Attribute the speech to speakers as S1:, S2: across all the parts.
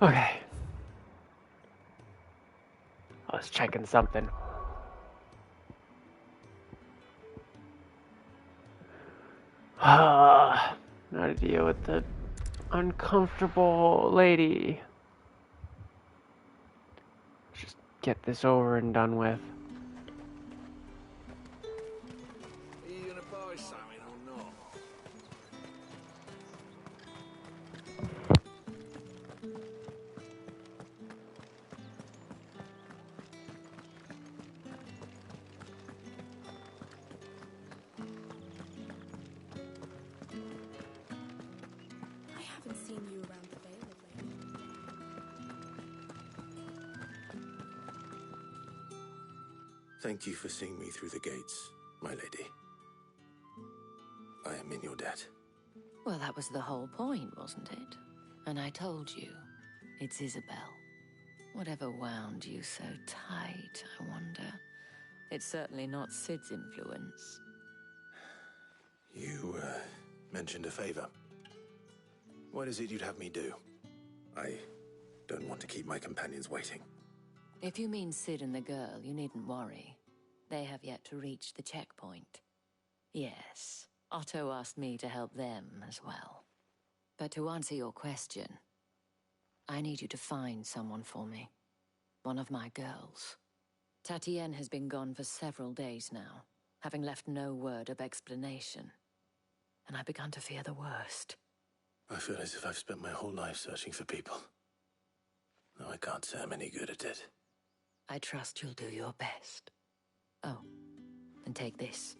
S1: Okay. I was checking something. How to deal with the uncomfortable lady. Just get this over and done with.
S2: Are you gonna buy something or not?
S3: I haven't seen you around the Vale of late.
S4: Thank you for seeing me through the gates, my lady. I am in your debt.
S5: Well, that was the whole point, wasn't it? And I told you, it's Isabel. Whatever wound you so tight, I wonder. It's certainly not Sid's influence.
S4: You, mentioned a favor. What is it you'd have me do? I don't want to keep my companions waiting.
S5: If you mean Sid and the girl, you needn't worry. They have yet to reach the checkpoint. Yes, Otto asked me to help them as well. But to answer your question, I need you to find someone for me. One of my girls. Tatienne has been gone for several days now, having left no word of explanation. And I began to fear the worst.
S4: I feel as if I've spent my whole life searching for people. Though I can't say I'm any good at it.
S5: I trust you'll do your best. Oh, and take this.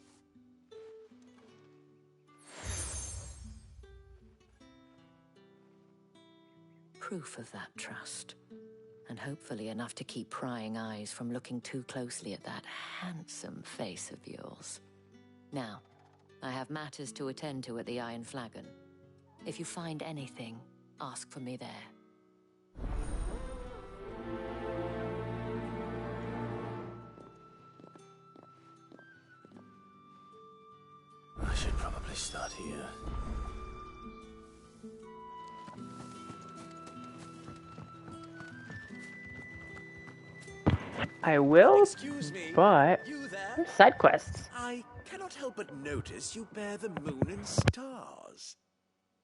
S5: Proof of that trust. And hopefully enough to keep prying eyes from looking too closely at that handsome face of yours. Now, I have matters to attend to at the Iron Flagon. If you find anything, ask for me there.
S4: I should probably start here.
S1: I will,
S2: Excuse me,
S1: but
S2: you there?
S1: there's side quests.
S2: I cannot help but notice you bear the moon and stars.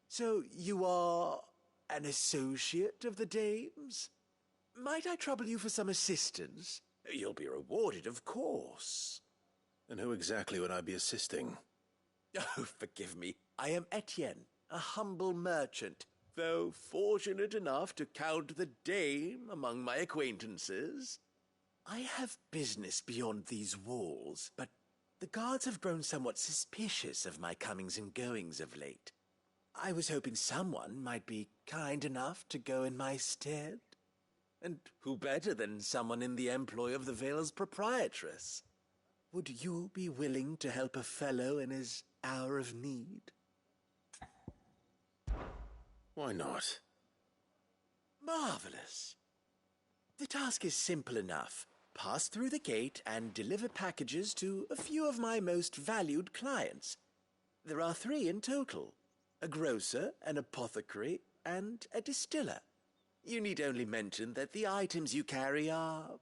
S2: So you are an associate of the dames? Might I trouble you for some assistance? You'll be rewarded, of course.
S4: And who exactly would I be assisting?
S2: Oh, forgive me. I am Etienne, a humble merchant, though fortunate enough to count the dame among my acquaintances. I have business beyond these walls, but the guards have grown somewhat suspicious of my comings and goings of late. I was hoping someone might be kind enough to go in my stead. And who better than someone in the employ of the Vale's proprietress? Would you be willing to help a fellow in his hour of need?
S4: Why not?
S2: Marvelous. The task is simple enough. Pass through the gate and deliver packages to a few of my most valued clients. There are 3 in total: a grocer, an apothecary, and a distiller. You need only mention that the items you carry are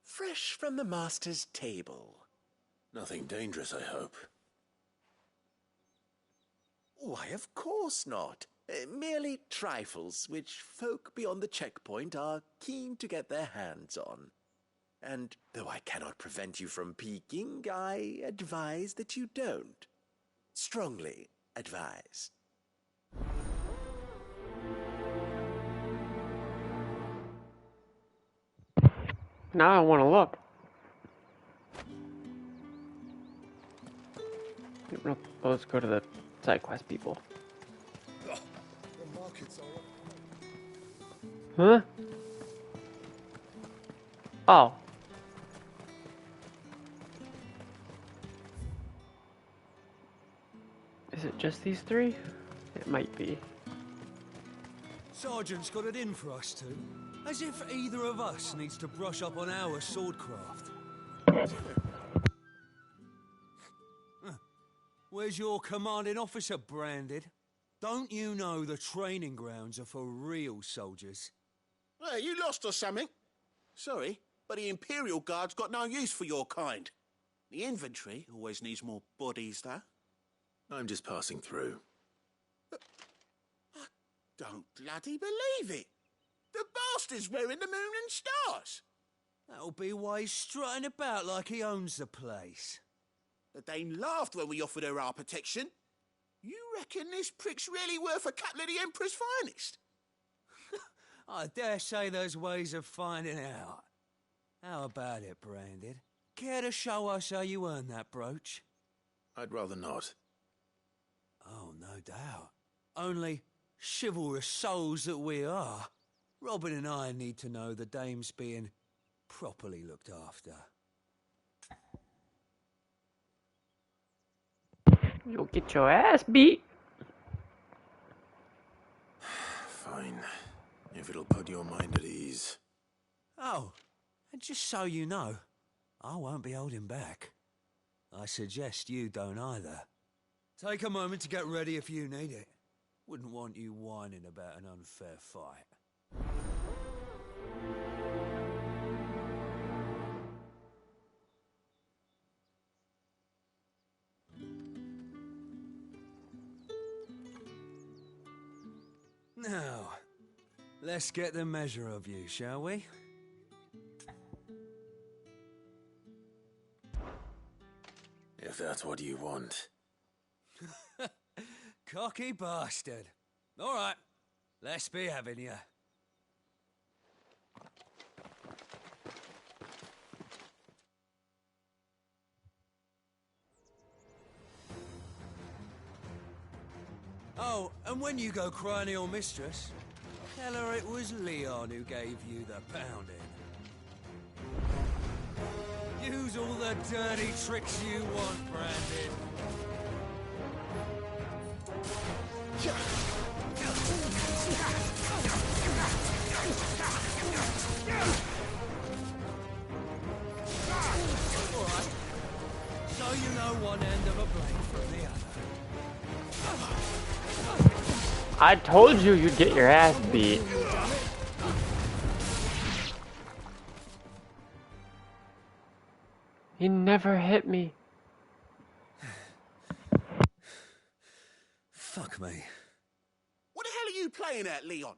S2: fresh from the master's table.
S4: Nothing dangerous, I hope.
S2: Why, of course not. Merely trifles which folk beyond the checkpoint are keen to get their hands on. And though I cannot prevent you from peeking, I advise that you don't. Strongly advise.
S1: Now I want to look. Let's go to the side quest people.
S6: The markets
S1: Huh?
S6: are...
S1: Oh. Is it just these 3? It might be.
S7: Sergeant's got it in for us two. As if either of us needs to brush up on our swordcraft. Where's your commanding officer branded? Don't you know the training grounds are for real soldiers?
S2: Hey, you lost or something? Sorry, but the Imperial Guard's got no use for your kind. The inventory always needs more bodies, though.
S4: I'm just passing through.
S2: I don't bloody believe it. The bastard's wearing the moon and stars.
S7: That'll be why he's strutting about like he owns the place.
S2: The Dane laughed when we offered her our protection. You reckon this prick's really worth a couple of the Emperor's finest?
S7: I dare say there's ways of finding out. How about it, Branded? Care to show us how you earned that brooch?
S4: I'd rather not.
S7: Oh, no doubt. Only chivalrous souls that we are, Robin and I need to know the dame's being properly looked after.
S1: You'll get your ass beat.
S4: Fine. If it'll put your mind at ease.
S7: Oh, and just so you know, I won't be holding back. I suggest you don't either. Take a moment to get ready if you need it. Wouldn't want you whining about an unfair fight. Now, let's get the measure of you, shall we?
S4: If that's what you want.
S7: Cocky bastard. All right, let's be having you. Oh, and when you go crying to your mistress, tell her it was Leon who gave you the pounding. Use all the dirty tricks you want, Brandon. All right. So you know one end of a blade from the other.
S1: I told you you'd get your ass beat. He never hit me.
S7: Fuck me.
S2: What the hell are you playing at, Leon?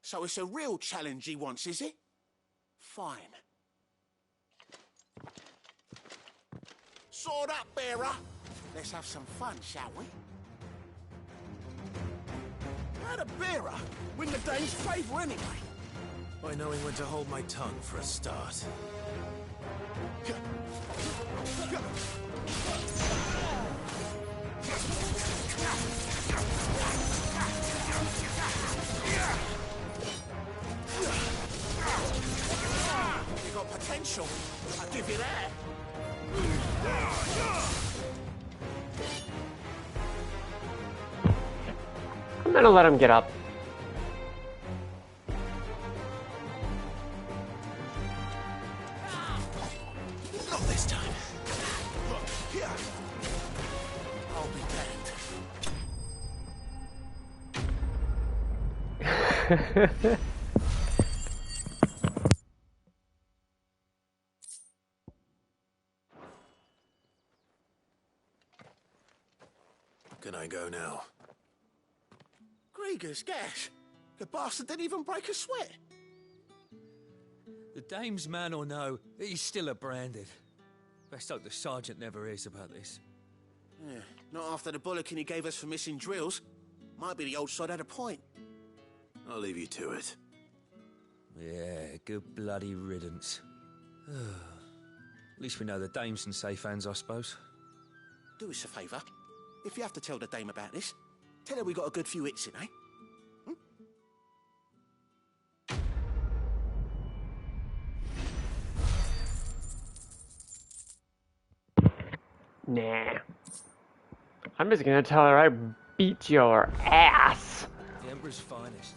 S2: So it's a real challenge he wants, is it? Fine. Sword up, bearer. Let's have some fun, shall we? How'd a bearer win the Dane's favour anyway?
S4: By knowing when to hold my tongue for a start.
S2: You got potential. I'll give you that.
S1: I'm gonna let him get up.
S2: Not this time. I'll be damned.
S4: Can I go now?
S2: Grieger's gash. The bastard didn't even break a sweat.
S7: The dame's man or no, he's still a Branded. Best hope the sergeant never hears about this.
S2: Yeah, not after the bollocking he gave us for missing drills. Might be the old sod had a point.
S4: I'll leave you to it.
S7: Yeah, good bloody riddance. At least we know the dame's in safe hands, I suppose.
S2: Do us a favour. If you have to tell the dame about this, tell her we got a good few hits in, eh?
S1: Nah. I'm just gonna tell her I beat your ass.
S7: The Emperor's finest.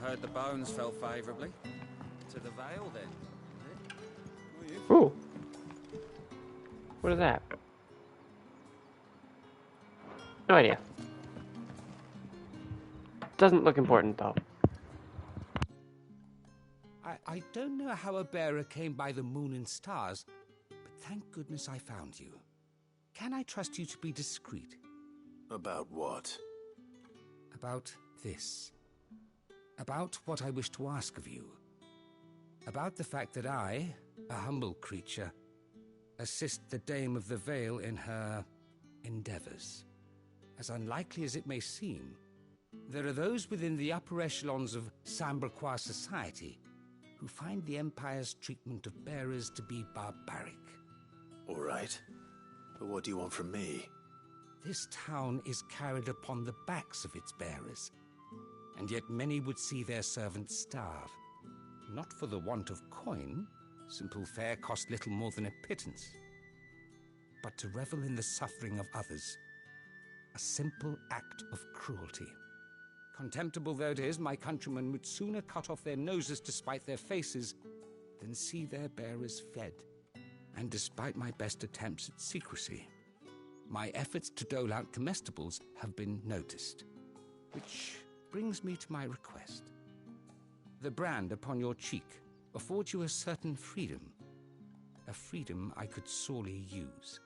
S8: Heard the bones fell favourably. To the Vale, then.
S1: Ooh. What is that? No idea. doesn't look important, though.
S9: I don't know how a bearer came by the moon and stars, but thank goodness I found you. Can I trust you to be discreet?
S4: About what?
S9: About this. About what I wish to ask of you. About the fact that I, a humble creature, assist the Dame of the Vale in her endeavors. As unlikely as it may seem, there are those within the upper echelons of Samberquois society who find the Empire's treatment of bearers to be barbaric.
S4: All right. But what do you want from me?
S9: This town is carried upon the backs of its bearers, and yet many would see their servants starve. Not for the want of coin, simple fare cost little more than a pittance, but to revel in the suffering of others, a simple act of cruelty. Contemptible though it is, my countrymen would sooner cut off their noses to spite their faces than see their bearers fed. And despite my best attempts at secrecy, my efforts to dole out comestibles have been noticed. Which brings me to my request. The brand upon your cheek affords you a certain freedom. A freedom I could sorely use.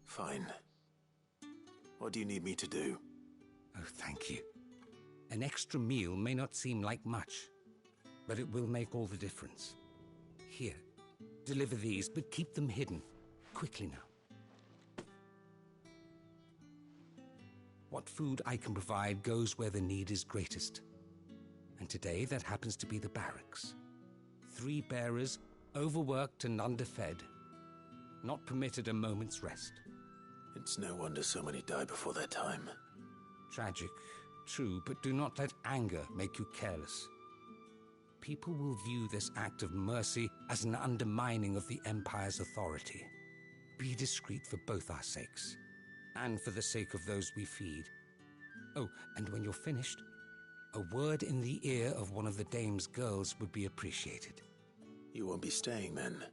S4: Fine. What do you need me to do?
S9: Oh, thank you. An extra meal may not seem like much, but it will make all the difference. Here, deliver these, but keep them hidden. Quickly now. What food I can provide goes where the need is greatest. And today that happens to be the barracks. 3 bearers, overworked and underfed, not permitted a moment's rest.
S4: It's no wonder so many die before their time.
S9: Tragic, true, but do not let anger make you careless. People will view this act of mercy as an undermining of the Empire's authority. Be discreet for both our sakes, and for the sake of those we feed. Oh, and when you're finished, a word in the ear of one of the Dame's girls would be appreciated.
S4: You won't be staying then?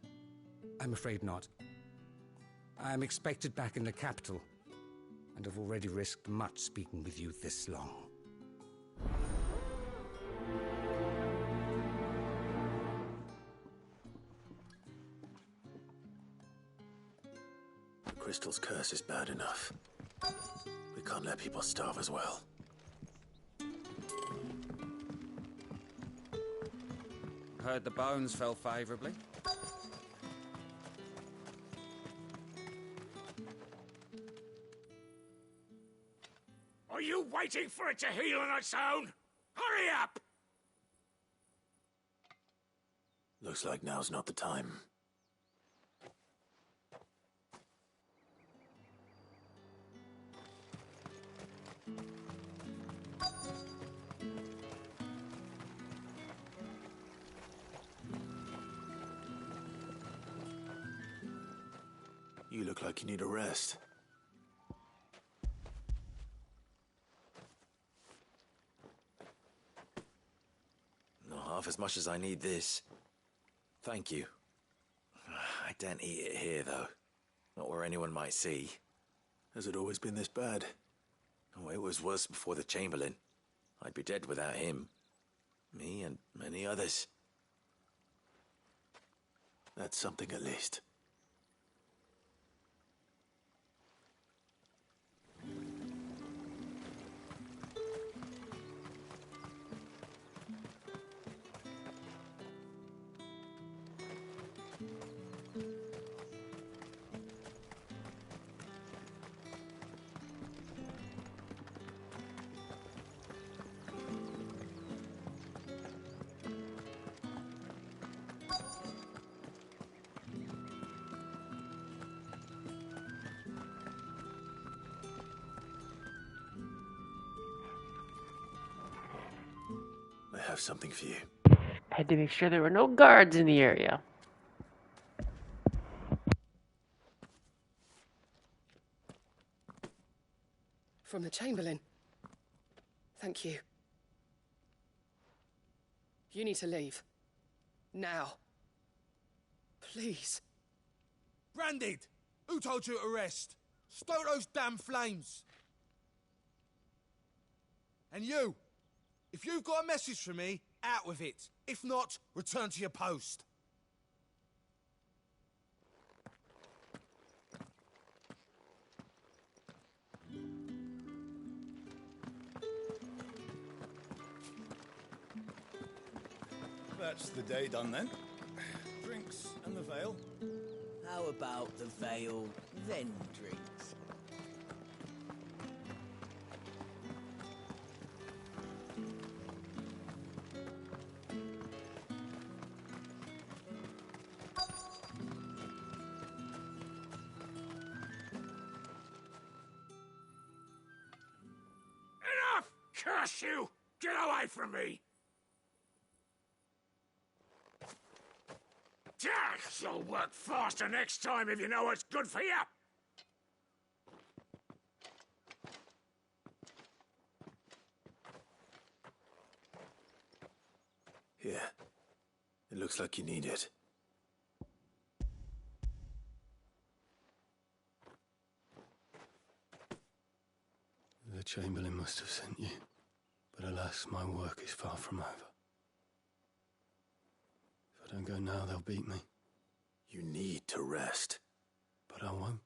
S9: I'm afraid not. I am expected back in the capital, and have already risked much speaking with you this long.
S4: The crystal's curse is bad enough. We can't let people starve as well.
S8: Heard the bones fell favorably.
S10: Are you waiting for it to heal on its own? Hurry up!
S4: Looks like now's not the time. You look like you need a rest.
S2: Not half as much as I need this. Thank you. I daren't eat it here, though. Not where anyone might see.
S4: Has it always been this bad?
S2: Oh, it was worse before the Chamberlain. I'd be dead without him. Me and many others.
S4: That's something at least. I have something for you.
S1: Had to make sure there were no guards in the area.
S11: From the Chamberlain. Thank you. You need to leave. Now. Please.
S6: Branded! Who told you to rest? Stoke those damn flames!
S12: And you! If you've got a message for me, out with it. If not, return to your post.
S6: That's the day done then. Drinks and the veil.
S2: How about the veil, then drinks?
S10: Enough! Curse you! Get away from me! You'll work faster next time if you know what's good for you!
S4: Here. It looks like you need it. The Chamberlain must have sent you, but alas, my work is far from over. If I don't go now, they'll beat me. You need to rest. But I won't.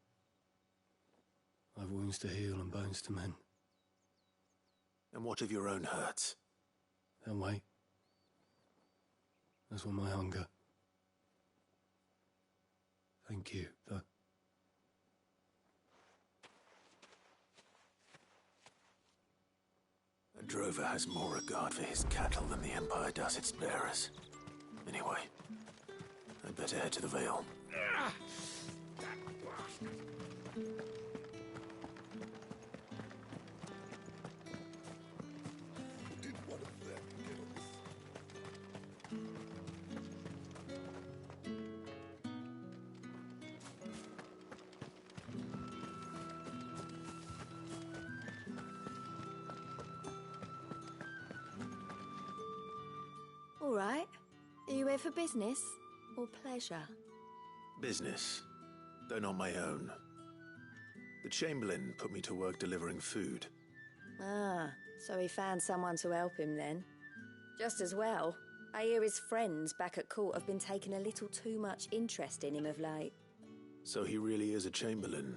S4: I've wounds to heal and bones to mend. And what of your own hurts? They'll wait. As will my hunger. Thank you, though. A drover has more regard for his cattle than the Empire does its bearers. Anyway, I'd better head to the Vale.
S13: All right. Are you here for business or pleasure?
S4: Business, though not my own. The Chamberlain put me to work delivering food.
S13: Ah, so he found someone to help him then. Just as well. I hear his friends back at court have been taking a little too much interest in him of late.
S4: So he really is a Chamberlain.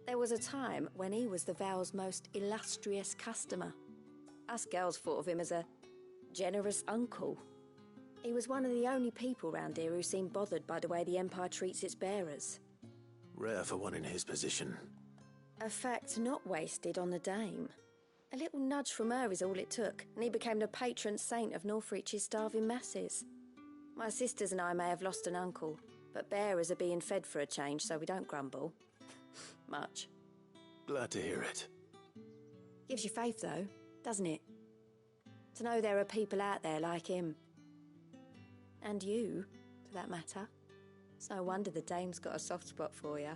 S13: There was a time when he was the Vale's most illustrious customer. Us girls thought of him as a generous uncle. He was one of the only people round here who seemed bothered by the way the Empire treats its bearers.
S4: Rare for one in his position.
S13: A fact not wasted on the dame. A little nudge from her is all it took, and he became the patron saint of Northreach's starving masses. My sisters and I may have lost an uncle, but bearers are being fed for a change, so we don't grumble. Much.
S4: Glad to hear it.
S13: Gives you faith, though, doesn't it? To know there are people out there like him. And you, for that matter. It's no wonder the dame's got a soft spot for you.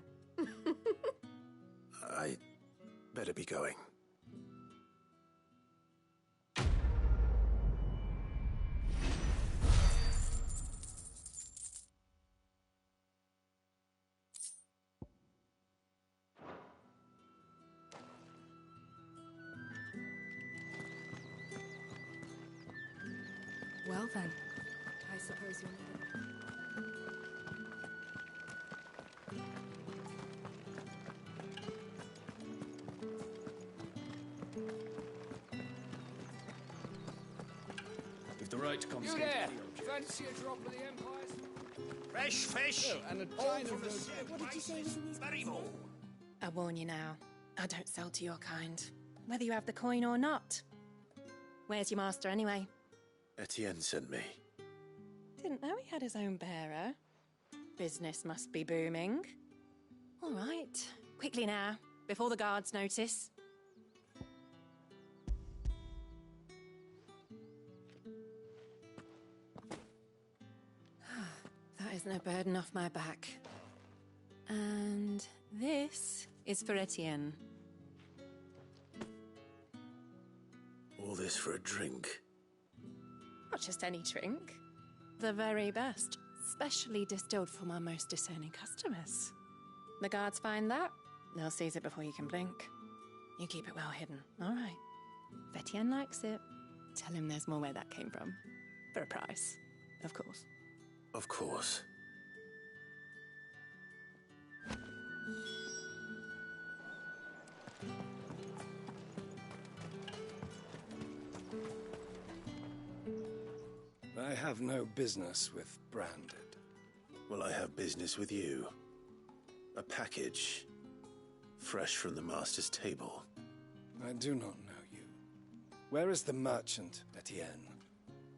S4: I better be going.
S3: Well then, I suppose you're needed.
S6: If the right comes
S9: You
S6: in,
S9: there! Fancy a drop of the Empire's?
S10: Fresh fish!
S9: Oh, and a
S10: All
S9: pint
S10: from
S9: of
S10: the
S9: the...
S10: sea.
S3: What did you say was in these
S10: Very
S3: boxes?
S10: old.
S11: I warn you now, I don't sell to your kind, whether you have the coin or not. Where's your master anyway?
S4: Etienne sent me.
S11: Didn't know he had his own bearer. Business must be booming. All right, quickly now, before the guards notice. That isn't a burden off my back. And this is for Etienne.
S4: All this for a drink.
S11: Not just any drink. The very best, specially distilled for my most discerning customers. The guards find that, they'll seize it before you can blink. You keep it well hidden, all right? If Etienne likes it, tell him there's more where that came from. For a price, of course.
S4: Of course.
S14: I have no business with Branded.
S4: Well, I have business with you. A package. Fresh from the Master's table.
S14: I do not know you. Where is the merchant, Etienne?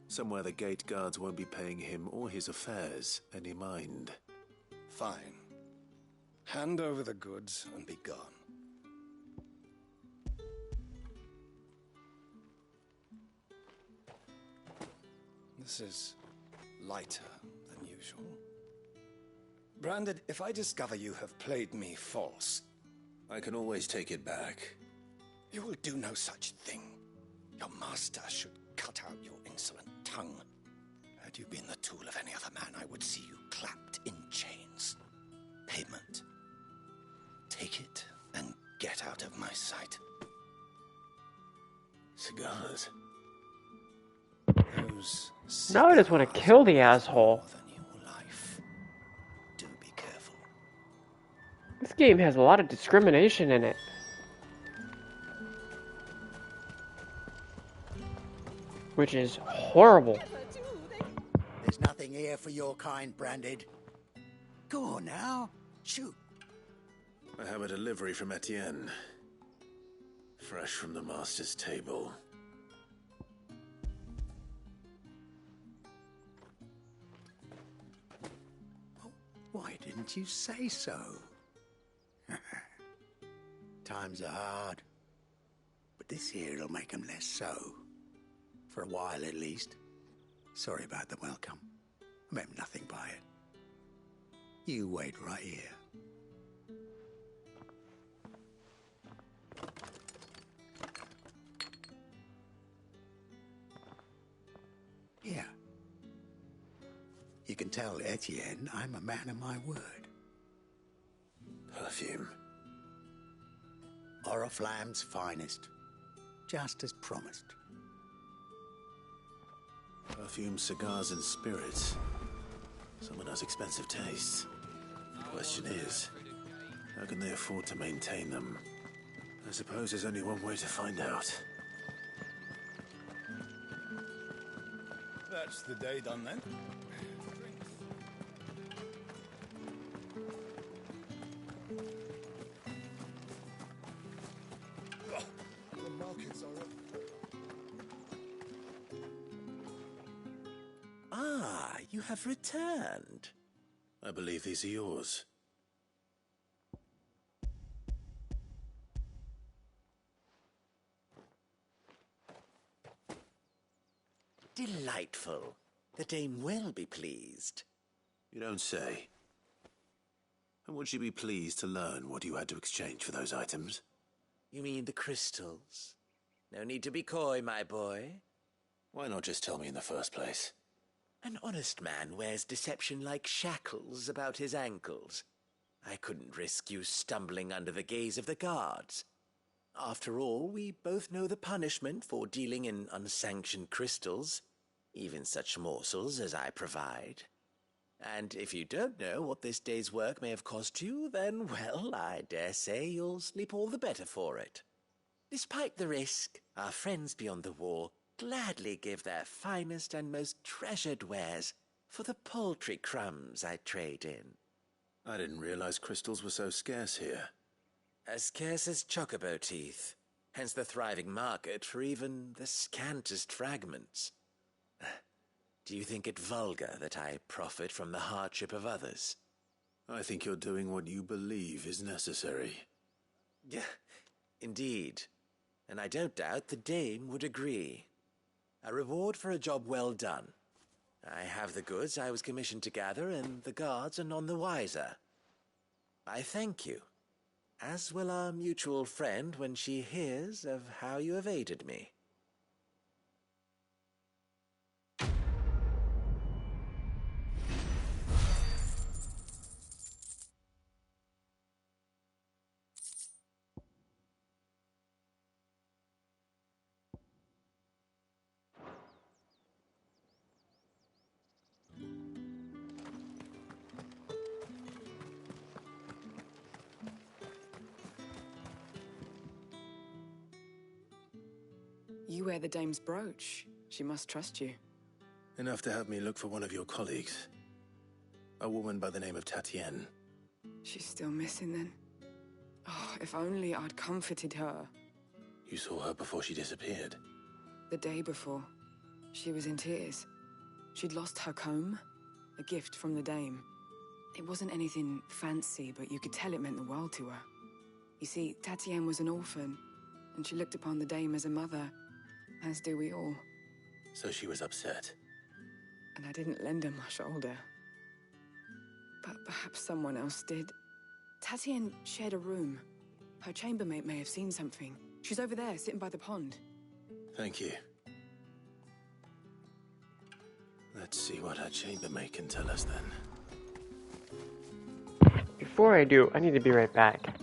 S4: Somewhere the gate guards won't be paying him or his affairs any mind.
S14: Fine. Hand over the goods and be gone. This is lighter than usual. Branded, if I discover you have played me false...
S4: I can always take it back.
S14: You will do no such thing. Your master should cut out your insolent tongue. Had you been the tool of any other man, I would see you clapped in chains. Payment. Take it and get out of my sight.
S4: Cigars.
S1: Now I just want to kill the asshole. This game has a lot of discrimination in it. Which is horrible.
S15: There's nothing here for your kind, Branded. Go on now, shoot.
S4: I have a delivery from Etienne. Fresh from the Master's table.
S15: Why didn't you say so? Times are hard. But this here'll make them less so. For a while, at least. Sorry about the welcome. I meant nothing by it. You wait right here. Here. You can tell Etienne I'm a man of my word.
S4: Perfume.
S15: Oriflamme's finest. Just as promised.
S4: Perfume, cigars, and spirits. Someone has expensive tastes. The question is, how can they afford to maintain them? I suppose there's only one way to find out.
S6: That's the day done then.
S12: The markets are up.
S2: Ah, you have returned.
S4: I believe these are yours.
S2: Delightful. The dame will be pleased.
S4: You don't say. And would she be pleased to learn what you had to exchange for those items?
S2: You mean the crystals? No need to be coy, my boy.
S4: Why not just tell me in the first place?
S2: An honest man wears deception like shackles about his ankles. I couldn't risk you stumbling under the gaze of the guards. After all, we both know the punishment for dealing in unsanctioned crystals, even such morsels as I provide. And if you don't know what this day's work may have cost you, then, well, I dare say you'll sleep all the better for it. Despite the risk, our friends beyond the wall gladly give their finest and most treasured wares for the paltry crumbs I trade in.
S4: I didn't realize crystals were so scarce here.
S2: As scarce as chocobo teeth, hence the thriving market for even the scantest fragments. Do you think it vulgar that I profit from the hardship of others?
S4: I think you're doing what you believe is necessary.
S2: Yeah, indeed. And I don't doubt the dame would agree. A reward for a job well done. I have the goods I was commissioned to gather, and the guards are none the wiser. I thank you, as will our mutual friend when she hears of how you have aided me.
S16: You wear the dame's brooch. She must trust you.
S4: Enough to have me look for one of your colleagues. A woman by the name of Tatienne.
S16: She's still missing then. Oh, if only I'd comforted her.
S4: You saw her before she disappeared?
S16: The day before. She was in tears. She'd lost her comb, a gift from the dame. It wasn't anything fancy, but you could tell it meant the world to her. You see, Tatienne was an orphan, and she looked upon the dame as a mother, as do we all.
S4: So she was upset.
S16: And I didn't lend her my shoulder. But perhaps someone else did. Tatienne shared a room. Her chambermaid may have seen something. She's over there, sitting by the pond.
S4: Thank you. Let's see what her chambermaid can tell us then.
S1: Before I do, I need to be right back.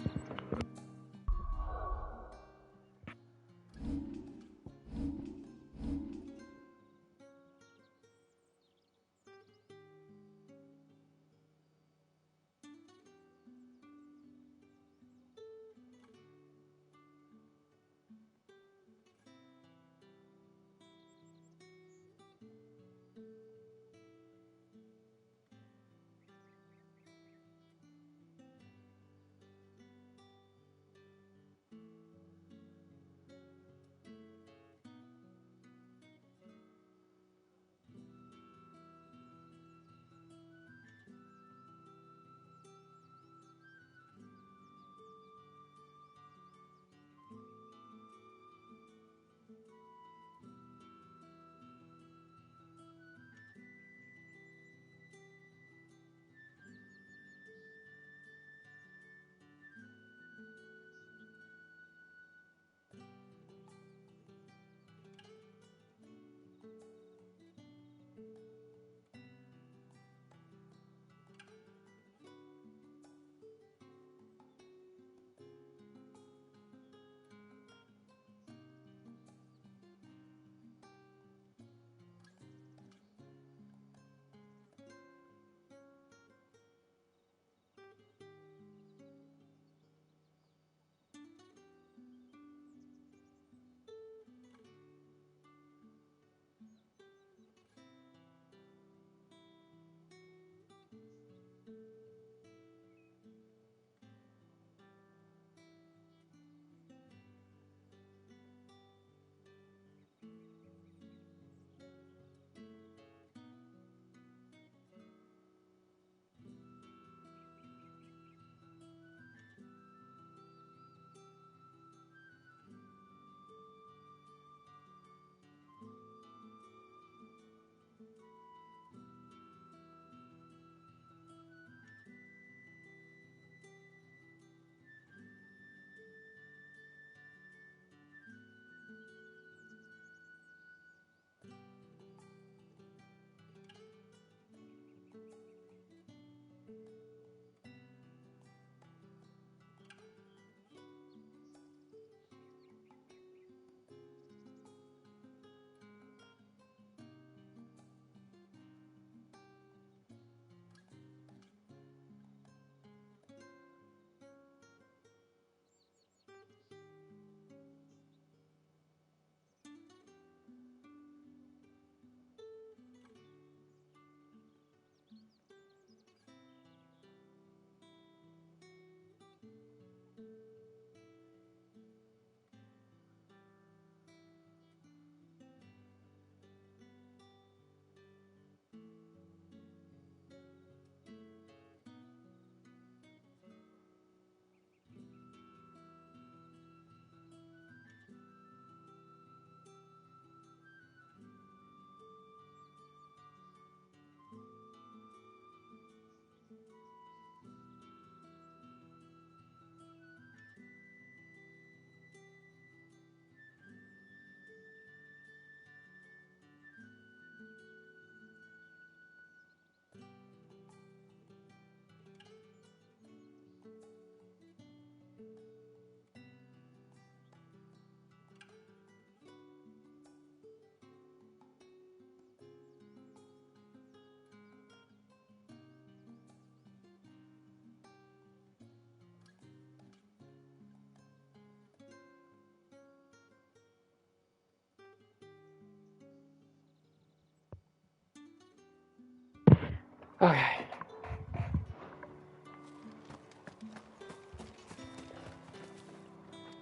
S1: Okay.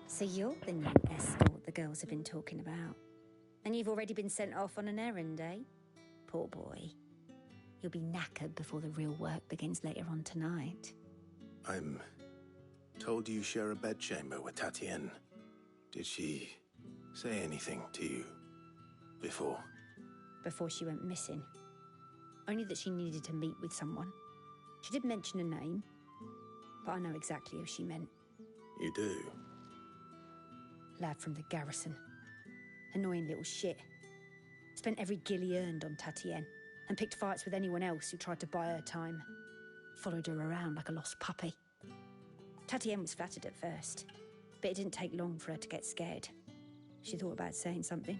S17: So you're the new escort the girls have been talking about. And you've already been sent off on an errand, eh? Poor boy. You'll be knackered before the real work begins later on tonight.
S4: I'm told you share a bedchamber with Tatienne. Did she say anything to you before?
S17: Before she went missing. Only that she needed to meet with someone. She did mention a name, but I know exactly who she meant.
S4: You do?
S17: Lad from the garrison. Annoying little shit. Spent every guil he earned on Tatienne, and picked fights with anyone else who tried to buy her time. Followed her around like a lost puppy. Tatienne was flattered at first, but it didn't take long for her to get scared. She thought about saying something.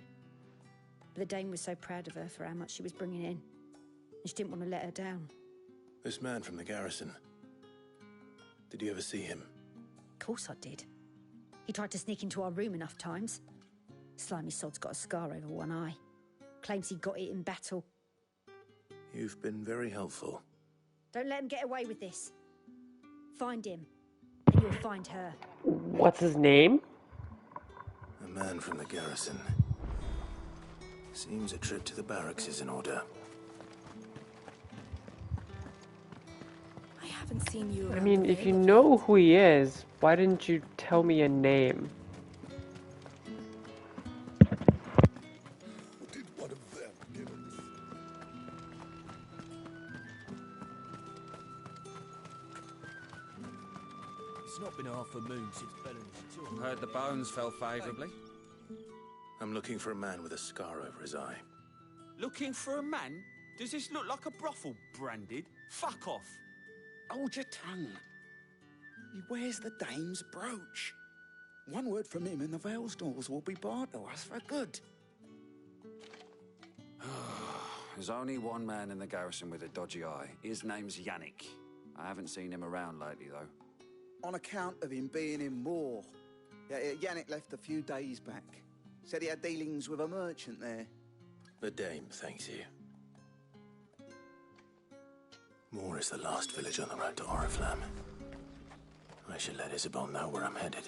S17: But the dame was so proud of her for how much she was bringing in, and she didn't want to let her down.
S4: This man from the garrison. Did you ever see him?
S17: Of course I did. He tried to sneak into our room enough times. Slimy sod's got a scar over one eye. Claims he got it in battle.
S4: You've been very helpful.
S17: Don't let him get away with this. Find him, and you'll find her.
S1: What's his name?
S4: A man from the garrison. Seems a trip to the barracks is in order.
S3: I haven't seen you
S1: I
S3: around
S1: mean,
S3: the
S1: if you
S3: village.
S1: know who he is, why didn't you tell me a name?
S6: What did one of them give us?
S7: It's not been half a moon since Bellen's tour.
S8: Heard the bones fell favourably.
S4: I'm looking for a man with a scar over his eye.
S7: Looking for a man? Does this look like a brothel branded? Fuck off!
S14: Hold your tongue. He wears the dame's brooch. One word from him and the Vale's doors will be barred to us for good.
S8: There's only one man in the garrison with a dodgy eye. His name's Yannick. I haven't seen him around lately, though.
S18: On account of him being in war. Yeah, Yannick left a few days back. Said he had dealings with a merchant there.
S4: The dame thanks you. Moor is the last village on the road to Oriflamme. I should let Isabel know where I'm headed.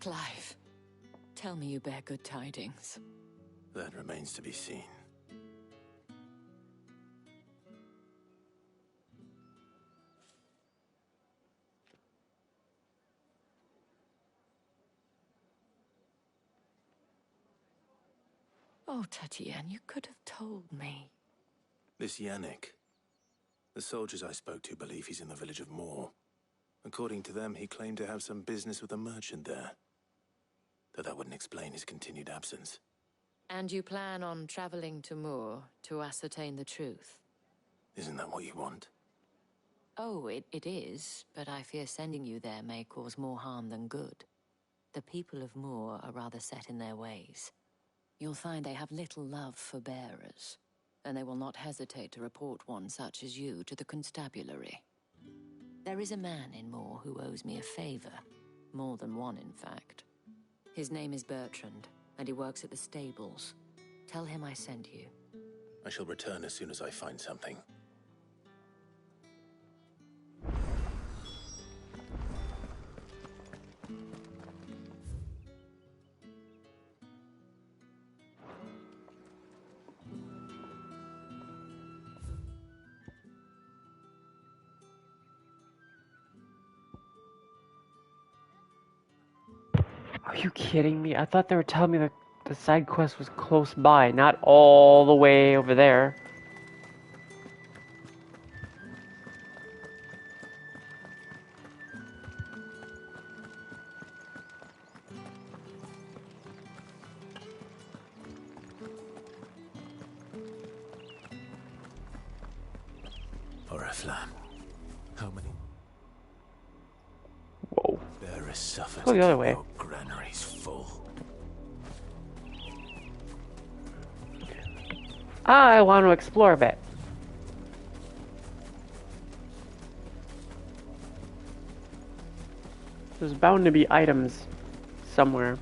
S5: Clive, tell me you bear good tidings.
S4: That remains to be seen.
S5: Oh, Tatienne, you could have told me.
S4: This Yannick. The soldiers I spoke to believe he's in the village of Moor. According to them, he claimed to have some business with a merchant there. Though that wouldn't explain his continued absence.
S5: And you plan on traveling to Moor to ascertain the truth?
S4: Isn't that what you want?
S5: Oh, it is, but I fear sending you there may cause more harm than good. The people of Moor are rather set in their ways. You'll find they have little love for bearers, and they will not hesitate to report one such as you to the constabulary. There is a man in Moor who owes me a favor. More than one, in fact. His name is Bertrand, and he works at the stables. Tell him I sent you.
S4: I shall return as soon as I find something.
S1: Are you kidding me? I thought they were telling me that the side quest was close by, not all the way over there.
S4: Oriflamme. How many?
S1: Whoa.
S4: Bearers suffered.
S1: Go the other way.
S4: Granaries full.
S1: I want to explore a bit. There's bound to be items somewhere.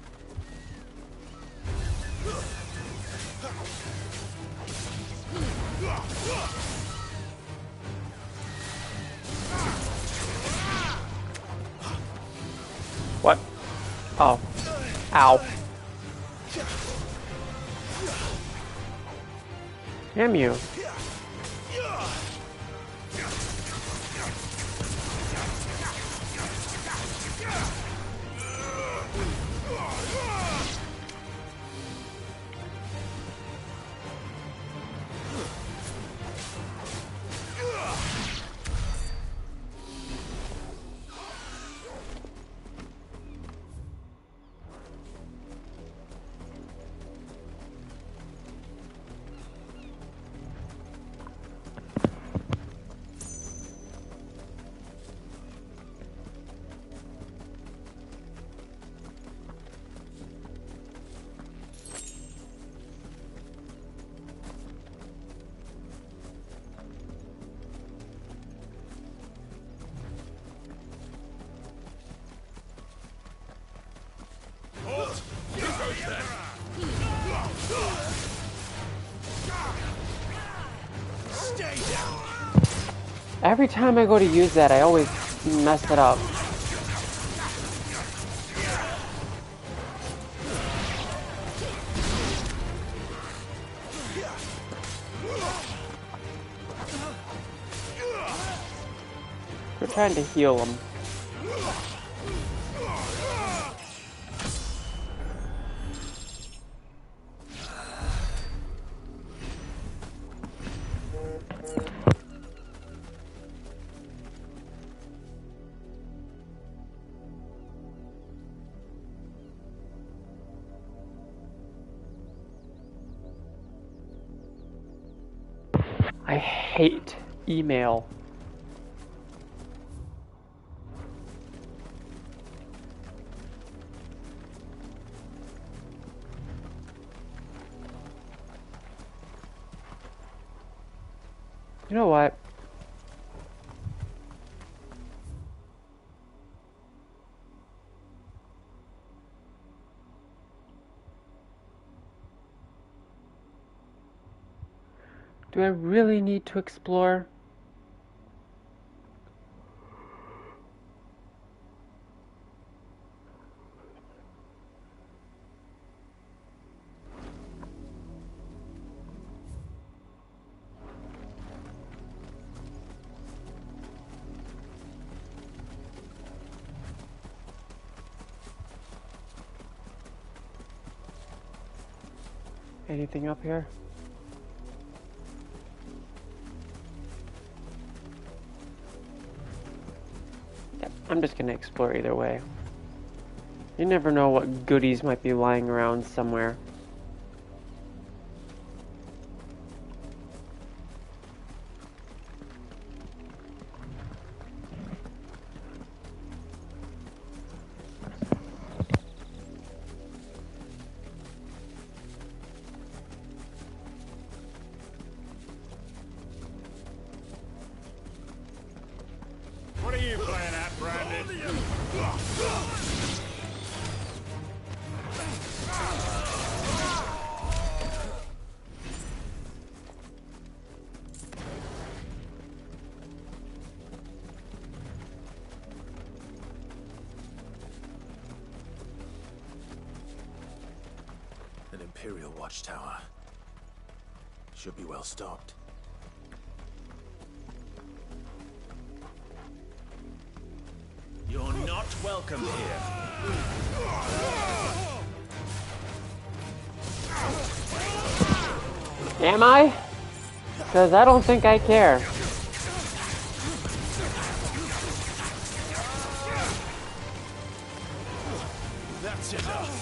S1: What? Oh. Ow. Damn you. Every time I go to use that, I always mess it up. We're trying to heal him. I hate email. You know what? Do I really need to explore? Anything up here? Yep, I'm just gonna explore either way. You never know what goodies might be lying around somewhere.
S10: What are you playing at, Brandon?
S4: An Imperial watchtower. Should be well stocked.
S10: You're not welcome here.
S1: Am I? Because I don't think I care.
S10: That's enough.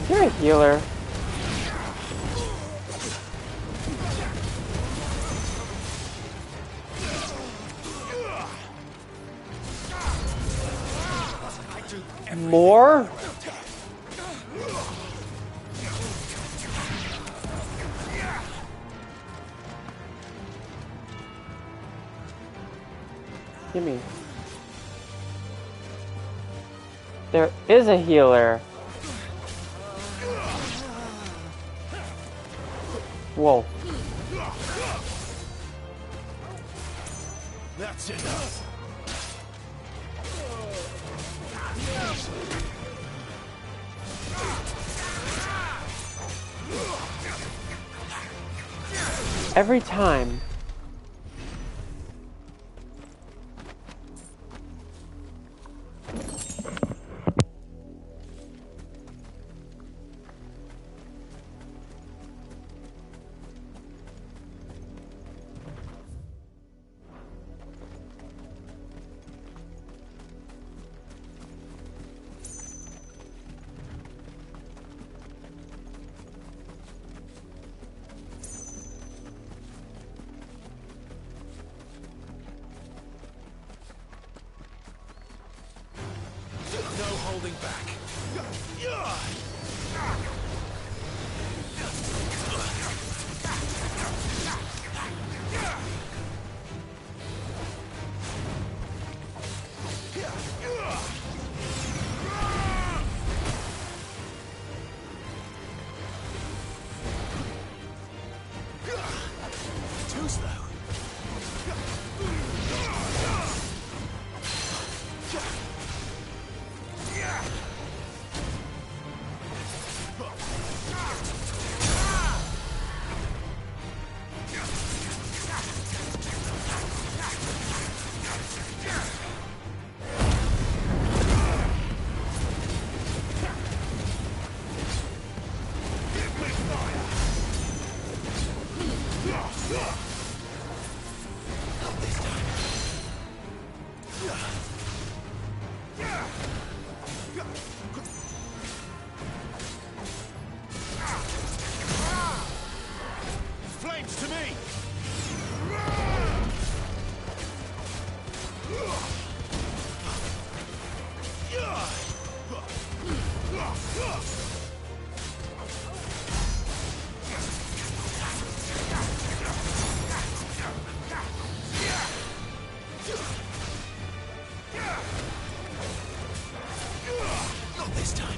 S1: You're a healer. More? Gimme. There is a healer. Whoa.
S12: That's enough.
S1: Every time.
S12: No holding back. Too slow. Flames to me! Not this time.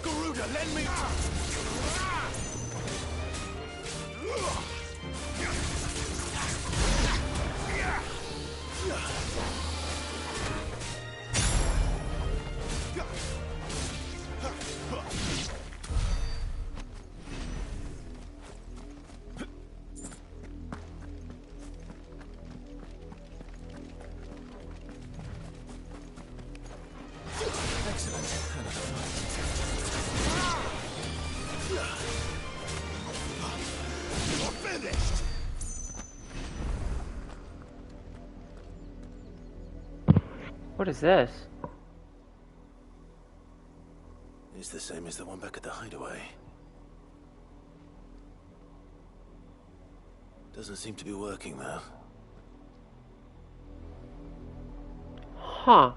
S12: Garuda, lend me... Excellent. You're finished!
S1: What is this?
S4: It's the same as the one back at the hideaway. Doesn't seem to be working, though.
S1: Huh.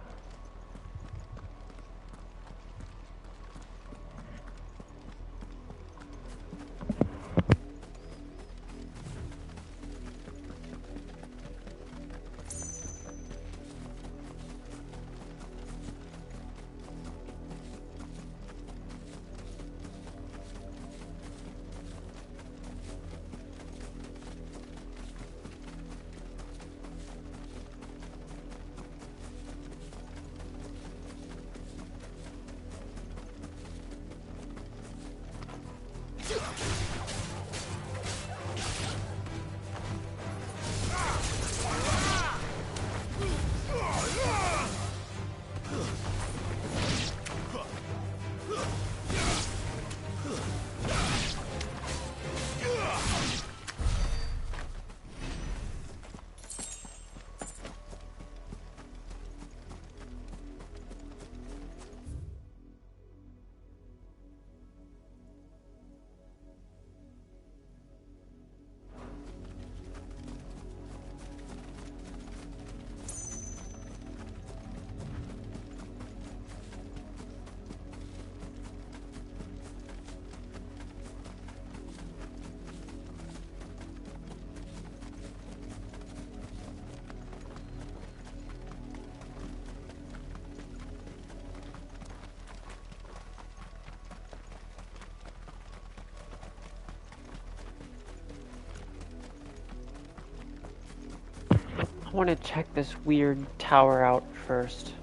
S1: I want to check this weird tower out first.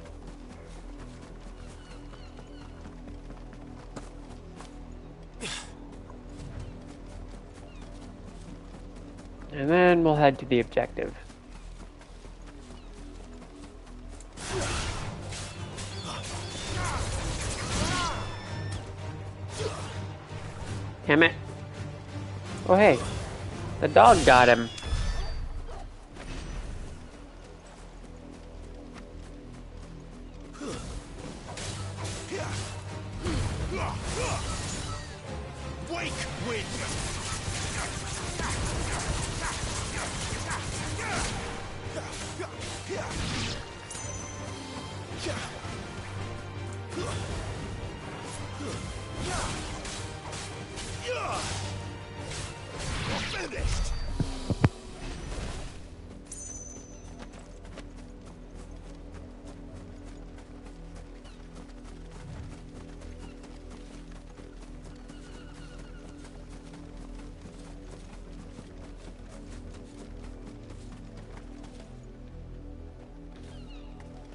S1: And then we'll head to the objective. Damn it. Oh hey, the dog got him.
S10: Wake wind! Finished!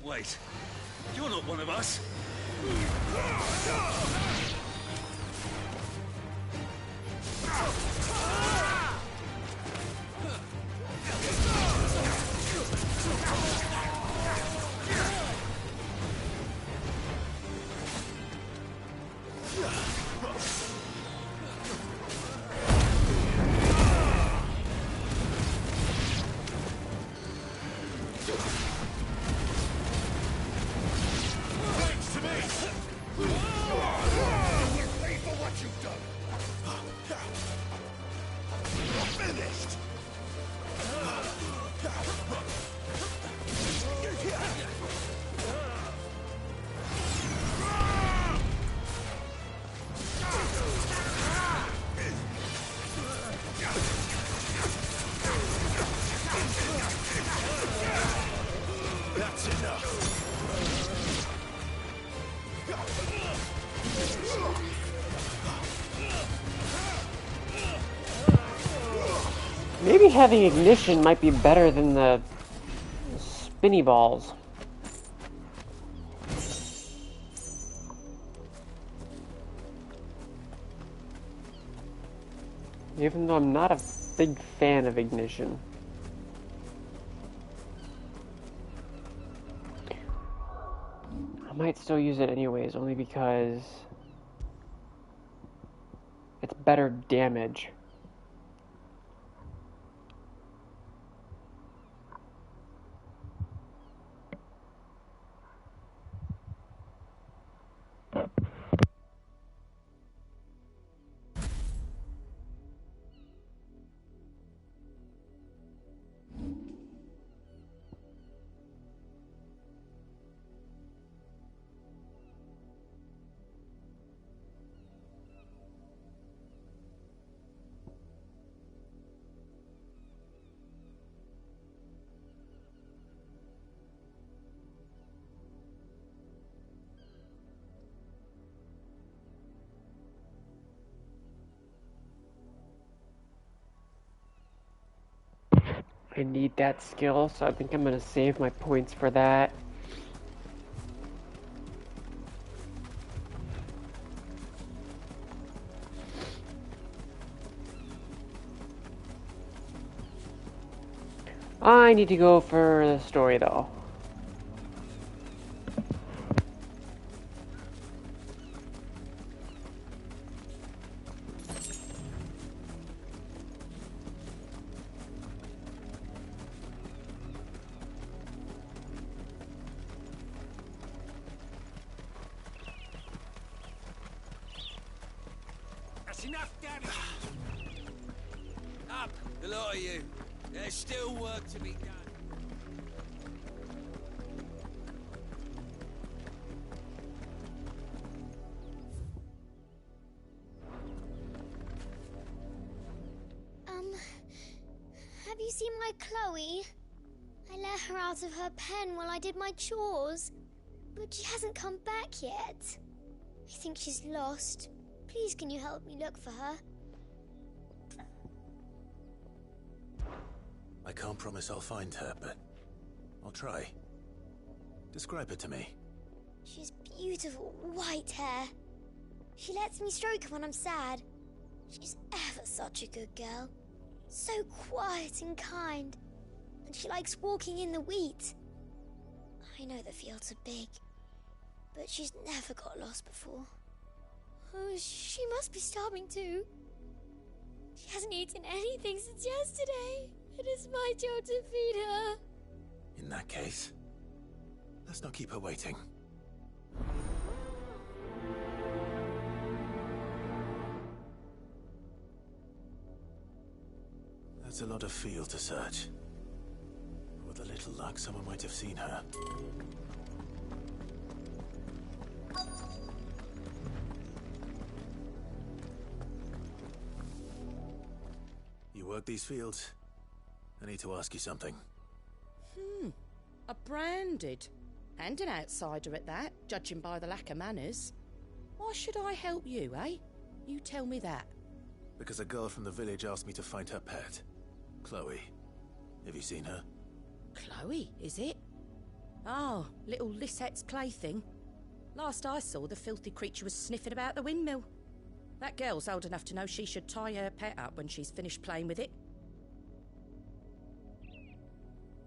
S6: Wait, you're not one of us. That's enough.
S1: Maybe having ignition might be better than the spinny balls. Even though I'm not a big fan of ignition. I might still use it anyways, only because it's better damage. I need that skill, so I think I'm going to save my points for that. I need to go for the story, though.
S7: That's enough damage. Up, the lot of you. There's still work to be done.
S19: Have you seen my Chloe? I let her out of her pen while I did my chores, but she hasn't come back yet. I think she's lost. Please, can you help me look for her?
S4: I can't promise I'll find her, but I'll try. Describe her to me.
S19: She has beautiful white hair. She lets me stroke her when I'm sad. She's ever such a good girl. So quiet and kind. And she likes walking in the wheat. I know the fields are big, but she's never got lost before. Oh, she must be starving too. She hasn't eaten anything since yesterday. It is my job to feed her.
S4: In that case, let's not keep her waiting. That's a lot of field to search. With a little luck, someone might have seen her. You work these fields? I need to ask you something.
S20: A branded. And an outsider at that, judging by the lack of manners. Why should I help you, eh? You tell me that.
S4: Because a girl from the village asked me to find her pet. Chloe. Have you seen her?
S20: Chloe, is it? Oh, little Lisette's plaything. Last I saw, the filthy creature was sniffing about the windmill. That girl's old enough to know she should tie her pet up when she's finished playing with it.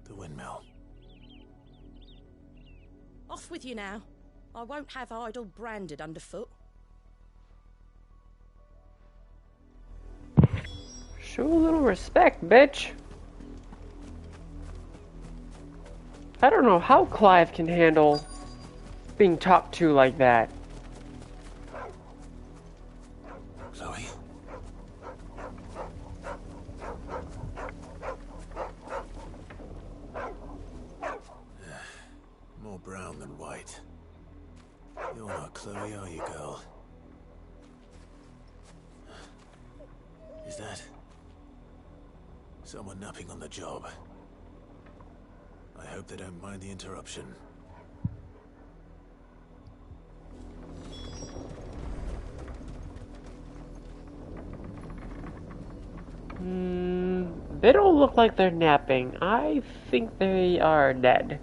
S4: The windmill.
S20: Off with you now. I won't have idle branded underfoot.
S1: Show a little respect, bitch. I don't know how Clive can handle being talked to like that.
S4: Chloe? More brown than white. You're not Chloe, are you, girl? Is that someone napping on the job? I hope they don't mind the interruption.
S1: They don't look like they're napping. I think they are dead.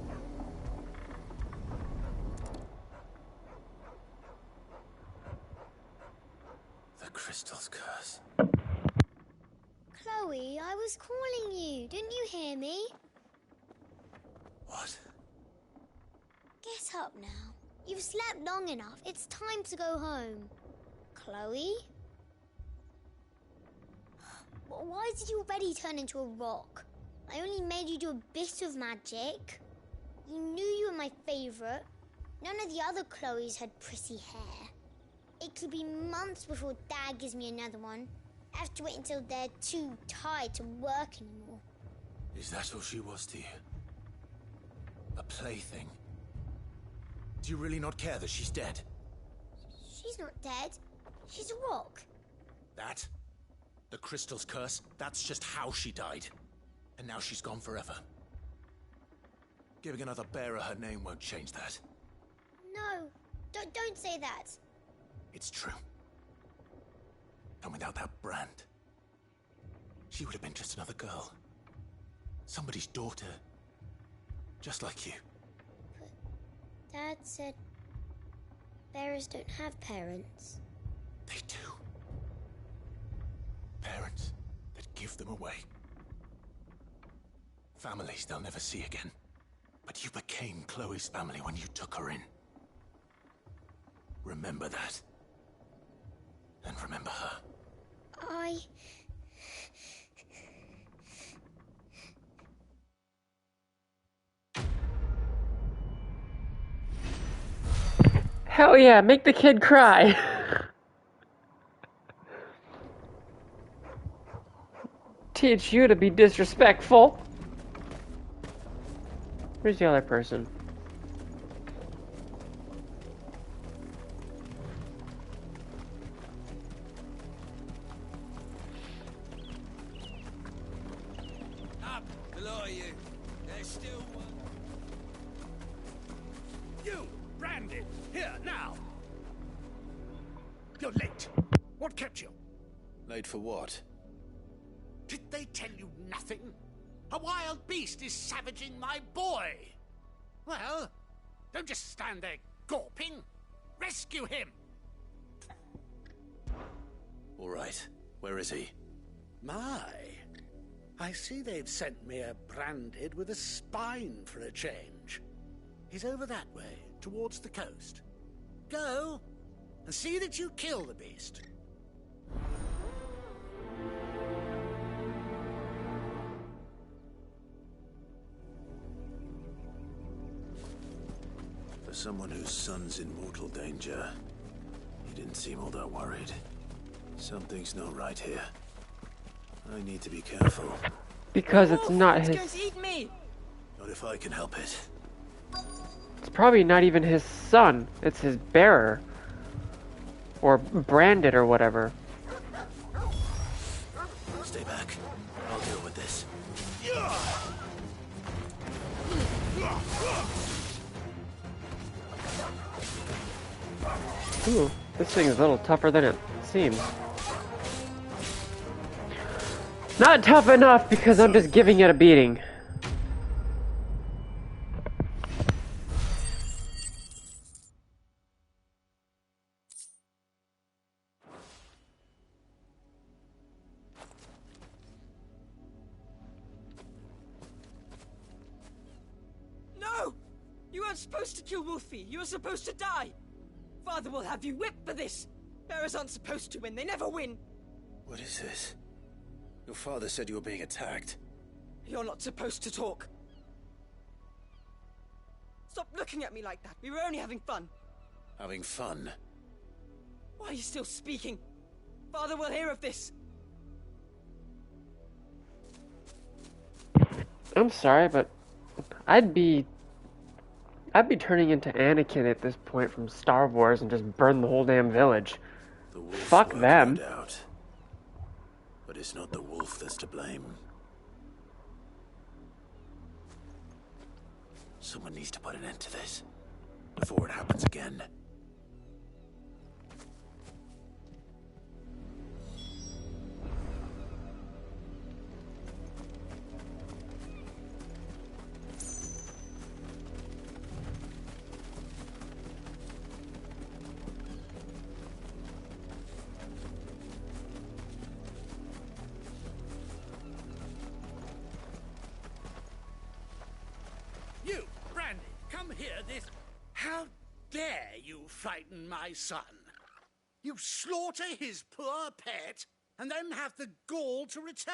S4: The crystal's curse.
S19: Chloe, I was calling you. Didn't you hear me?
S4: What?
S19: Get up now. You've slept long enough. It's time to go home. Chloe? Why did you already turn into a rock? I only made you do a bit of magic. You knew you were my favourite. None of the other Chloes had pretty hair. It could be months before Dad gives me another one. I have to wait until they're too tired to work anymore.
S4: Is that all she was to you? A plaything? Do you really not care that she's dead?
S19: She's not dead. She's a rock.
S4: That? The crystal's curse? That's just how she died. And now she's gone forever. Giving another bearer her name won't change that.
S19: No, don't say that.
S4: It's true. And without that brand, she would have been just another girl. Somebody's daughter. Just like you.
S19: But Dad said bearers don't have parents.
S4: They do. Parents that give them away. Families they'll never see again. But you became Chloe's family when you took her in. Remember that. And remember her.
S1: Hell yeah, make the kid cry. Teach you to be disrespectful. Where's the other person?
S7: Up below you. There's still one.
S10: You, Brandon, here now. You're late. What kept you?
S4: Late for what?
S10: Did they tell you nothing? A wild beast is savaging my boy. Well, don't just stand there gawping. Rescue him.
S2: All right. Where is he?
S10: My. I see they've sent me a branded with a spine for a change. He's over that way, towards the coast. Go, and see that you kill the beast.
S2: For someone whose son's in mortal danger, he didn't seem all that worried. Something's not right here. I need to be careful.
S1: Because it's not
S16: It's
S1: his...
S16: going to eat me!
S2: Not if I can help it.
S1: It's probably not even his son. It's his bearer. Or branded or whatever.
S2: Stay back. I'll deal with this.
S1: Ooh, this thing's a little tougher than it seems. Not tough enough because I'm just giving it a beating.
S16: No! You weren't supposed to kill Wolfie. You were supposed to die. Father will have you whipped for this. Bearers aren't supposed to win. They never win.
S2: What is this? Your father said you were being attacked.
S16: You're not supposed to talk. Stop looking at me like that. We were only having fun.
S2: Having fun?
S16: Why are you still speaking? Father will hear of this.
S1: I'm sorry, but I'd be turning into Anakin at this point from Star Wars and just burn the whole damn village. Fuck them.
S2: Out. But it's not the wolf that's to blame. Someone needs to put an end to this before it happens again.
S10: You, Brandy, come here this... How dare you frighten my son? You slaughter his poor pet, and then have the gall to return,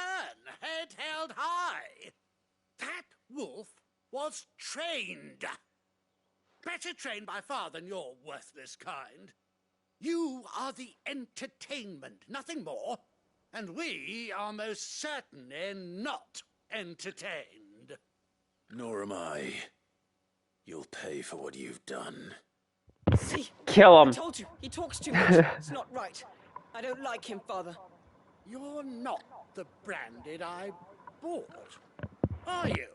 S10: head held high. That wolf was trained. Better trained by far than your worthless kind. You are the entertainment, nothing more. And we are most certainly not entertained.
S2: Nor am I. You'll pay for what you've done.
S16: See?
S1: Kill him.
S16: I told you, he talks too much. It's not right. I don't like him, Father.
S10: You're not the branded I bought, are you?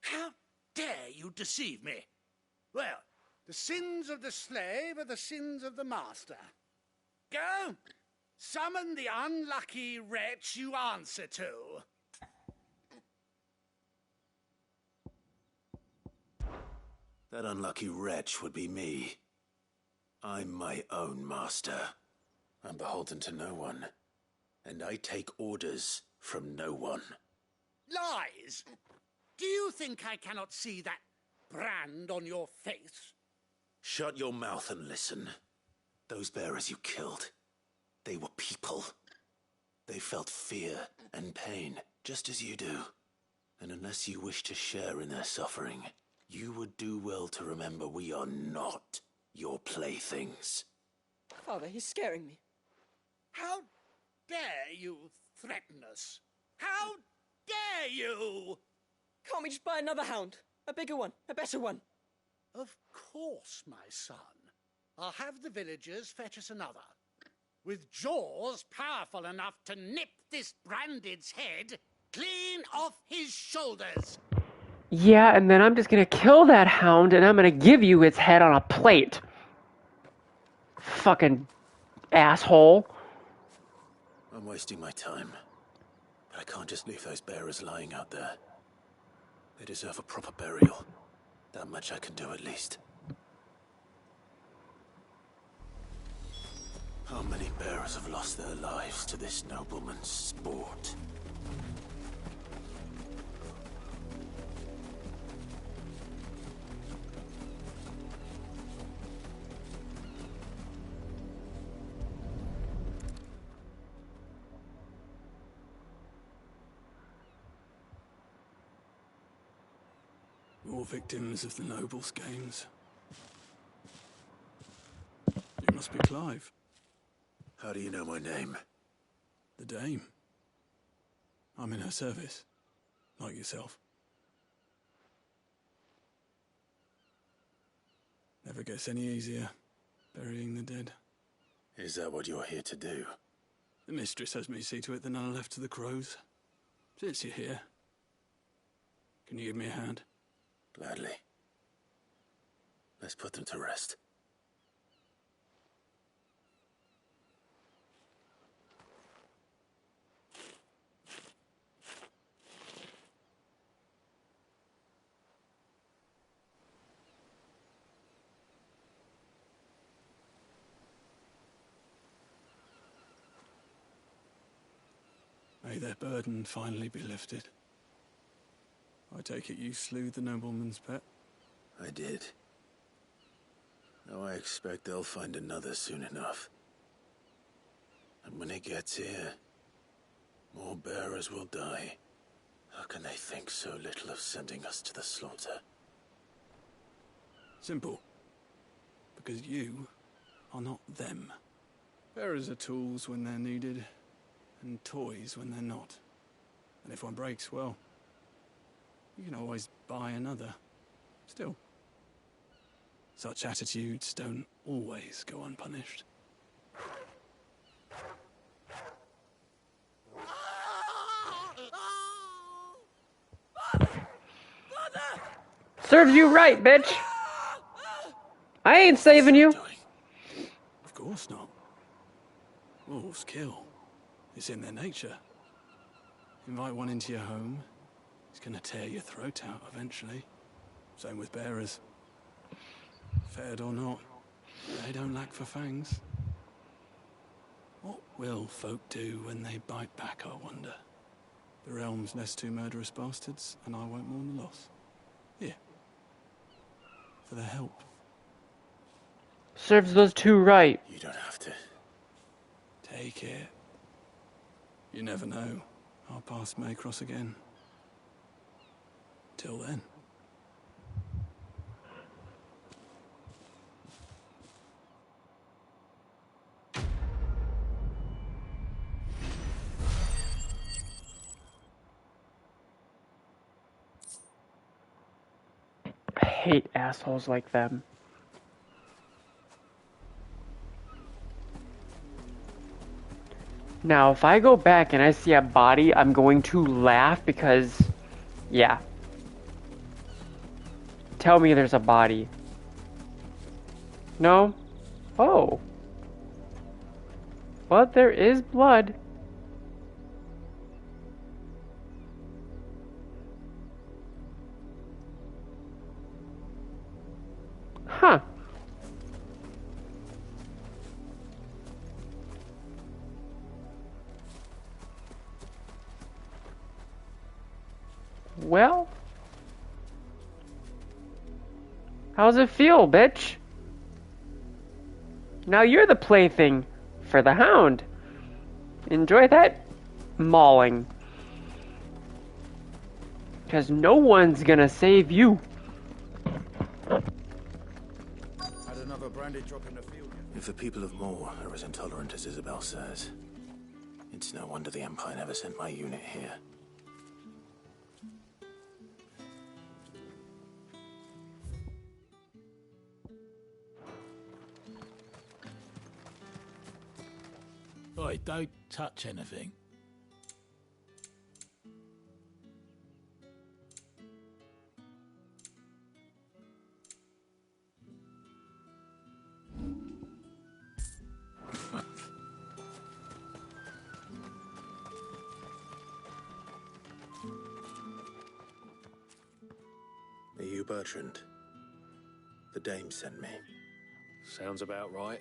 S10: How dare you deceive me? Well, the sins of the slave are the sins of the master. Go, summon the unlucky wretch you answer to.
S2: That unlucky wretch would be me. I'm my own master. I'm beholden to no one. And I take orders from no one.
S10: Lies! Do you think I cannot see that brand on your face?
S2: Shut your mouth and listen. Those bearers you killed, they were people. They felt fear and pain, just as you do. And unless you wish to share in their suffering, you would do well to remember we are not your playthings.
S16: Father, he's scaring me.
S10: How dare you threaten us? How dare you?
S16: Can't we just buy another hound? A bigger one, a better one.
S10: Of course, my son. I'll have the villagers fetch us another. With jaws powerful enough to nip this branded's head clean off his shoulders.
S1: Yeah, and then I'm just gonna kill that hound and I'm gonna give you its head on a plate. Fucking asshole.
S2: I'm wasting my time.
S4: I can't just leave those bearers lying out there. They deserve a proper burial. That much I can do at least. How many bearers have lost their lives to this nobleman's sport? More victims of the nobles' games. You must be Clive. How do you know my name? The Dame. I'm in her service, like yourself. Never gets any easier, burying the dead. Is that what you're here to do? The mistress has me see to it that none are left to the crows. Since you're here, can you give me a hand? Gladly. Let's put them to rest. May their burden finally be lifted. I take it you slew the nobleman's pet? I did. Now I expect they'll find another soon enough. And when it gets here, more bearers will die. How can they think so little of sending us to the slaughter? Simple. Because you are not them. Bearers are tools when they're needed, and toys when they're not. And if one breaks, well, you can always buy another. Still, such attitudes don't always go unpunished.
S1: Serves you right, bitch. I ain't saving you.
S4: Of course not. Wolves kill. It's in their nature. Invite one into your home, he's gonna tear your throat out eventually. Same with bearers. Fed or not, they don't lack for fangs. What will folk do when they bite back, I wonder? The realm's nest two murderous bastards, and I won't mourn the loss. Here. For their help.
S1: Serves those two right.
S4: You don't have to. Take it. You never know. Our paths may cross again. Till then.
S1: I hate assholes like them. Now, if I go back and I see a body, I'm going to laugh because, yeah. Tell me there's a body. No? Oh. Well, there is blood. Huh. Well, how's it feel, bitch? Now you're the plaything for the hound. Enjoy that mauling. Because no one's gonna save you.
S6: Had another brandy drop in the field.
S4: If the people of Moor are as intolerant as Isabel says, it's no wonder the Empire never sent my unit here.
S21: Oi, don't touch anything.
S4: Bertrand. The dame sent me.
S13: Sounds about right.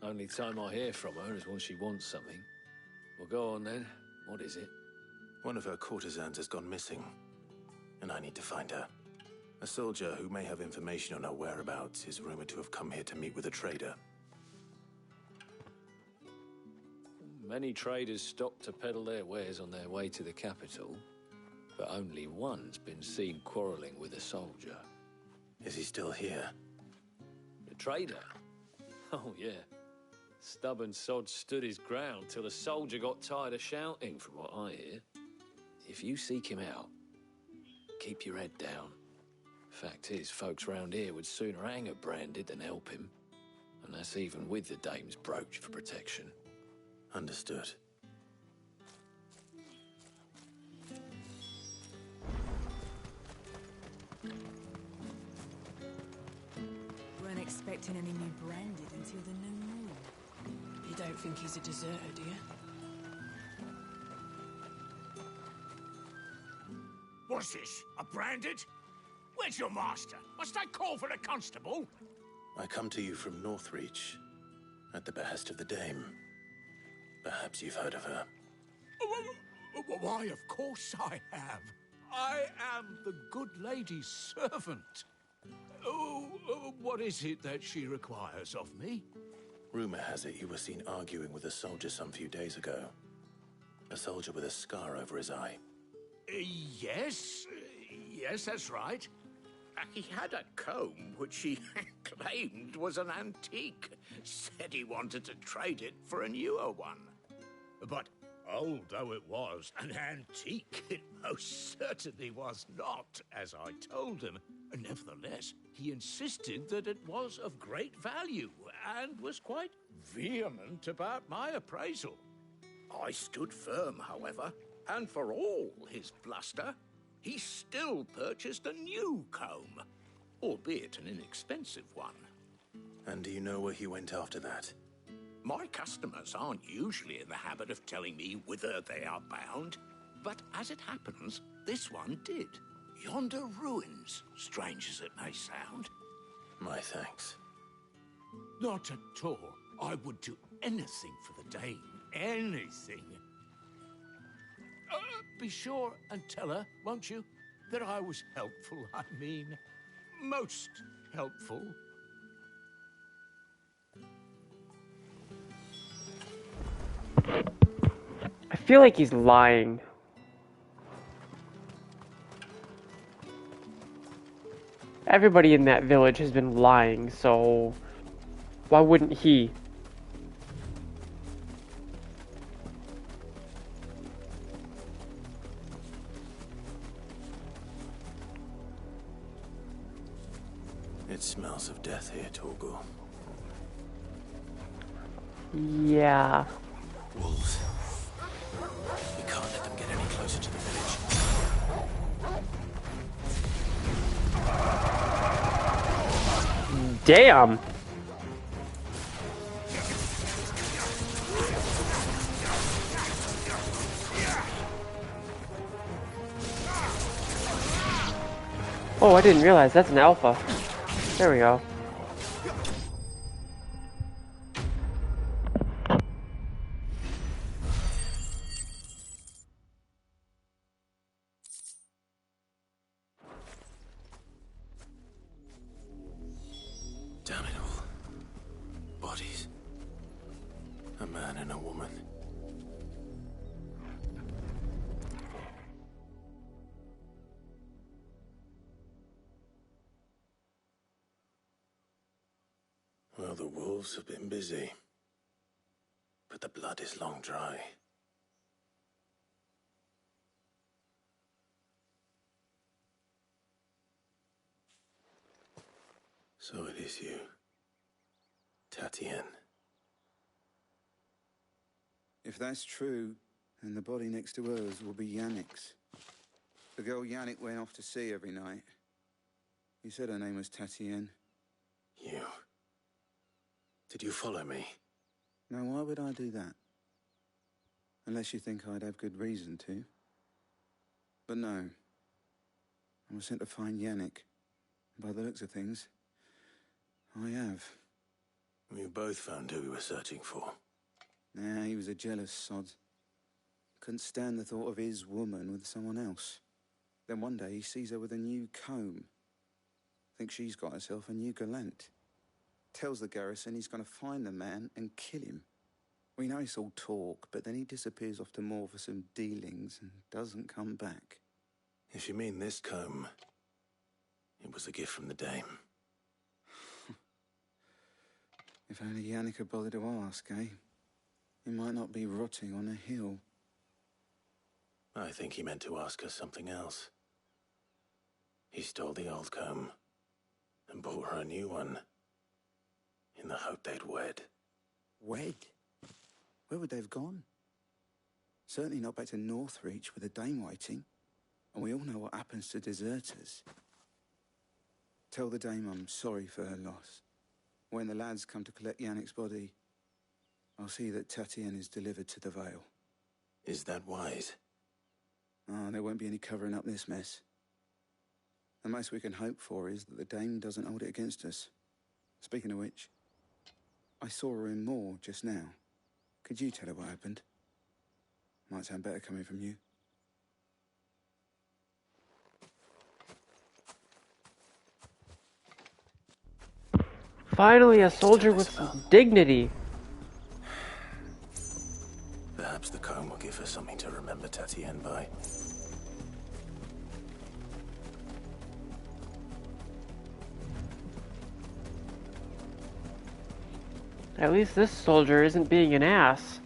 S13: Only time I hear from her is when she wants something. Well, go on then. What is it?
S4: One of her courtesans has gone missing, and I need to find her. A soldier who may have information on her whereabouts is rumored to have come here to meet with a trader.
S13: Many traders stop to peddle their wares on their way to the capital, but only one's been seen quarrelling with a soldier.
S4: Is he still here?
S13: The trader? Oh, yeah. Stubborn sod stood his ground till the soldier got tired of shouting, from what I hear. If you seek him out, keep your head down. Fact is, folks round here would sooner hang her branded than help him. And that's even with the dame's brooch for protection.
S4: Understood.
S16: Weren't expecting any new branded until the new moon.
S11: You don't think he's a deserter, do you?
S10: What's this? A branded? Where's your master? Must I call for a constable?
S4: I come to you from Northreach, at the behest of the dame. Perhaps you've heard of her.
S10: Why, of course I have. I am the good lady's servant. What is it that she requires of me?
S4: Rumor has it you were seen arguing with a soldier some few days ago. A soldier with a scar over his eye.
S10: Yes, that's right. He had a comb which he claimed was an antique. Said he wanted to trade it for a newer one. But old though it was, an antique it most certainly was not, as I told him. Nevertheless, he insisted that it was of great value and was quite vehement about my appraisal. I stood firm, however, and for all his bluster, he still purchased a new comb, albeit an inexpensive one.
S4: And do you know where he went after that?
S10: My customers aren't usually in the habit of telling me whither they are bound, but as it happens, this one did. Yonder ruins, strange as it may sound.
S4: My thanks.
S10: Not at all. I would do anything for the dame. Anything. Be sure and tell her, won't you, that I was helpful, I mean, most helpful.
S1: I feel like he's lying. Everybody in that village has been lying, so why wouldn't he?
S4: It smells of death here, Torgal.
S1: Yeah.
S4: Wolves. We can't let them get any closer to the village.
S1: Damn! Oh, I didn't realize that's an alpha. There we go.
S4: Damn it all. Bodies. A man and a woman. Well, the wolves have been busy. But the blood is long dry. So it is you, Tatien.
S18: If that's true, then the body next to hers will be Yannick's. The girl Yannick went off to sea every night. You said her name was Tatien.
S4: You. Did you follow me?
S18: Now, why would I do that? Unless you think I'd have good reason to. But no. I was sent to find Yannick. By the looks of things, I have.
S4: We both found who we were searching for.
S18: Nah, he was a jealous sod. Couldn't stand the thought of his woman with someone else. Then one day he sees her with a new comb. Thinks she's got herself a new gallant. Tells the garrison he's going to find the man and kill him. We know it's all talk, but then he disappears off to Moor for some dealings and doesn't come back.
S4: If you mean this comb, it was a gift from the dame.
S18: If only Yannick had bothered to ask, eh? He might not be rotting on a hill.
S4: I think he meant to ask us something else. He stole the old comb and bought her a new one in the hope they'd wed.
S18: Wed? Where would they have gone? Certainly not back to Northreach with a dame waiting. And we all know what happens to deserters. Tell the dame I'm sorry for her loss. When the lads come to collect Yannick's body, I'll see that Tatienne is delivered to the Vale.
S4: Is that wise?
S18: Oh, there won't be any covering up this mess. The most we can hope for is that the dame doesn't hold it against us. Speaking of which, I saw her in Moor just now. Could you tell her what happened? Might sound better coming from you.
S1: Finally, a soldier with some dignity.
S4: Perhaps the comb will give her something to remember Tatienne by.
S1: At least this soldier isn't being an ass.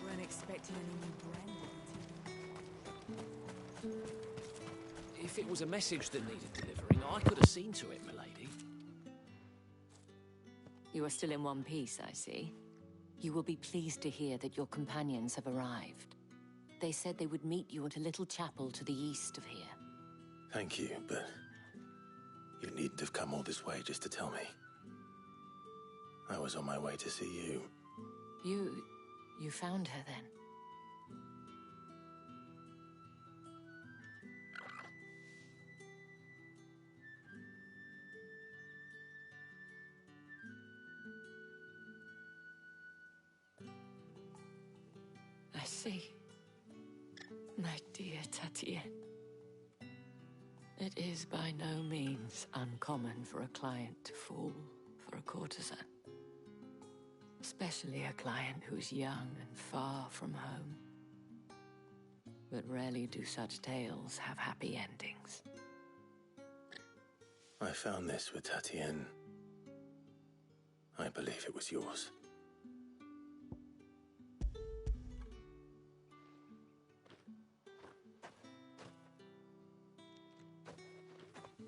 S16: Weren't expecting any new brand.
S13: If it was a message that needed delivering, I could have seen to it, milady.
S5: You are still in one piece, I see. You will be pleased to hear that your companions have arrived. They said they would meet you at a little chapel to the east of here.
S4: Thank you, but you needn't have come all this way just to tell me. I was on my way to see you.
S5: You found her then? I see. My dear Tatienne. It is by no means uncommon for a client to fall for a courtesan. Especially a client who's young and far from home. But rarely do such tales have happy endings.
S4: I found this with Tatienne. I believe it was yours.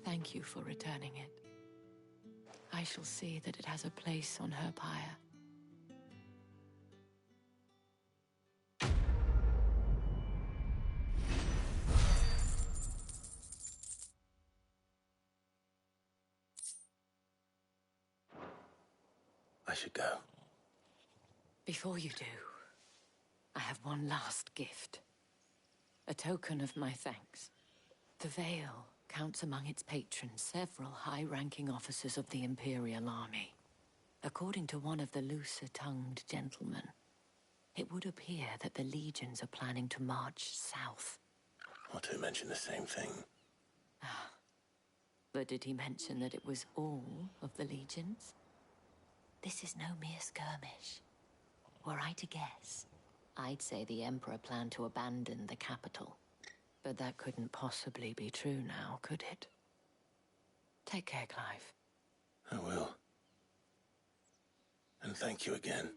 S5: Thank you for returning it. I shall see that it has a place on her pyre.
S4: I should go.
S5: Before you do, I have one last gift. A token of my thanks. The Vale counts among its patrons several high-ranking officers of the Imperial Army. According to one of the looser-tongued gentlemen, it would appear that the legions are planning to march south.
S4: Otto mentioned the same thing.
S5: But did he mention that it was all of the legions? This is no mere skirmish. Were I to guess, I'd say the Emperor planned to abandon the capital. But that couldn't possibly be true now, could it? Take care, Clive.
S4: I will. And thank you again.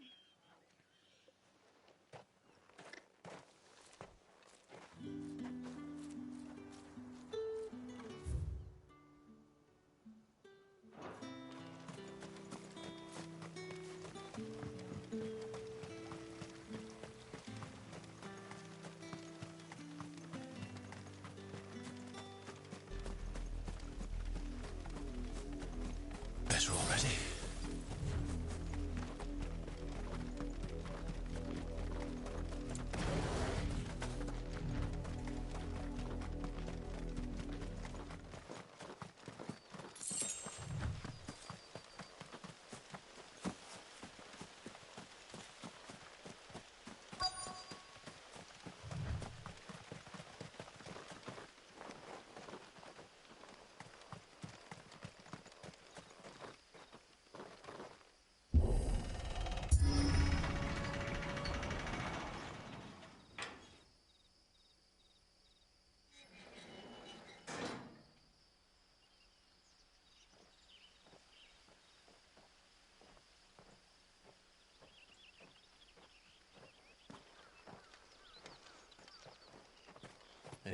S14: Better already.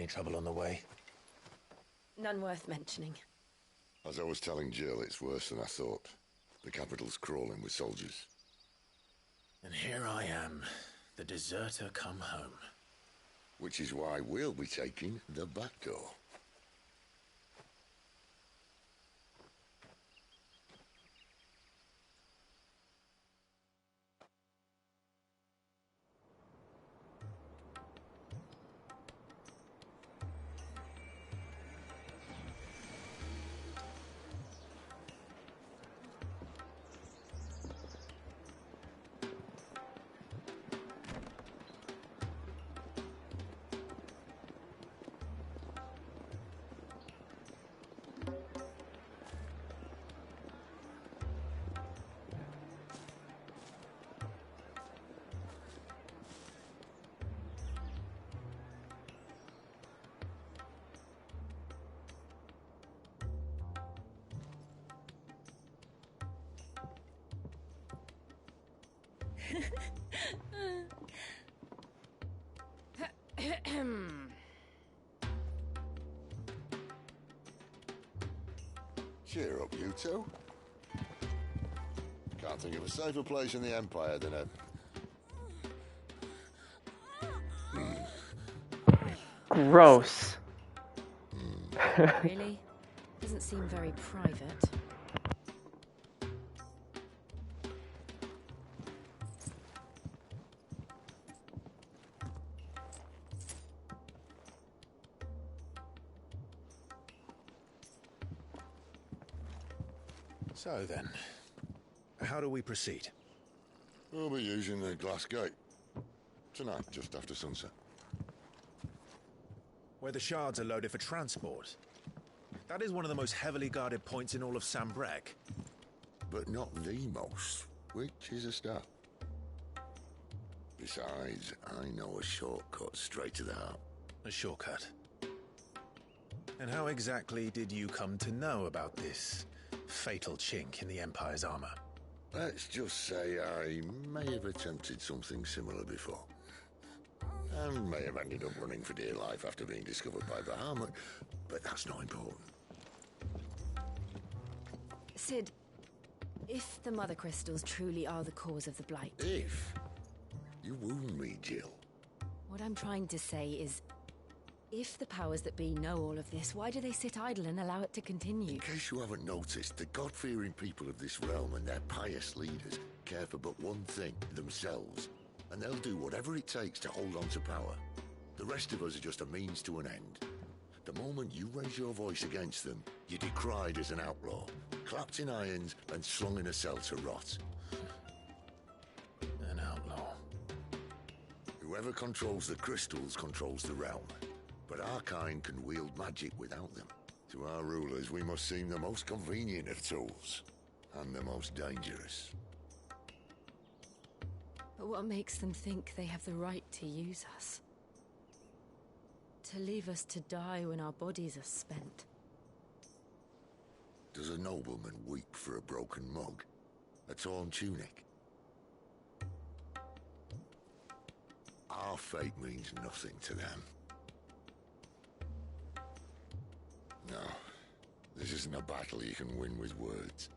S6: Any trouble on the way?
S20: None worth mentioning.
S9: As I was telling Jill, it's worse than I thought. The capital's crawling with soldiers.
S6: And here I am, the deserter come home.
S9: Which is why we'll be taking the back door. Cheer up, you two. Can't think of a safer place in the Empire than a...
S1: Gross.
S20: Really? Doesn't seem very private.
S6: So then, how do we proceed?
S9: We'll be using the glass gate. Tonight, just after sunset.
S6: Where the shards are loaded for transport. That is one of the most heavily guarded points in all of Sambrec.
S9: But not the most, which is a start. Besides, I know a shortcut straight to the heart.
S6: A shortcut? And how exactly did you come to know about this fatal chink in the Empire's armor?
S9: Let's just say I may have attempted something similar before. And may have ended up running for dear life after being discovered by Bahamut, but that's not important.
S20: Sid, if the Mother Crystals truly are the cause of the Blight...
S9: If? You wound me, Jill.
S20: What I'm trying to say is, if the powers that be know all of this, why do they sit idle and allow it to continue?
S9: In case you haven't noticed, the God-fearing people of this realm and their pious leaders care for but one thing, themselves. And they'll do whatever it takes to hold on to power. The rest of us are just a means to an end. The moment you raise your voice against them, you're decried as an outlaw, clapped in irons and slung in a cell to rot.
S6: An outlaw.
S9: Whoever controls the crystals controls the realm. But our kind can wield magic without them. To our rulers, we must seem the most convenient of tools, and the most dangerous.
S20: But what makes them think they have the right to use us? To leave us to die when our bodies are spent?
S9: Does a nobleman weep for a broken mug? A torn tunic? Our fate means nothing to them. No, this isn't a battle you can win with words.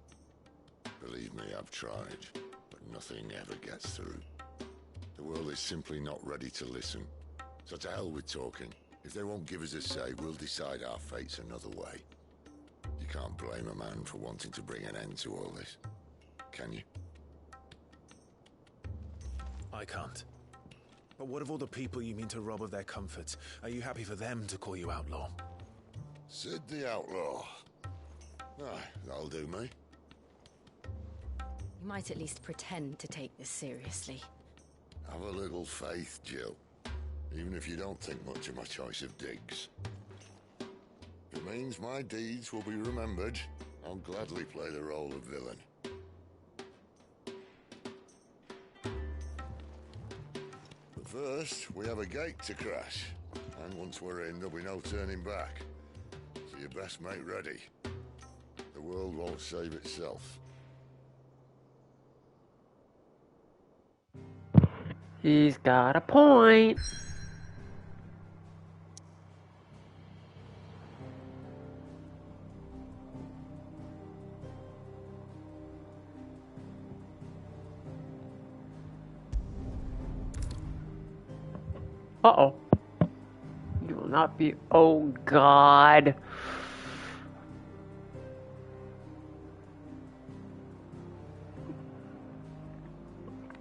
S9: Believe me, I've tried, but nothing ever gets through. The world is simply not ready to listen. So to hell with talking. If they won't give us a say, we'll decide our fates another way. You can't blame a man for wanting to bring an end to all this, can you?
S6: I can't. But what of all the people you mean to rob of their comforts? Are you happy for them to call you outlaw?
S9: Sid the Outlaw. Aye, that'll do me.
S20: You might at least pretend to take this seriously.
S9: Have a little faith, Jill. Even if you don't think much of my choice of digs. If it means my deeds will be remembered, I'll gladly play the role of villain. But first, we have a gate to crash. And once we're in, there'll be no turning back. So you best make ready. The world won't save itself.
S1: He's got a point. Uh-oh. You will not be... Oh, God.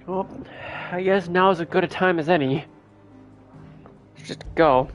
S1: Well, I guess now is as good a time as any. Let's just go.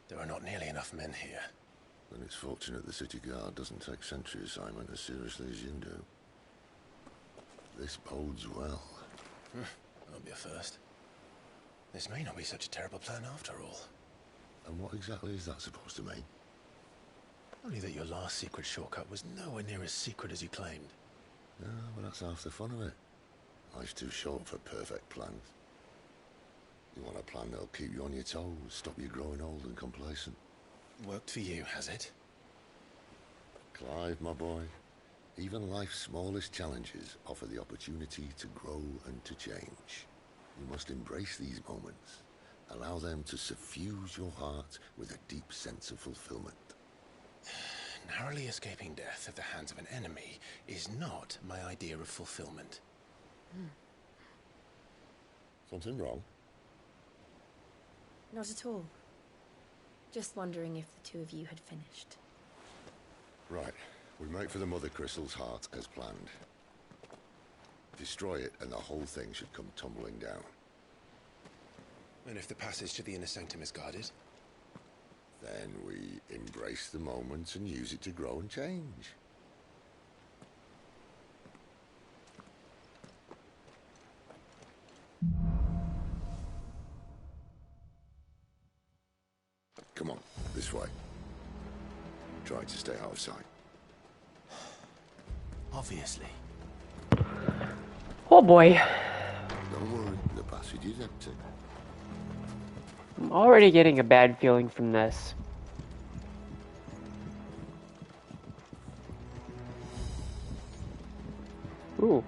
S4: There are not nearly enough men here.
S9: Then it's fortunate the city guard doesn't take sentry assignment as seriously as you do. This bodes well.
S4: That'll be a first. This may not be such a terrible plan after all.
S9: And what exactly is that supposed to mean?
S4: Only that your last secret shortcut was nowhere near as secret as you claimed.
S9: Yeah, well, that's half the fun of it. Life's too short for perfect plans. You want a plan that'll keep you on your toes, stop you growing old and complacent.
S4: Worked for you, has it?
S9: Clive, my boy, even life's smallest challenges offer the opportunity to grow and to change. You must embrace these moments. Allow them to suffuse your heart with a deep sense of fulfillment.
S4: Narrowly escaping death at the hands of an enemy is not my idea of fulfillment.
S9: Something wrong?
S17: Not at all. Just wondering if the two of you had finished.
S9: Right. We make for the Mother Crystal's heart as planned. Destroy it and the whole thing should come tumbling down.
S4: And if the passage to the inner sanctum is guarded?
S9: Then we embrace the moment and use it to grow and change. Come on, this way. Try to stay out of sight.
S4: Obviously.
S1: Oh boy.
S9: Don't worry, the passage is empty.
S1: I'm already getting a bad feeling from this. Ooh.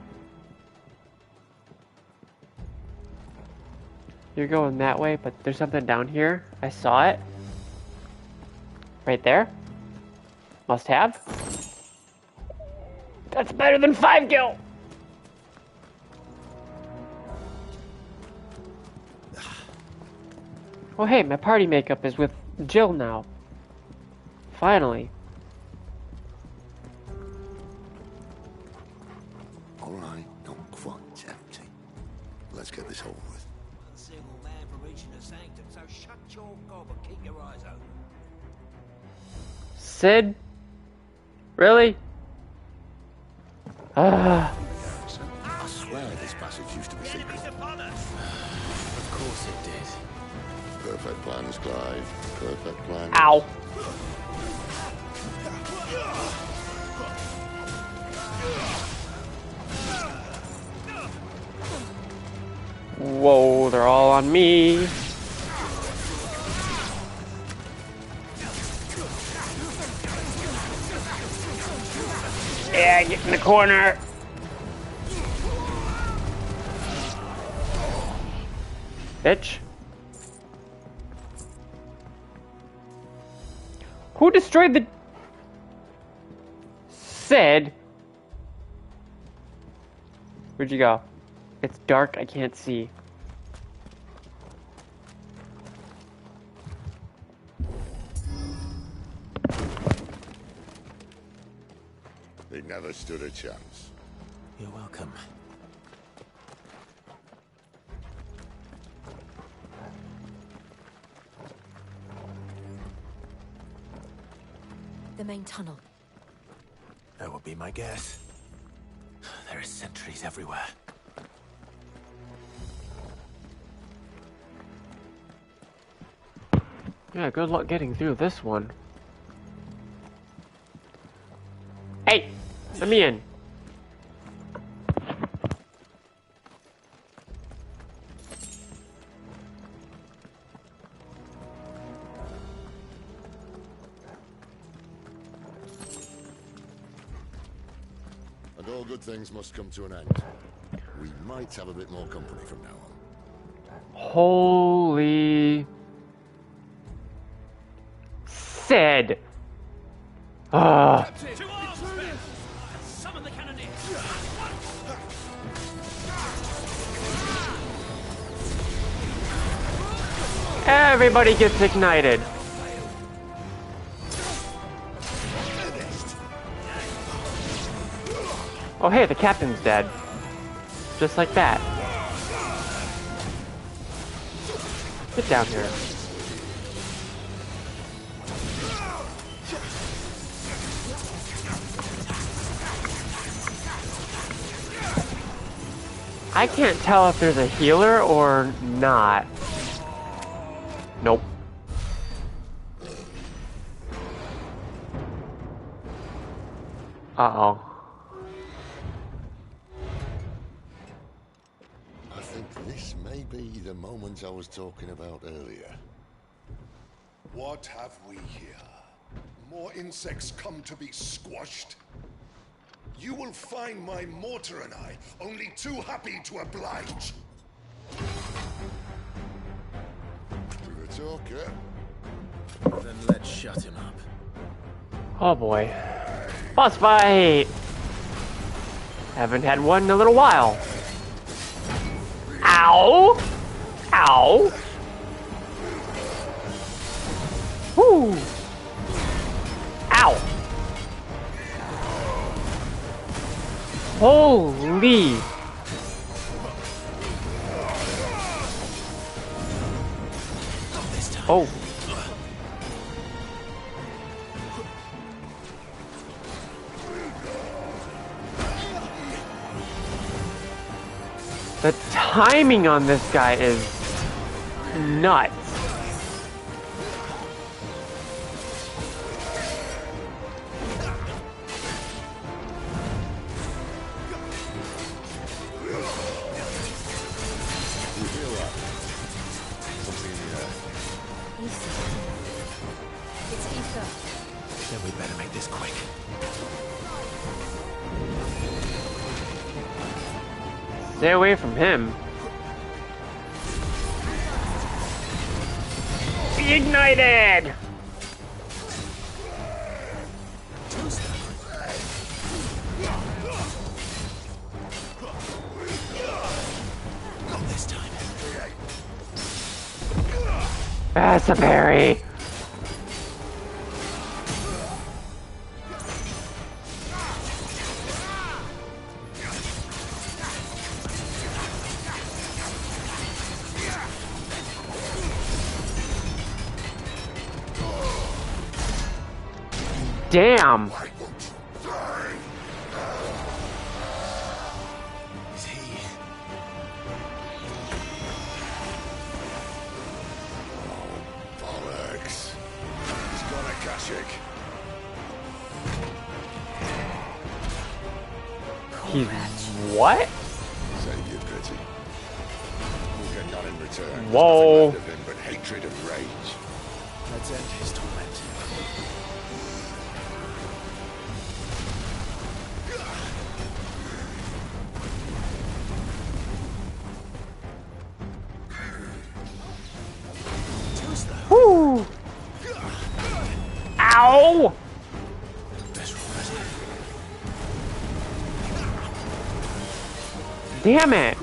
S1: You're going that way, but there's something down here. I saw it. Right there. Must have. That's better than 5 gil! Oh hey, my party makeup is with Jill now. Finally.
S9: Alright, not quite empty. Let's get this over with.
S10: One single man for reaching the sanctum, so shut your gob and keep your eyes open.
S1: Sid? Really?
S9: I swear this passage used to be secret.
S4: Of course it did.
S9: Perfect plans, Clive. Perfect plans.
S1: Ow. Whoa, they're all on me. Yeah, get in the corner. Bitch. Who destroyed the... Sid? Where'd you go? It's dark, I can't see.
S9: They never stood a chance.
S4: You're welcome.
S5: The main tunnel.
S4: That would be my guess. There are sentries everywhere.
S1: Yeah, good luck getting through this one. Hey! Let me in.
S9: And all good things must come to an end. We might have a bit more company from now on.
S1: Holy... Sid! Ugh.
S10: Summon the cannoneers.
S1: Everybody gets ignited. Oh hey, the captain's dead. Just like that. Get down here. I can't tell if there's a healer or not. Nope. Uh-oh.
S9: I think this may be the moment I was talking about earlier.
S15: What have we here? More insects come to be squashed? You will find my mortar and I only too happy to oblige.
S9: To the talker.
S6: Then let's shut him up.
S1: Oh boy. Boss fight! Haven't had one in a little while. Ow! Ow! Woo! Ow! Holy! Oh. The timing on this guy is nuts.
S6: Then we better make this quick.
S1: Stay away from him. Be ignited!
S6: Not this time.
S1: That's a parry. Damn!
S6: Is he?
S9: Bollocks. He's got a Kashik.
S1: He's what?
S9: Save your pity. We'll get none in return. There's
S1: Whoa.
S9: nothing left of him but hatred and rage.
S6: Let's end his torment.
S1: Woo! Ow! Damn it!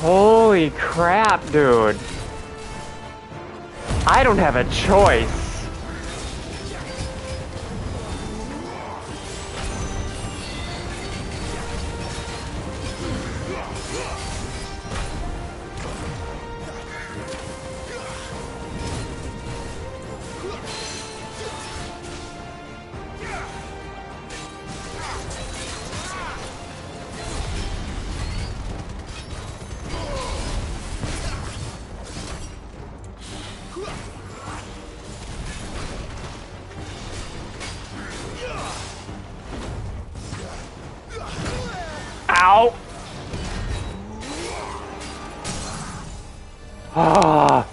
S1: Holy crap, dude. I don't have a choice. Ow! Ah!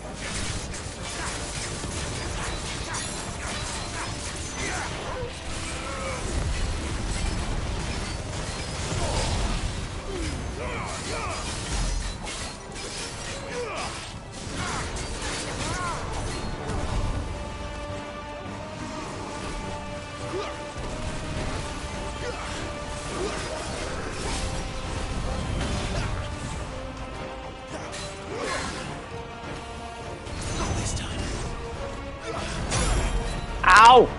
S1: Ow!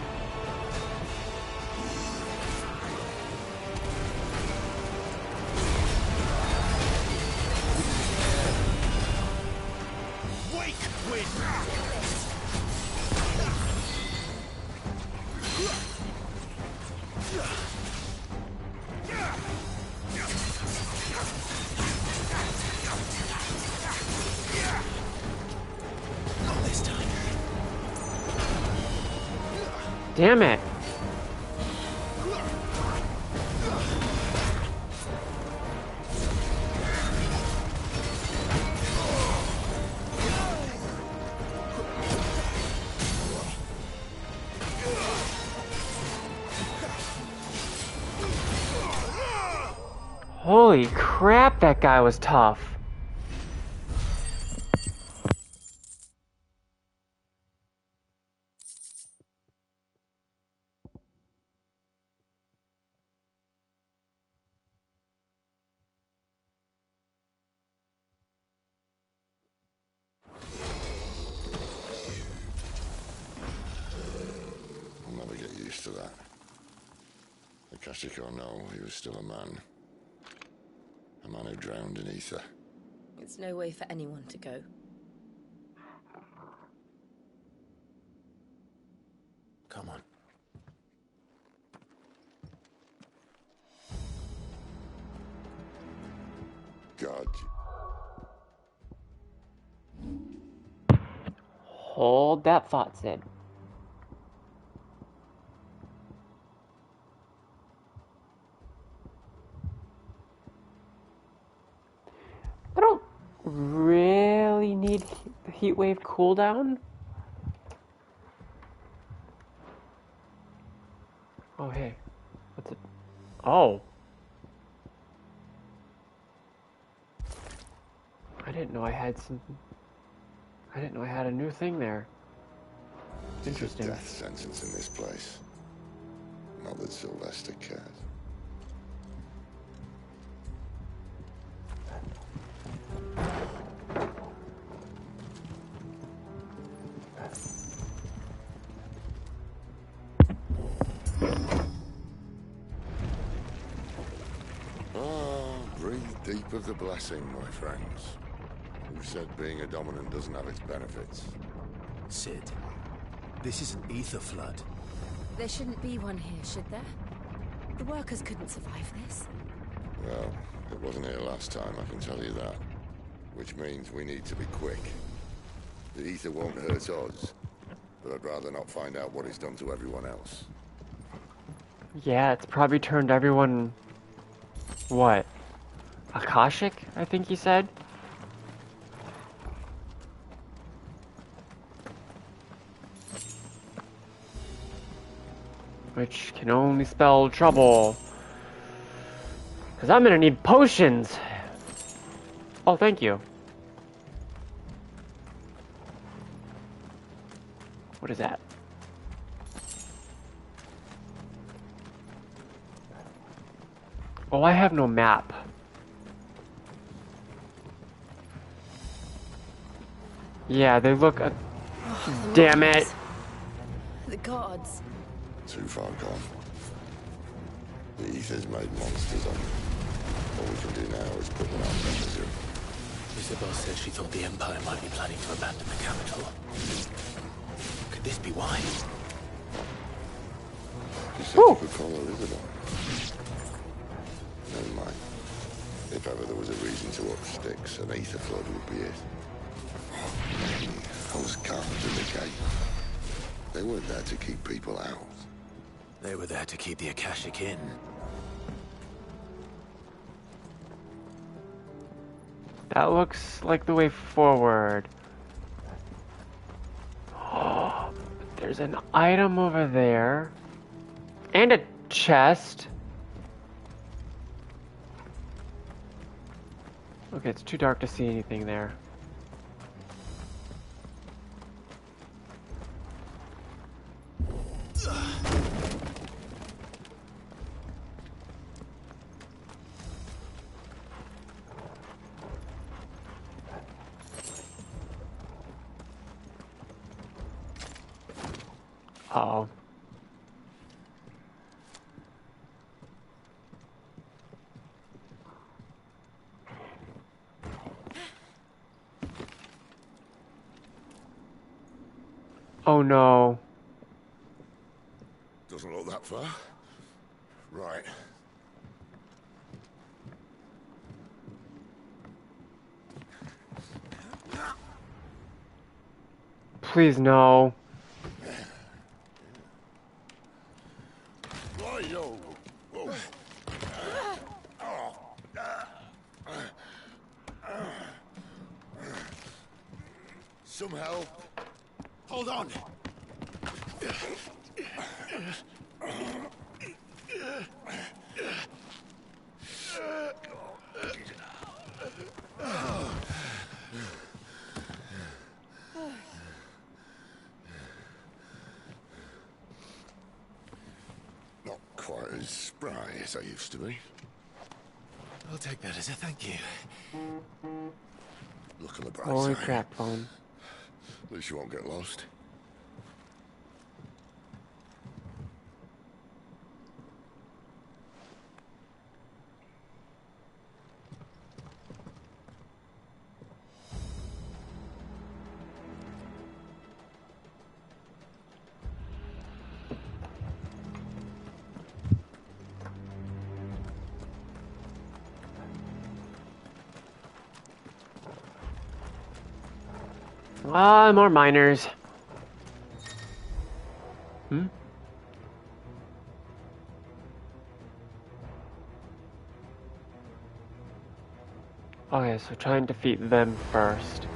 S10: Wake wind! Not this time.
S1: Damn it. Holy crap, that guy was tough.
S9: I'll never get used to that. Akashic or no, he was still a man. A man who drowned in ether.
S20: It's no way for anyone to go.
S6: Come on.
S9: God.
S1: Hold that thought, Sid. I don't really need the heat wave cooldown. Oh, hey. What's it? Oh. I didn't know I had something. I didn't know I had a new thing there. Interesting.
S9: There's a death sentence in this place. Not that Sylvester cared. Breathe deep of the blessing, my friends. Who said being a dominant doesn't have its benefits?
S6: Sid, this is an ether flood.
S11: There shouldn't be one here, should there? The workers couldn't survive this.
S9: Well, it wasn't here last time, I can tell you that. Which means we need to be quick. The ether won't hurt us, but I'd rather not find out what it's done to everyone else.
S1: Yeah, it's probably turned everyone... What? Akashic, I think he said? Which can only spell trouble. Because I'm gonna need potions! Oh, thank you. What is that? Oh, I have no map. Yeah, they look... damn it!
S11: The gods.
S9: Too far gone. The ether's made monsters of them. All we can do now is put them out of misery.
S6: Isabel said she thought the Empire might be planning to abandon the capital. Could this be why?
S9: You said you could call her Isabel. Never mind. If ever there was a reason to up sticks, an ether flood would be it. Those guards in the gate. They weren't there to keep people out.
S6: They were there to keep the Akashic in.
S1: That looks like the way forward. There's an item over there. And a chest. Okay, it's too dark to see anything there. Uh-oh. Oh no.
S9: Doesn't look that far. Right.
S1: Please no.
S9: Yo. Whoa. Some help.
S12: Hold on.
S9: Not quite as spry as I used to be.
S6: I'll take that as a thank you.
S9: Look on the bright
S1: Holy
S9: side.
S1: crap, phone.
S9: At least you won't get lost.
S1: Ah, more miners. Hmm? Okay, so try and defeat them first.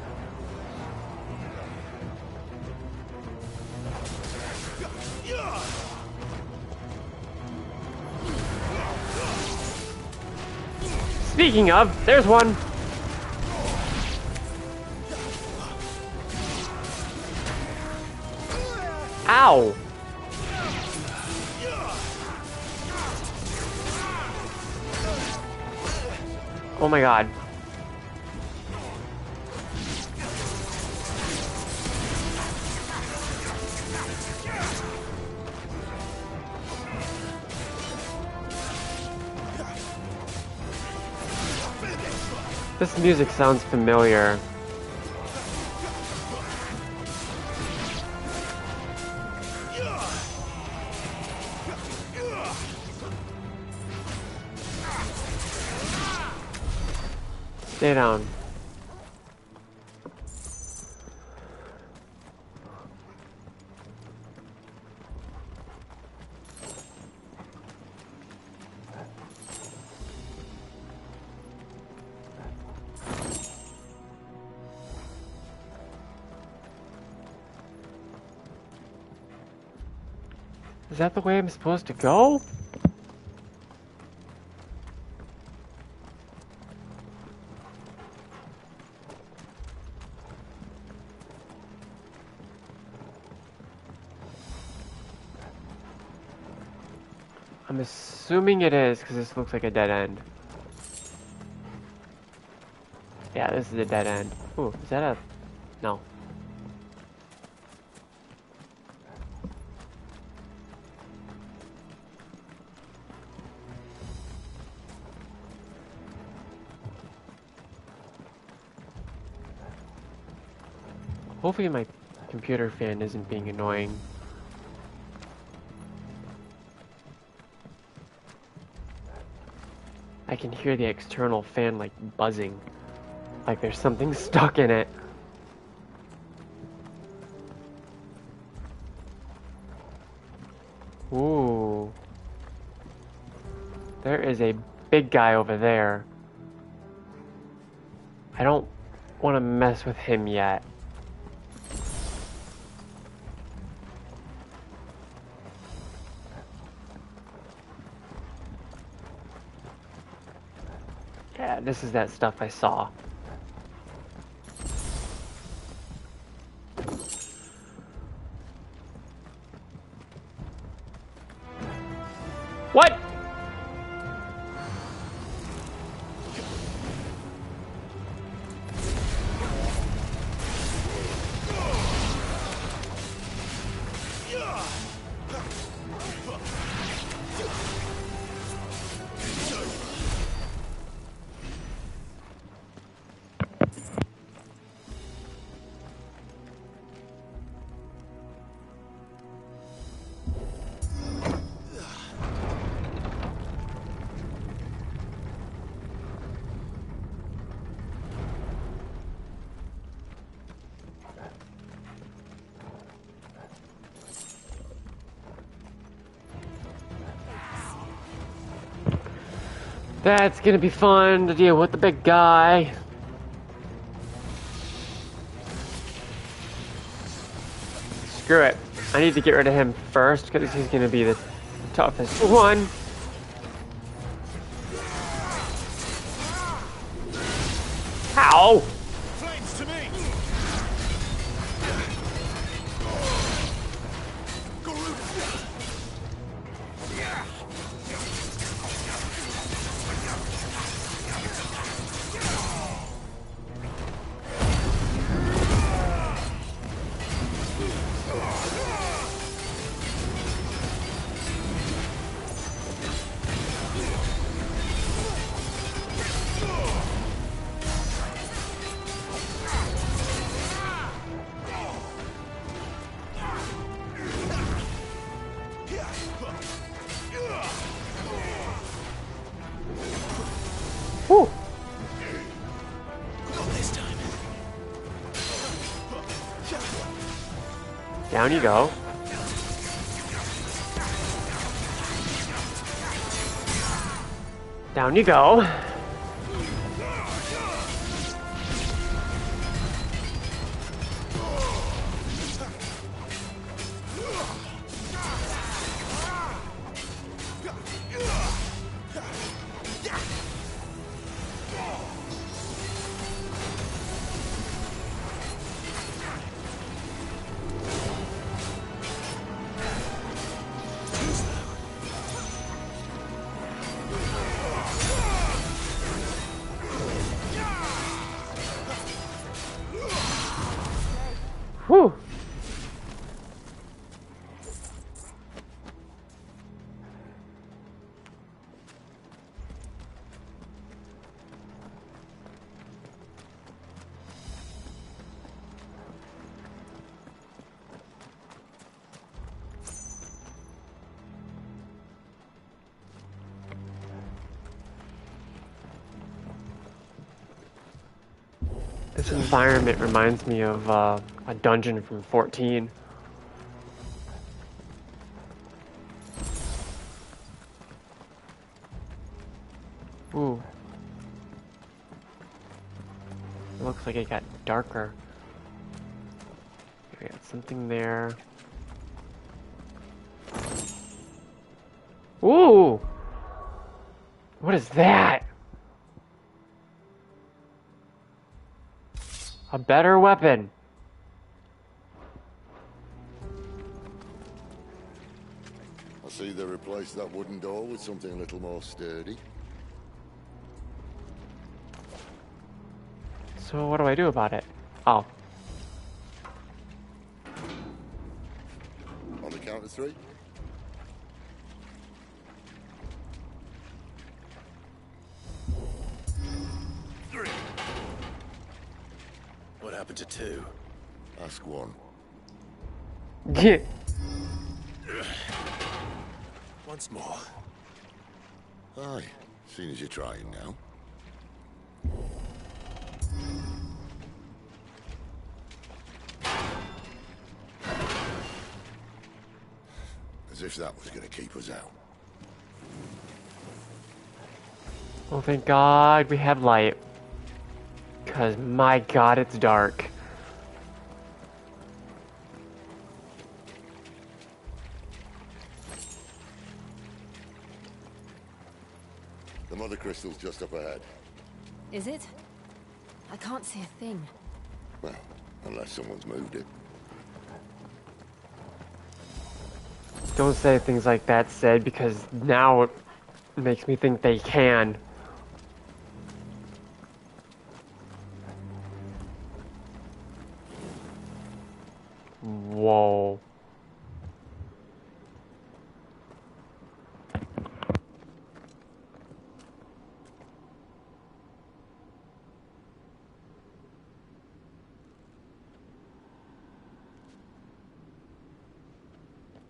S1: Speaking of, there's one! Ow! Oh my god. This music sounds familiar. Stay down. Is that the way I'm supposed to go? I'm assuming it is, because this looks like a dead end. Yeah, this is a dead end. Ooh, is that a... No. Hopefully my computer fan isn't being annoying. I can hear the external fan like buzzing. Like there's something stuck in it. Ooh. There is a big guy over there. I don't want to mess with him yet. Yeah, this is that stuff I saw. What? That's gonna be fun to deal with the big guy. Screw it. I need to get rid of him first because he's gonna be the toughest one. Ow!
S12: Flames to me!
S1: Whew. Down you go. Down you go. Whew. This environment reminds me of a dungeon from 14. Ooh. It looks like it got darker. We got something there. Ooh! What is that? A better weapon.
S9: I see they replaced that wooden door with something a little more sturdy.
S1: So what do I do about it? Oh.
S9: On the count of 3.
S6: What happened to 2?
S9: Ask 1.
S1: Yeah.
S6: Once more.
S9: Aye, seeing as you're trying now. As if that was going to keep us out.
S1: Oh, thank God we have light. 'Cause my god, it's dark.
S9: The mother crystal's just up ahead.
S17: Is it? I can't see a thing.
S9: Well, unless someone's moved it.
S1: Don't say things like that, Sid, because now it makes me think they can. Whoa.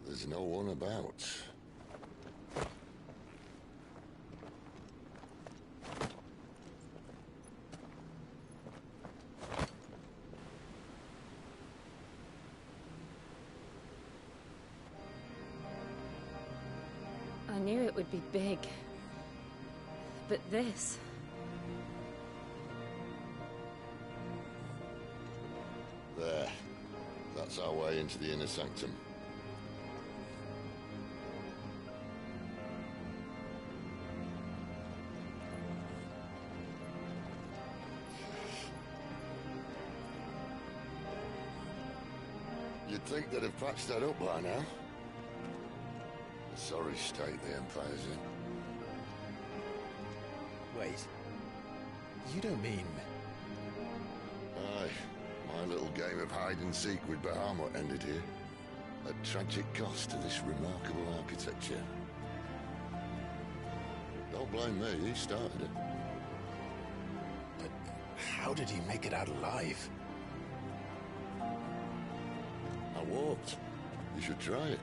S9: There's no one about.
S17: I knew it would be big. But this...
S9: There. That's our way into the inner sanctum. You'd think they'd have patched that up by now. A sorry state the Empire's in.
S6: Wait. You don't mean...
S9: Aye. My little game of hide-and-seek with Bahamut ended here. At tragic cost to this remarkable architecture. Don't blame me, he started it.
S6: But how did he make it out alive?
S9: I walked. You should try it.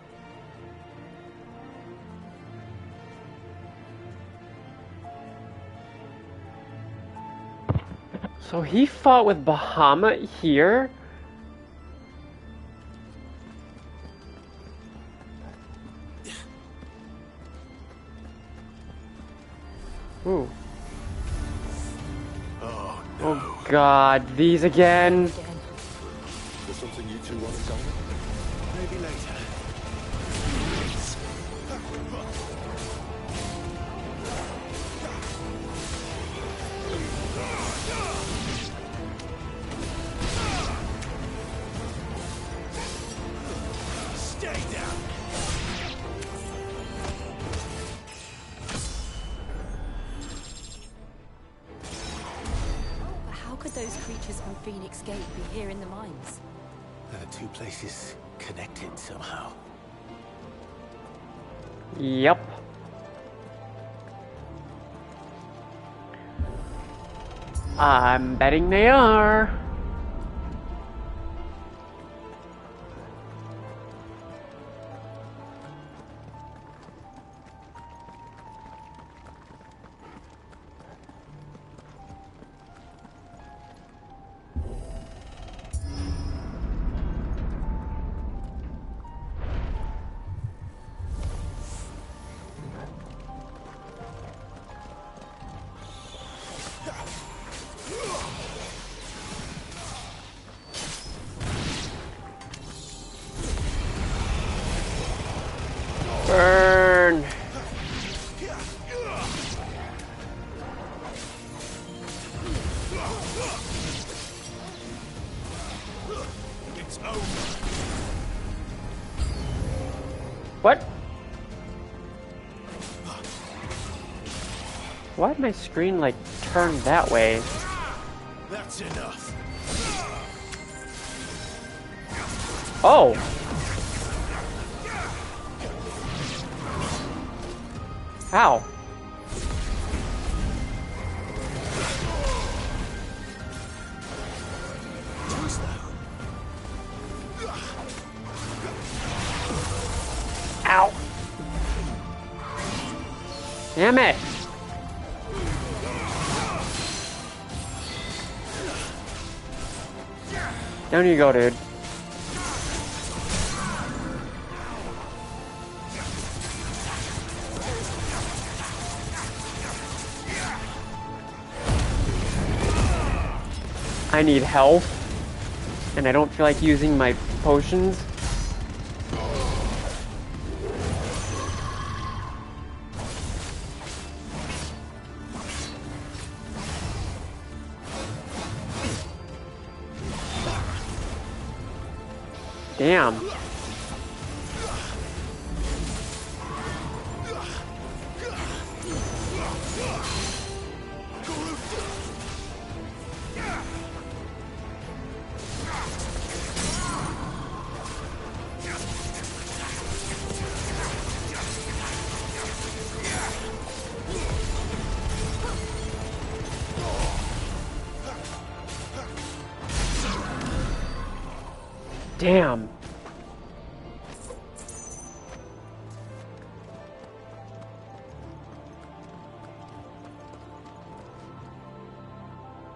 S1: So he fought with Bahamut here? Ooh.
S6: Oh, no.
S1: Oh god, these again.
S9: Is there something you two want to tell me?
S6: Maybe later. Stay down.
S17: How could those creatures from Phoenix Gate be here in the mines?
S6: Two places connected somehow.
S1: Yep. I'm betting they are. Burn.
S6: It's over.
S1: What? Why'd my screen like turn that way?
S6: That's enough.
S1: Oh. How? Ow. Damn it. Down you go, dude. I need health, and I don't feel like using my potions. Damn. Damn.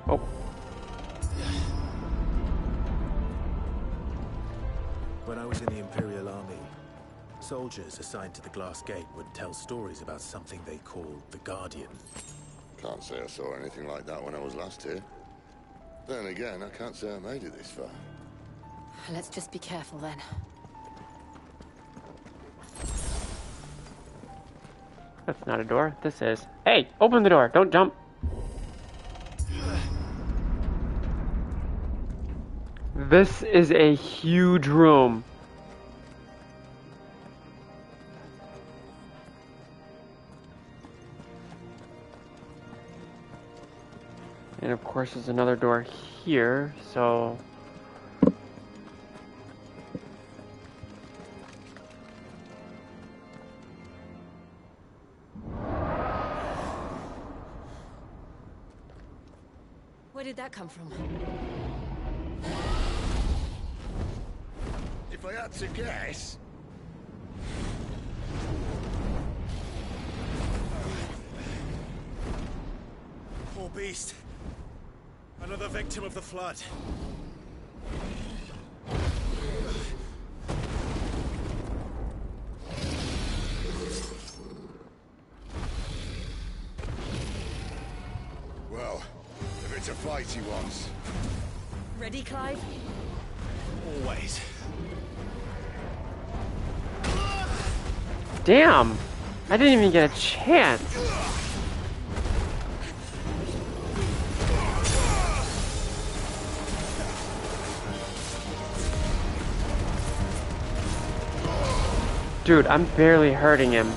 S1: Oh.
S6: When I was in the Imperial Army, soldiers assigned to the Glass Gate would tell stories about something they called the Guardian.
S9: Can't say I saw anything like that when I was last here. Then again, I can't say I made it this far.
S11: Let's just be careful then.
S1: That's not a door. This is. Hey, open the door. Don't jump. This is a huge room. And of course there's another door here, so...
S11: Where did that come from?
S9: If I had to guess...
S6: Poor beast. Another victim of the flood.
S9: Well, if it's a fight he wants.
S11: Ready, Clive?
S6: Always.
S1: Damn! I didn't even get a chance. Dude, I'm barely hurting him.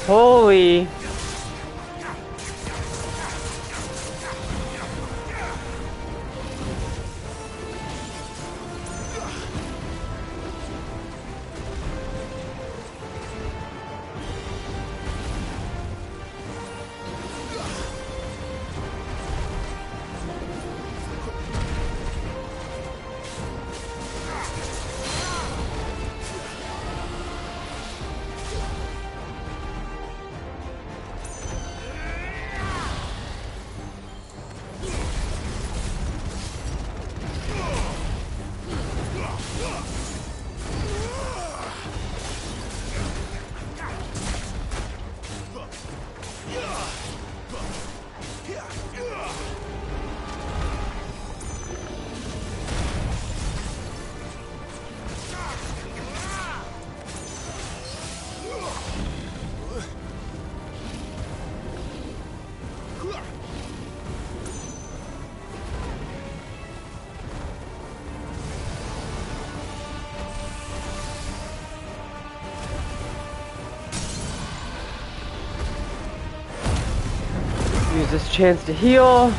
S1: Holy... Use this chance to heal.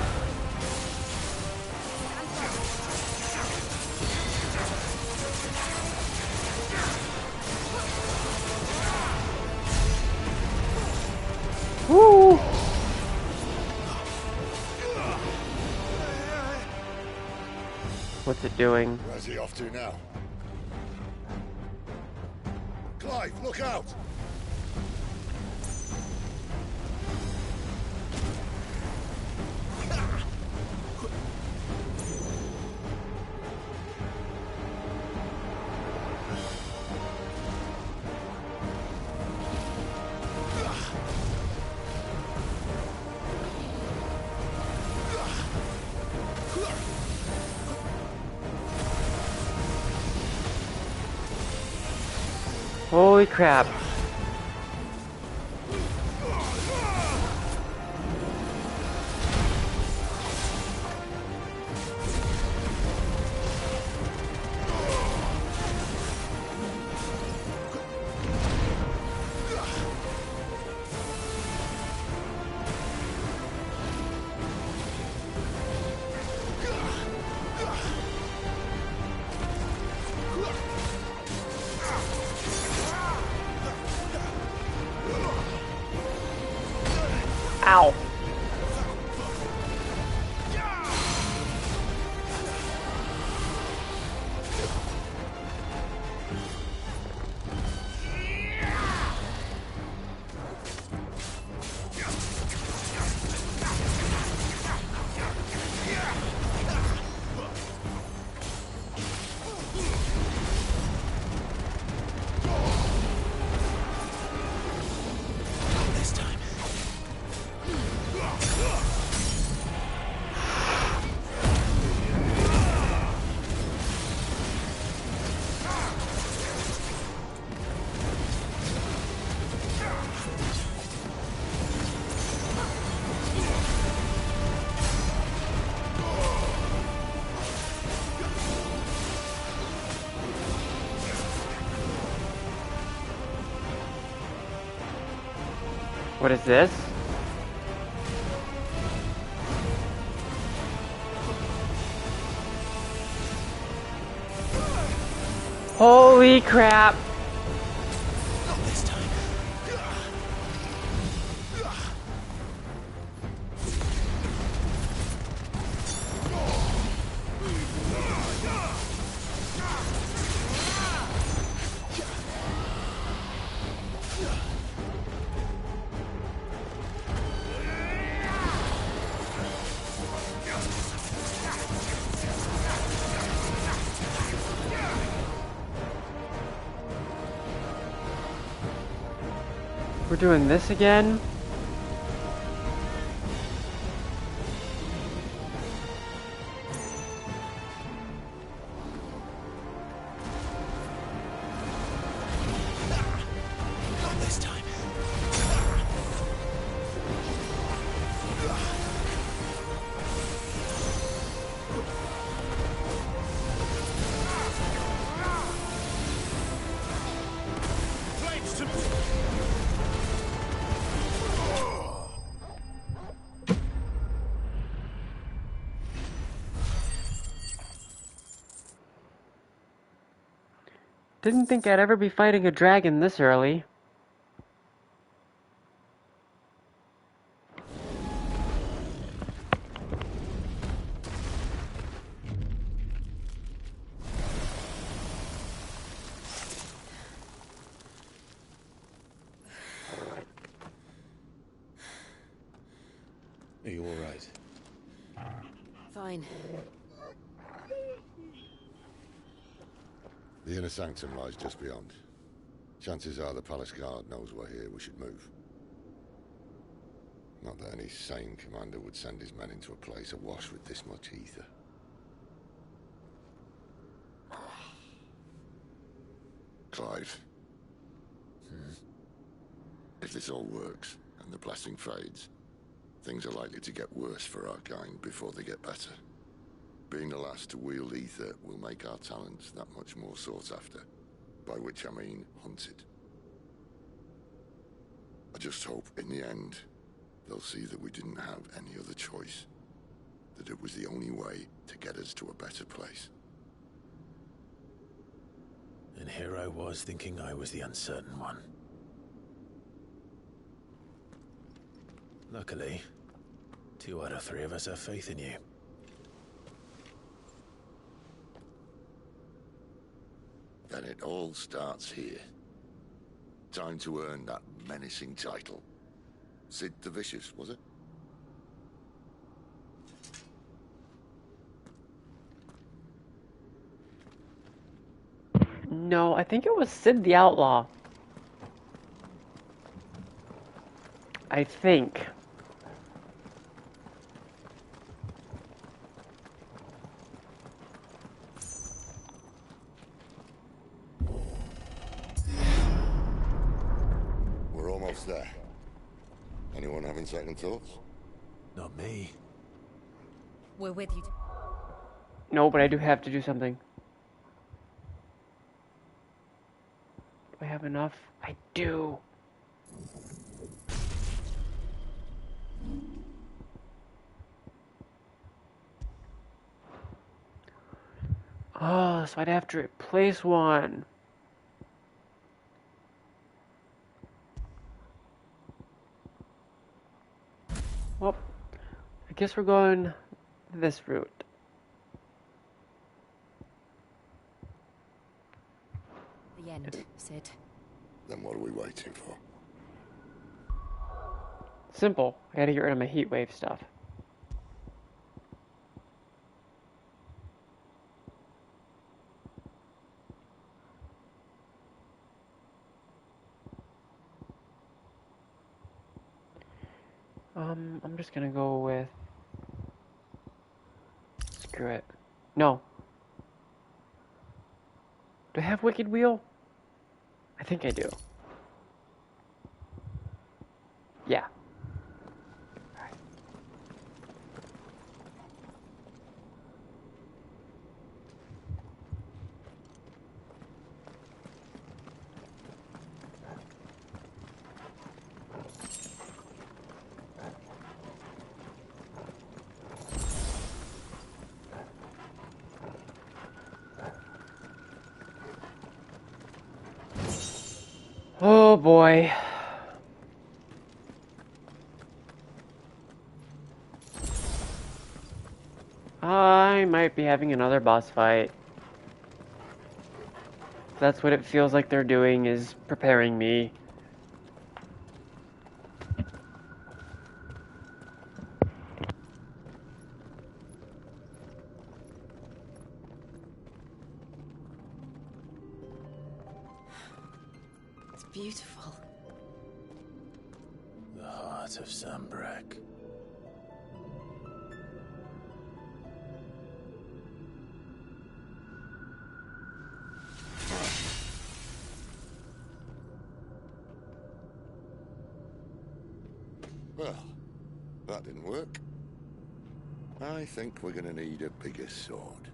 S1: Woo! What's it doing?
S9: Where's he off to now? Clive, look out!
S1: Holy crap. Ow. What is this? Holy crap!
S2: Not this time.
S1: We're doing this again?
S2: Not this time. Flames to
S1: Didn't think I'd ever be fighting a dragon this early.
S6: Are you all right?
S16: Fine.
S9: The inner sanctum lies just beyond. Chances are the palace guard knows we're here. We should move. Not that any sane commander would send his men into a place awash with this much ether. Clive. If this all works, and the blessing fades, things are likely to get worse for our kind before they get better. Being the last to wield ether will make our talents that much more sought after, by which I mean hunted. I just hope, in the end, they'll see that we didn't have any other choice, that it was the only way to get us to a better place.
S6: And here I was thinking I was the uncertain one. Luckily, 2 out of 3 of us have faith in you.
S9: Then it all starts here. Time to earn that menacing title. Sid the Vicious, was it?
S1: No, I think it was Sid the Outlaw. I think.
S9: What's there? Anyone having second thoughts?
S6: Not me.
S20: We're with you.
S1: No, but I do have to do something. Do I have enough? I do. Oh, so I'd have to replace one. Well, I guess we're going this route.
S20: The end, Sid.
S9: Then what are we waiting for?
S1: Simple. I gotta get rid of my heat wave stuff. I'm just gonna go with... Screw it. No. Do I have Wicked Wheel? I think I do. Yeah. Oh boy. I might be having another boss fight. That's what it feels like they're doing, is preparing me.
S20: It's beautiful.
S6: The heart of Sambrek.
S9: Well, that didn't work. I think we're gonna need a bigger sword.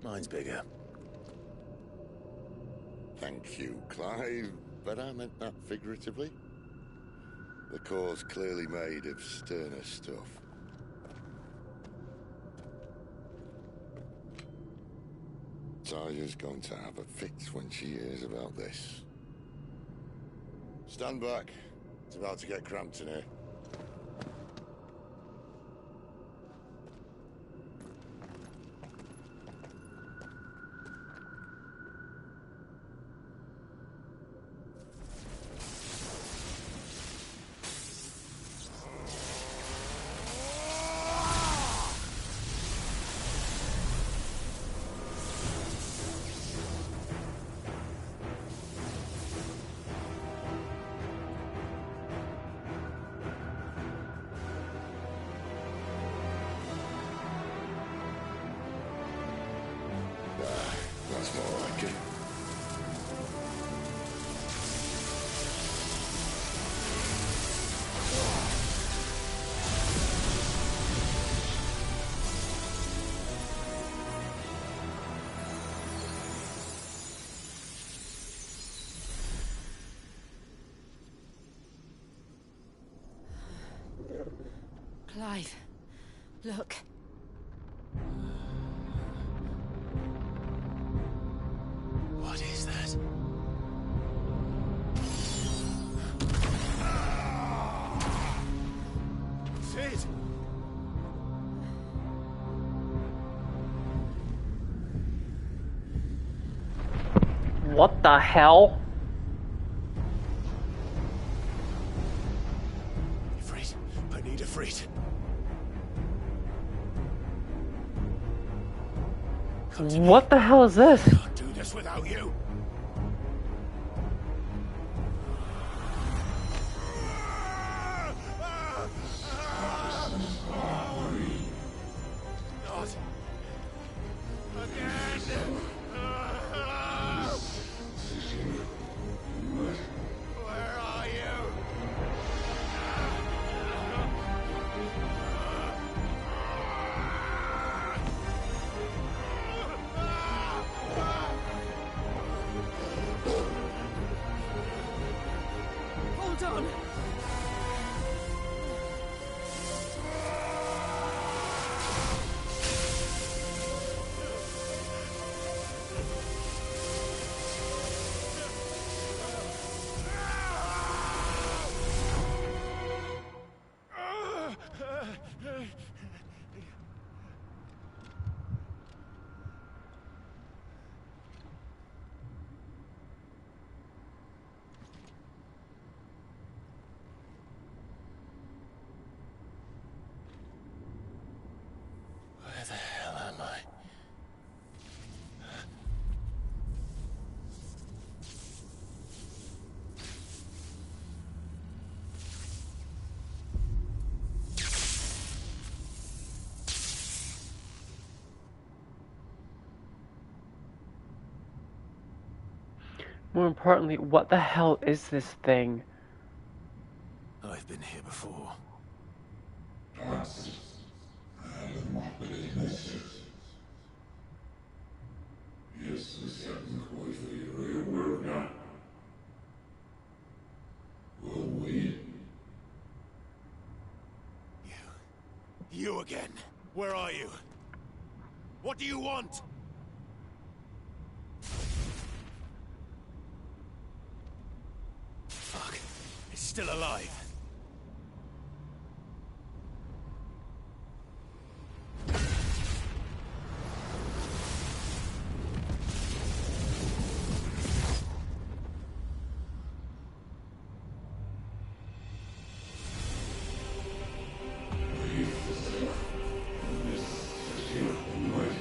S6: Mine's bigger.
S9: Thank you, Clive, but I meant that figuratively. The core's clearly made of sterner stuff. Taya's going to have a fit when she hears about this. Stand back. It's about to get cramped in here. That's more like it.
S20: Clive, look.
S6: What is that?
S12: Sid!
S1: What the hell?
S6: Ifrit. I need Ifrit.
S1: What the hell is this?
S6: Can't do this without you. Not again. Where are
S1: More importantly, what the hell is this thing?
S6: I've been here before.
S12: You again. Where are you? What do you want? Fuck. It's still alive.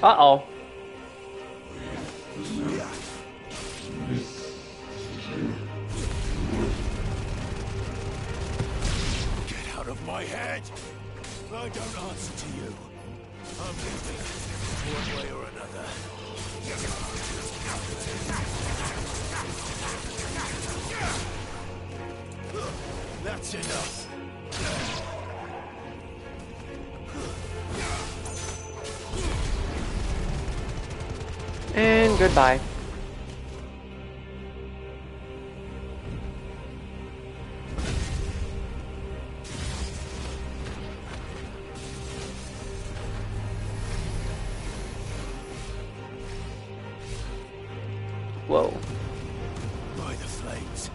S1: Uh-oh.
S12: Get out of my head! I don't answer to you. I'm leaving, one way or another. That's enough.
S1: And goodbye. Whoa.
S12: By the flames.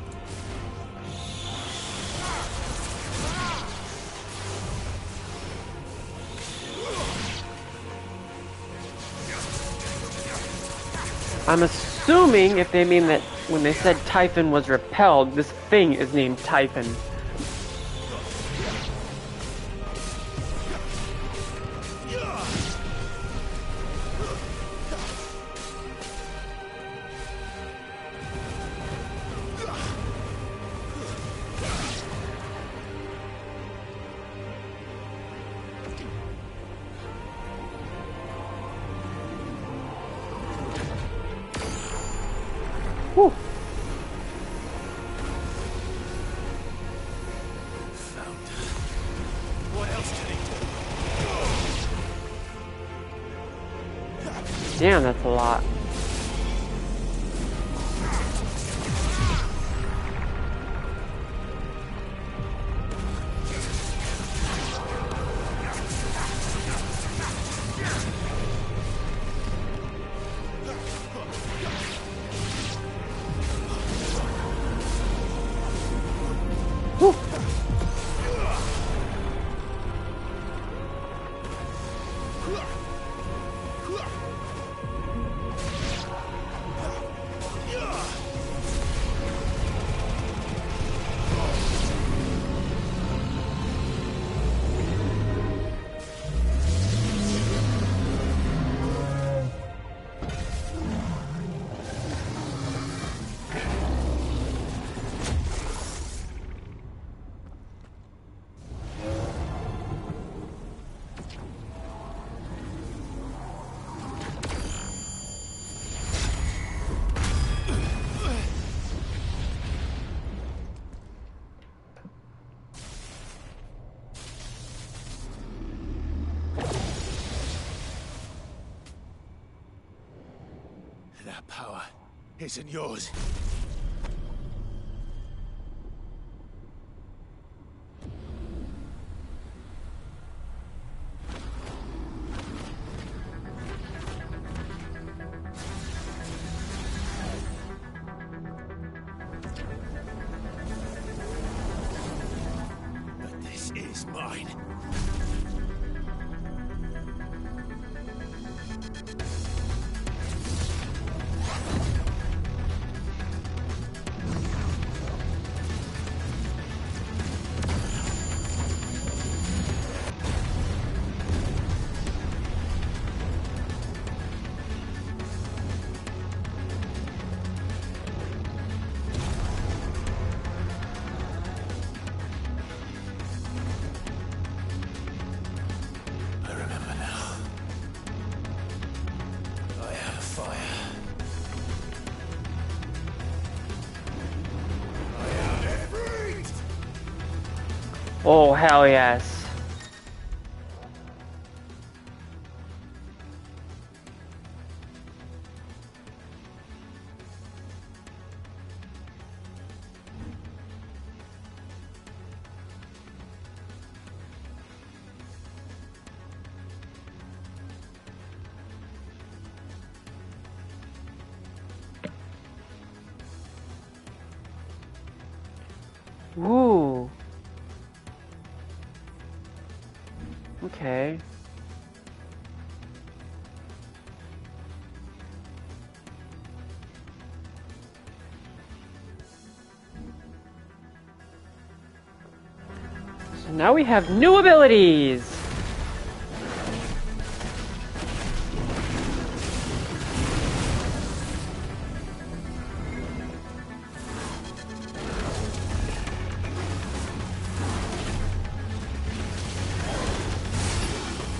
S1: I'm assuming if they mean that when they said Typhon was repelled, this thing is named Typhon. Whew.
S12: What else did he do?
S1: Damn, that's a lot.
S12: That power isn't yours. But this is mine.
S1: Oh, hell yes. Ooh. Okay. So now we have new abilities!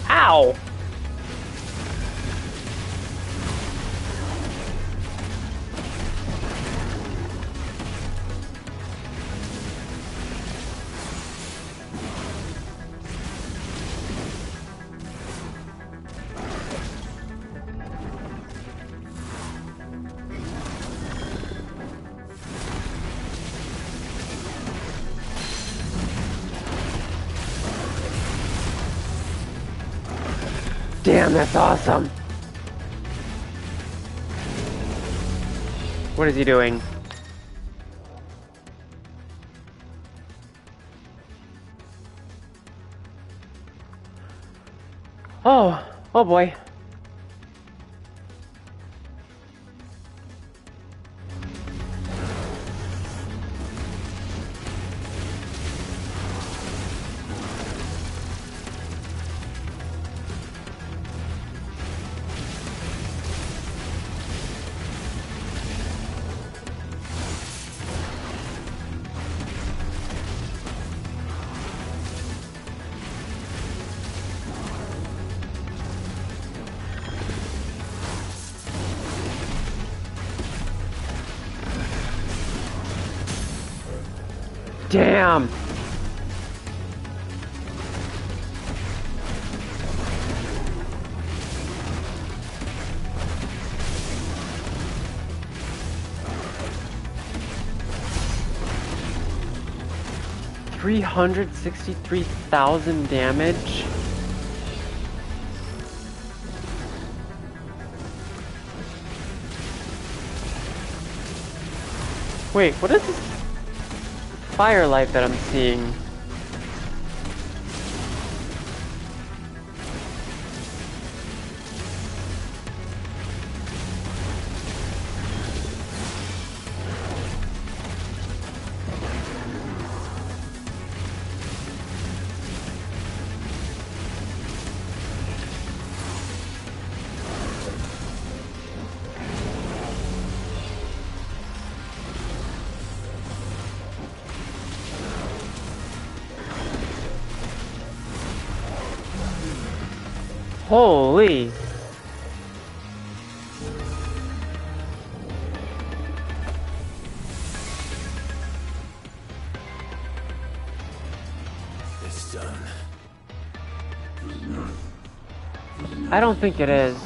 S1: Ow! Damn, that's awesome. What is he doing? Oh, oh boy. Damn! $363,000 damage? Wait, what is this firelight that I'm seeing? Holy!
S12: It's done.
S1: I don't think it is.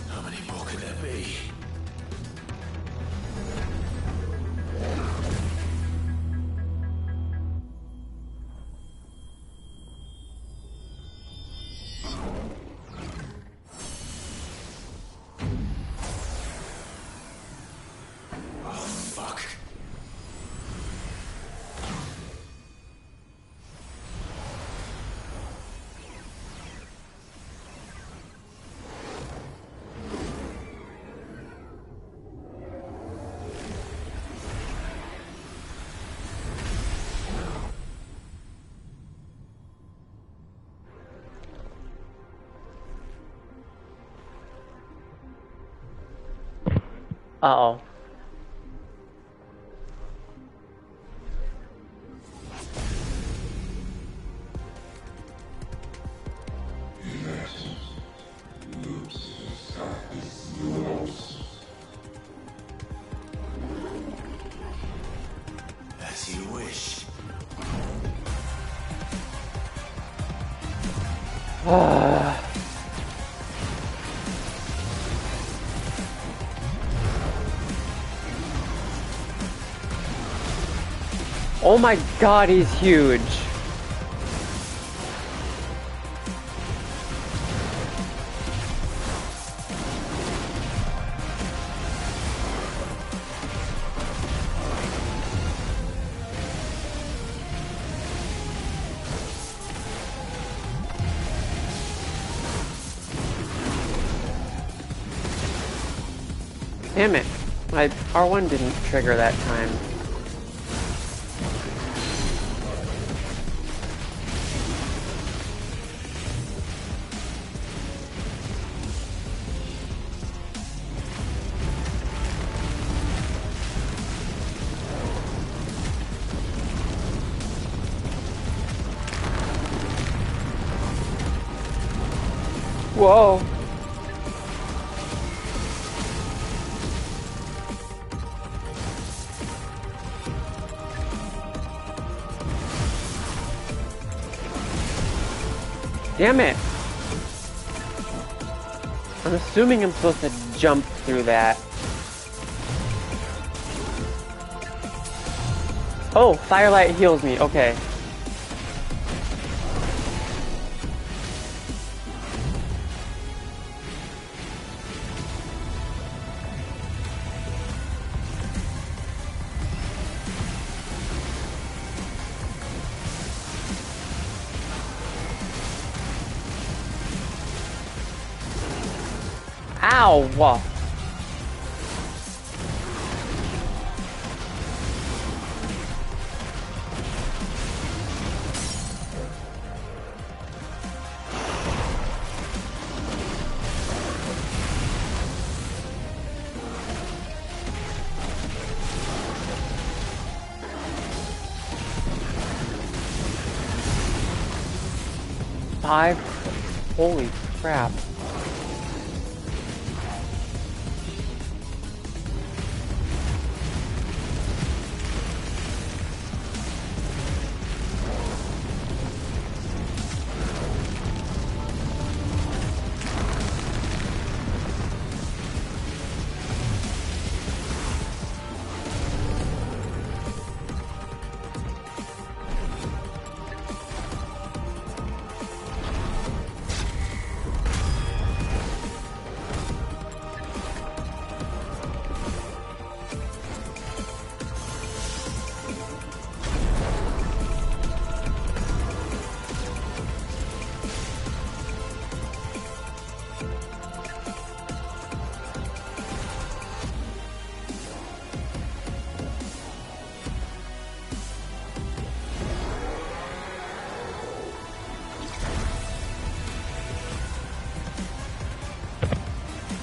S12: How many more could there be? Oh, fuck.
S1: Uh-oh. Oh my god, he's huge. Damn it. My R1 didn't trigger that time. Whoa. Damn it! I'm assuming I'm supposed to jump through that. Oh, Firelight heals me, okay. Ow! 5? Holy crap.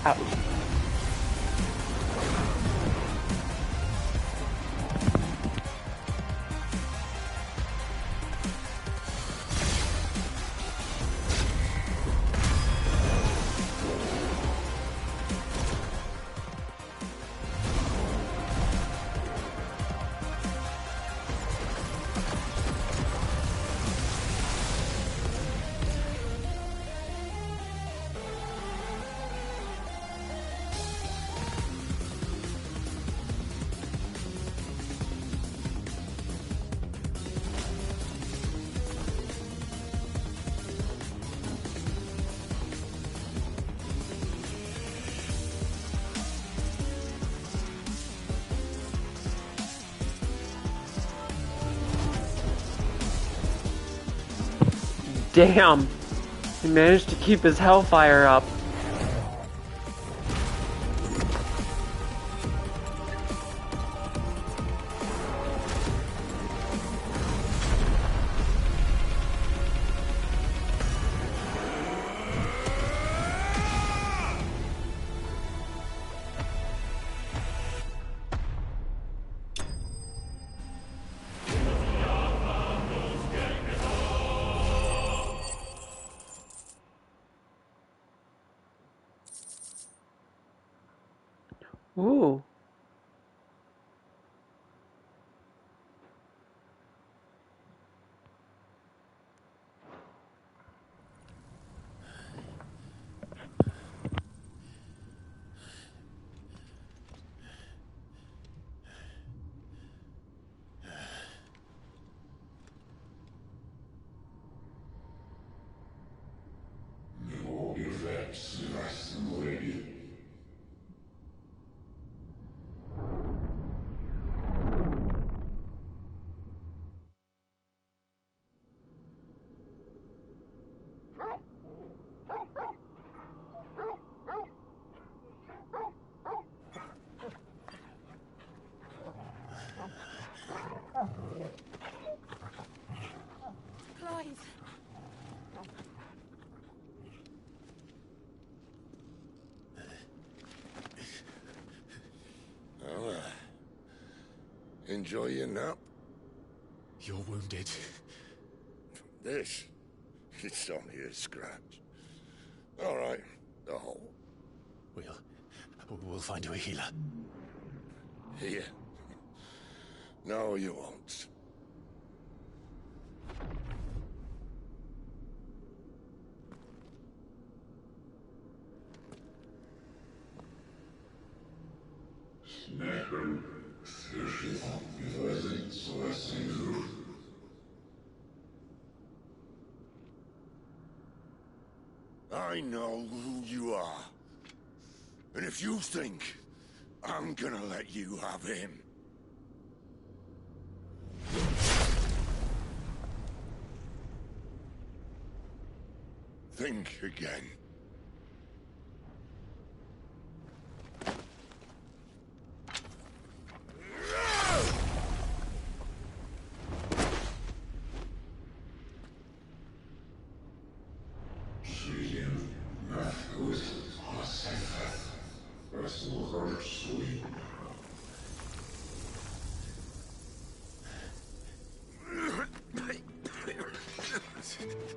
S1: Ouch. Damn! He managed to keep his hellfire up. Ooh.
S9: nice and ready.
S11: Clive.
S9: Well, enjoy your nap.
S12: You're wounded.
S9: This? It's only a scratch. All right, the hole.
S12: We'll find you a healer.
S9: Here. No, you won't. Snacken. I know who you are. And if you think I'm gonna let you have him... think again.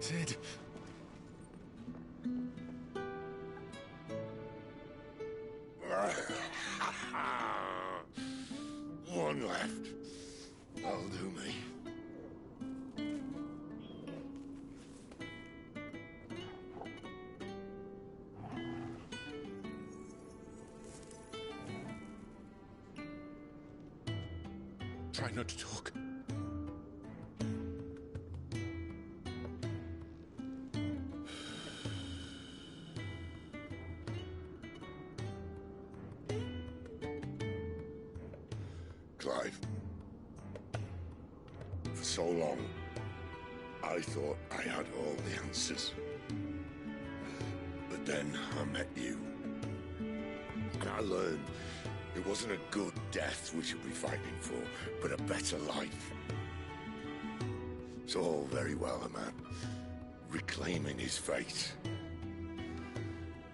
S12: Sid.
S9: One left. That'll do me.
S12: Try not to talk.
S9: Clive. For so long, I thought I had all the answers. But then I met you. And I learned it wasn't a good death we should be fighting for, but a better life. It's all very well, a man reclaiming his fate.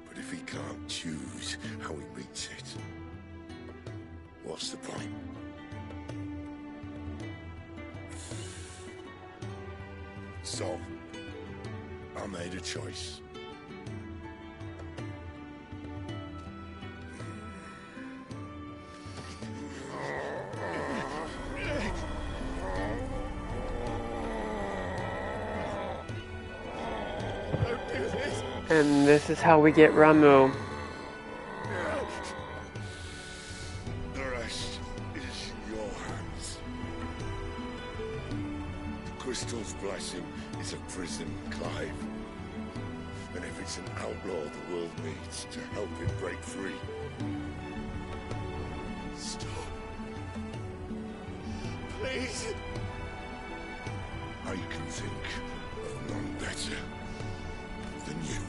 S9: But if he can't choose how he meets it, what's the point? So, I made a choice.
S1: And this is how we get Ramu.
S9: The rest is in your hands. The crystal's blessing is a prison, Clive. And if it's an outlaw the world needs to help him break free. Stop. Please. I can think of none better than you.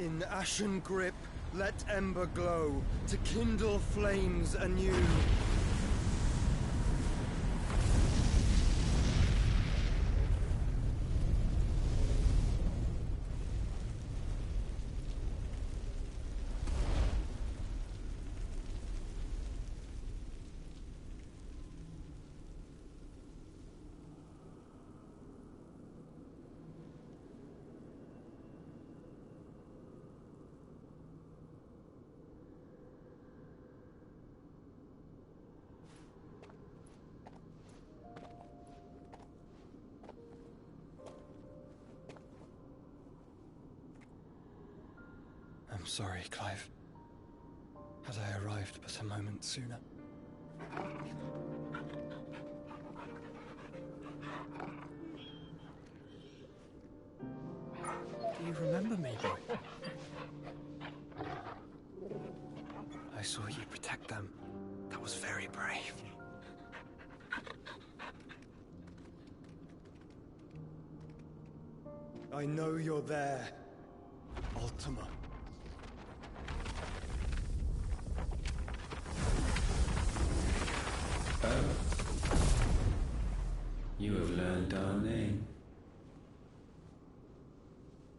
S3: In ashen grip, let ember glow, to kindle flames anew. I'm sorry, Clive. Had I arrived but a moment sooner. Do you remember me, boy? I saw you protect them. That was very brave. I know you're there, Ultima.
S22: You have learned our name.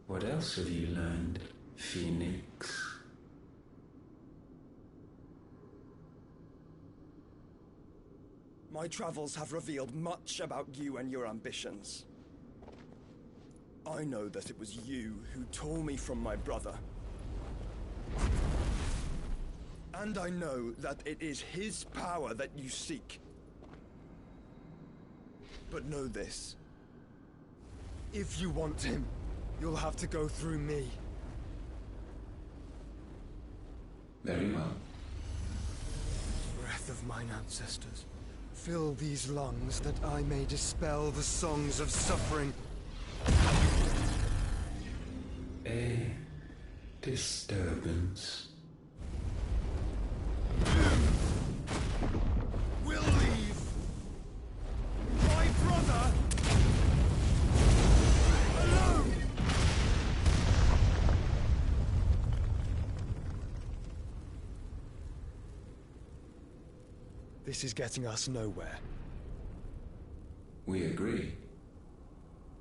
S22: What else have you learned, Phoenix?
S3: My travels have revealed much about you and your ambitions. I know that it was you who tore me from my brother. And I know that it is his power that you seek. But know this. If you want him, you'll have to go through me.
S22: Very well.
S3: Breath of mine ancestors, fill these lungs that I may dispel the songs of suffering.
S22: A disturbance.
S3: We'll leave. My brother alone. This is getting us nowhere.
S22: We agree.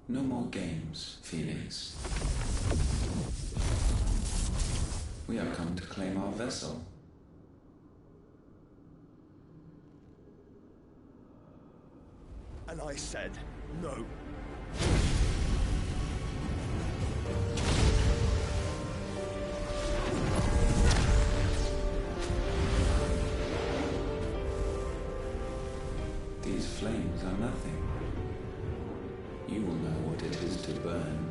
S22: No more games, Phoenix. We have come to claim our vessel.
S3: And I said no.
S22: These flames are nothing. You will know what it is to burn.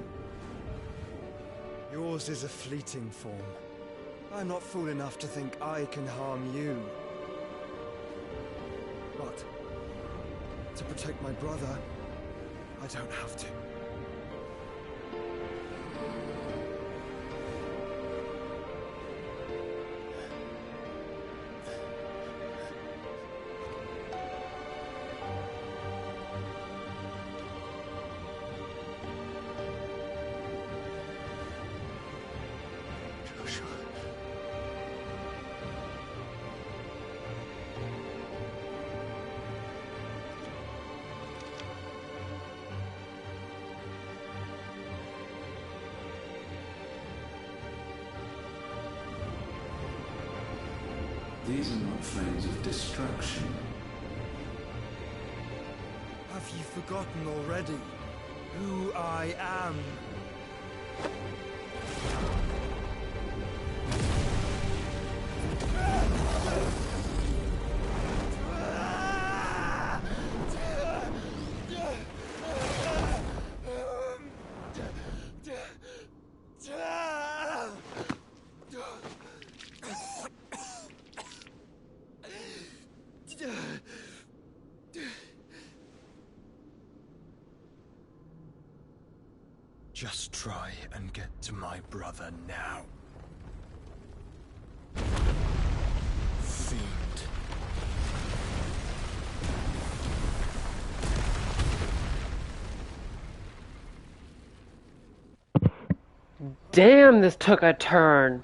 S3: Yours is a fleeting form. I'm not fool enough to think I can harm you. But to protect my brother, I don't have to.
S22: These are not flames of destruction.
S3: Have you forgotten already who I am? Just try and get to my brother now. Fiend.
S1: Damn, this took a turn.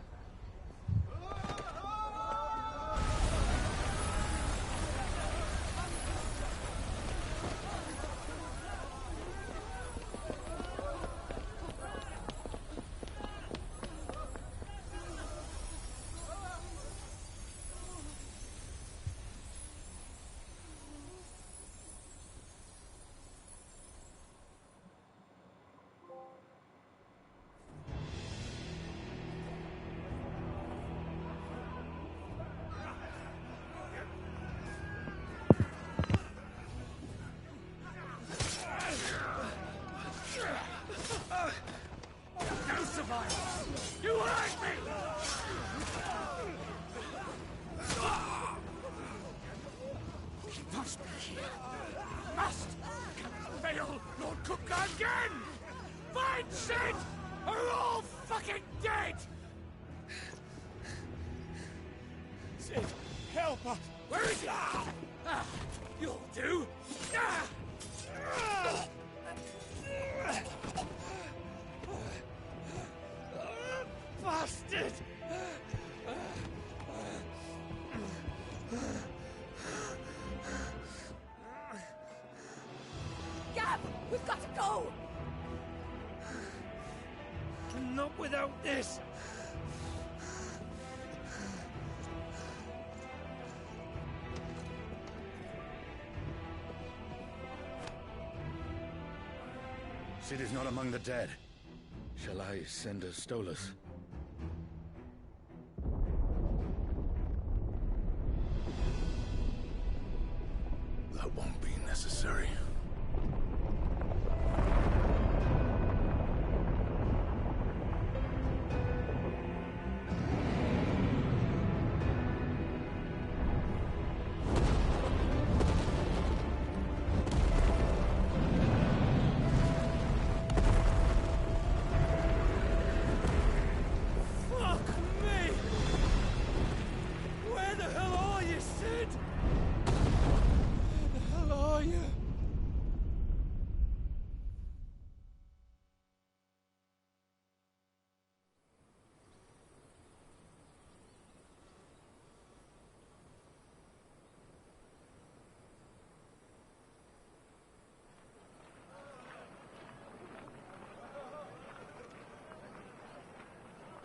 S10: No survivors! You hurt me! He must be here. Must! Cannot fail Lord Cook again! Find Sid! Or we're all fucking dead! Sid, help us! Where is he? You'll do! Bastard!
S20: Gab, we've got to go!
S10: Not without this!
S12: Sid is not among the dead. Shall I send a Stolas?
S15: That won't be necessary.
S10: Fuck me! Where the hell are you, Sid? Where the hell are you?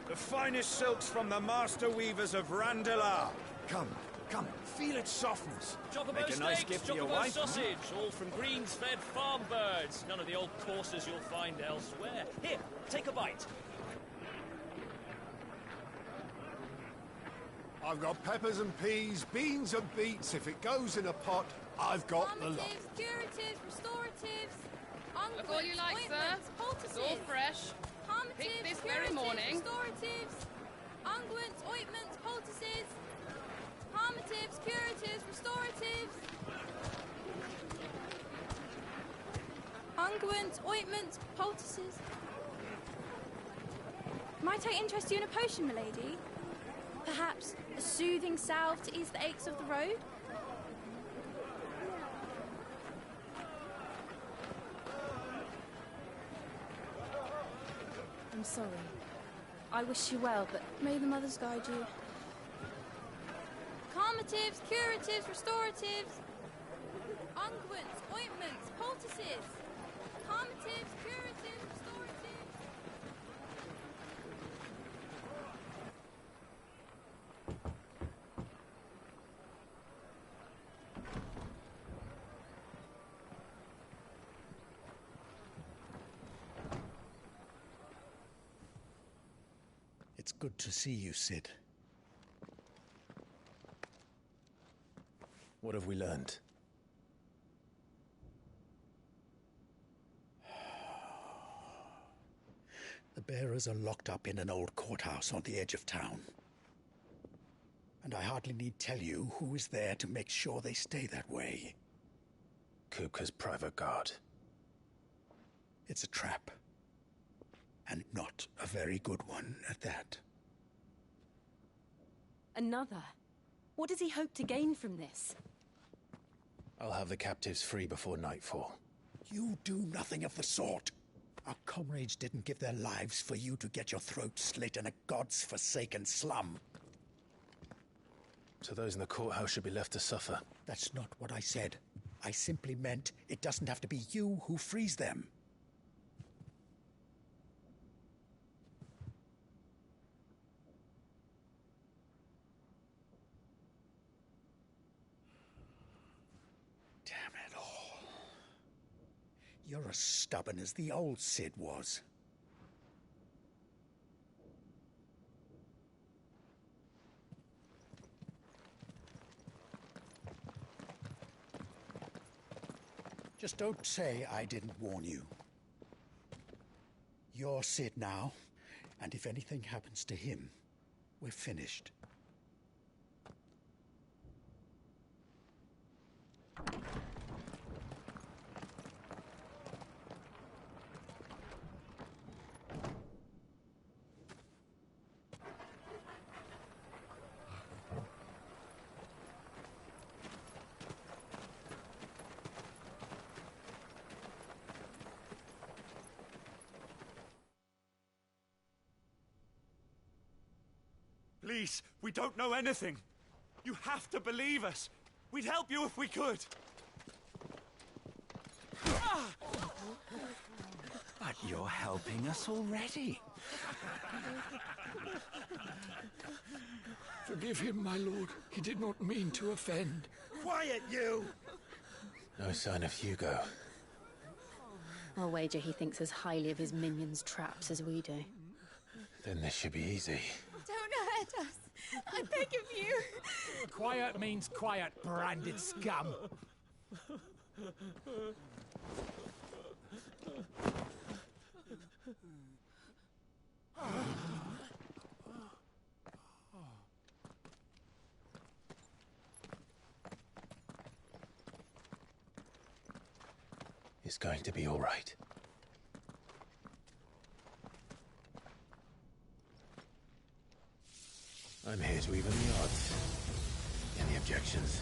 S12: The finest silks from the master weavers of Randalar. Come, come, feel its softness.
S13: Chocobo
S12: Make a nice
S13: steaks,
S12: gift for your
S13: chocobo
S12: wife.
S13: sausage, all from greens-fed farm birds. None of the old courses you'll find elsewhere. Here, take a bite.
S15: I've got peppers and peas, beans and beets. If it goes in a pot, I've got the lot.
S8: Calmatives, curatives, restoratives,
S19: Look all you like, sir.
S8: ointments, poultices.
S19: It's all fresh.
S8: Calmatives,
S19: Picked this very
S8: curatives,
S19: morning.
S8: restoratives, unguents, ointments, poultices. Calmatives, curatives, restoratives. Unguents, ointments, poultices. Might I interest you in a potion, milady? Perhaps a soothing salve to ease the aches of the road? I'm sorry. I wish you well, but may the mothers guide you. Calmatives, curatives, restoratives. Unguents, ointments, poultices. Calmatives, curatives, restoratives.
S12: It's good to see you, Sid. What have we learned?
S23: The bearers are locked up in an old courthouse on the edge of town. And I hardly need tell you who is there to make sure they stay that way.
S12: Kupka's private guard.
S23: It's a trap. And not a very good one at that.
S24: Another? What does he hope to gain from this?
S12: I'll have the captives free before nightfall.
S23: You do nothing of the sort. Our comrades didn't give their lives for you to get your throat slit in a god's forsaken slum.
S6: So those in the courthouse should be left to suffer.
S23: That's not what I said. I simply meant it doesn't have to be you who frees them. Damn it all. You're as stubborn as the old Cid was. Just don't say I didn't warn you. You're Cid now, and if anything happens to him, we're finished.
S12: Please, we don't know anything. You have to believe us. We'd help you if we could.
S10: But you're helping us already.
S23: Forgive him, my lord. He did not mean to offend.
S10: Quiet, you!
S6: No sign of Hugo.
S17: I'll wager he thinks as highly of his minions' traps as we do.
S6: Then this should be easy.
S8: Don't hurt us. I beg of you.
S7: Quiet means quiet, branded scum.
S6: It's going to be all right. I'm here to even the odds. Any objections?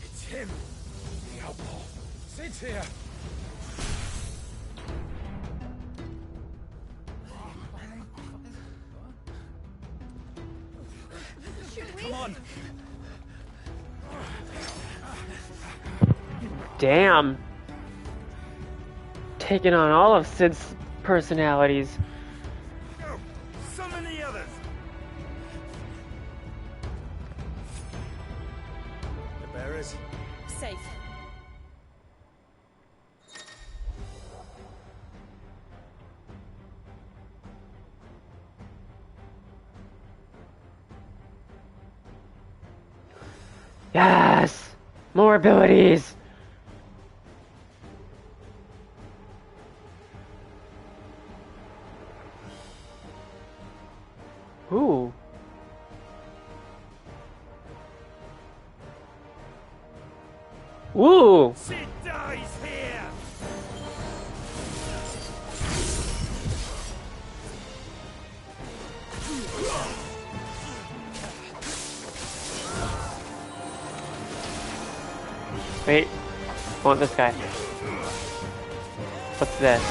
S7: It's him, the outlaw. Sid's here.
S12: Come on.
S1: Damn. Taking on all of Cid's personalities.
S12: Go. Summon the others.
S10: The bearers?
S11: Safe.
S1: Yes! More abilities! Ooh. Ooh!
S12: Cid dies here!
S1: Wait. I want this guy. What's this?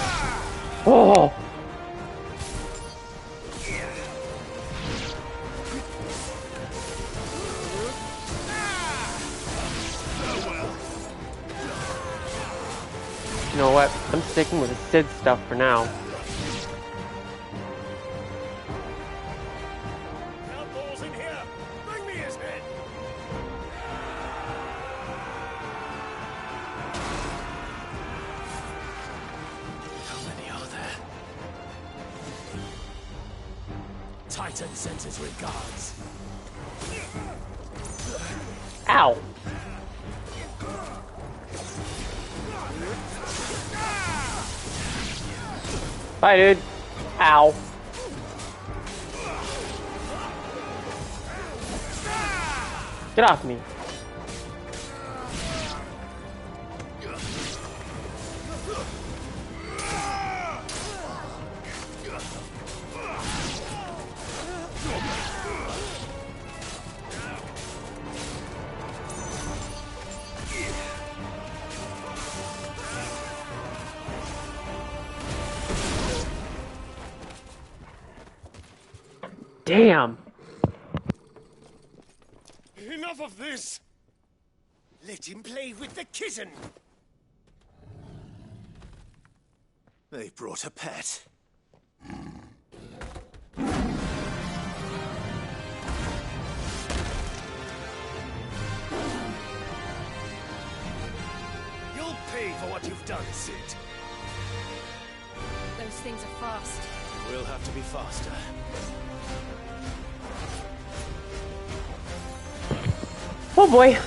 S1: Oh! You know what? I'm sticking with the Cid stuff for now.
S12: Outlaws in here! Bring me his head!
S10: How many are there? Titan sends his regards.
S1: Ow! Bye, dude. Ow. Get off me. Damn.
S7: Enough of this! Let him play with the kitten!
S2: They brought a pet.
S7: You'll pay for what you've done, Sid.
S8: Those things are fast.
S2: We'll have to be faster.
S1: Oh boy.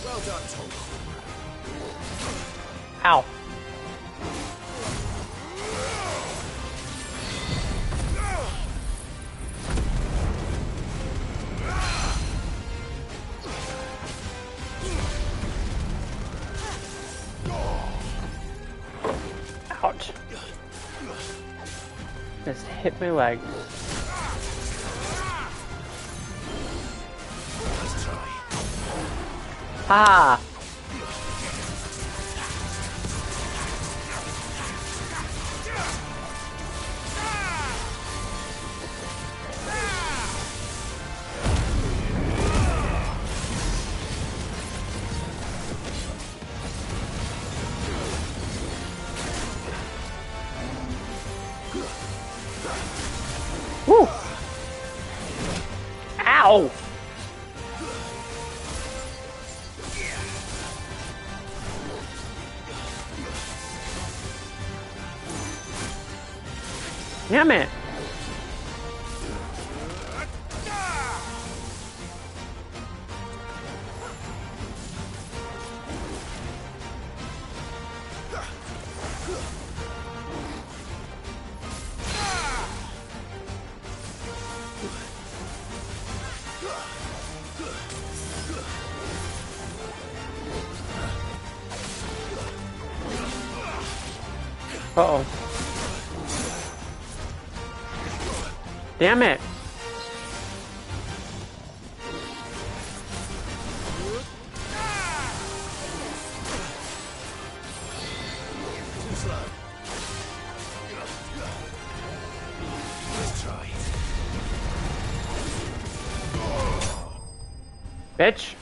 S2: Well done, Tom.
S1: Ow. Ouch. Just hit my leg.
S2: Let's try.
S1: Ha! Woo! Ow! Damn it! Uh-oh. Damn it!
S2: Too slow. Let's try.
S1: Bitch!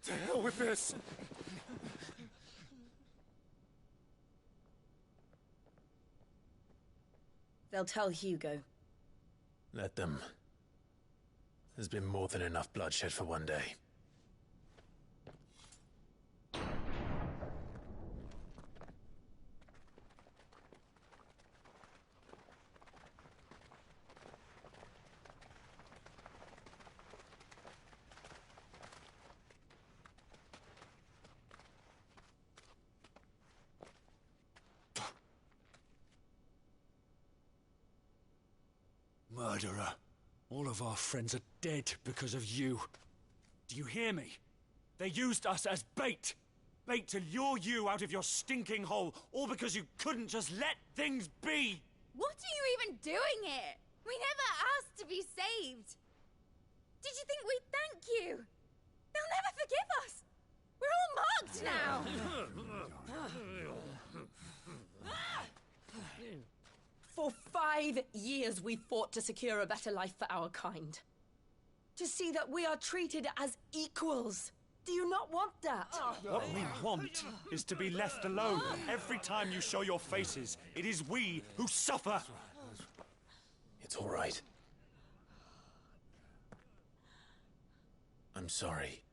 S7: To hell with this!
S20: They'll tell Hugo.
S6: Let them. There's been more than enough bloodshed for one day.
S7: Murderer. All of our friends are dead because of you. Do you hear me? They used us as bait. Bait to lure you out of your stinking hole, all because you couldn't just let things be.
S8: What are you even doing here? We never asked to be saved. Did you think we'd thank you? They'll never forgive us. We're all marked now.
S20: For 5 years we fought to secure a better life for our kind. To see that we are treated as equals. Do you not want that?
S7: What we want is to be left alone. Every time you show your faces, it is we who suffer.
S6: It's all right. I'm sorry.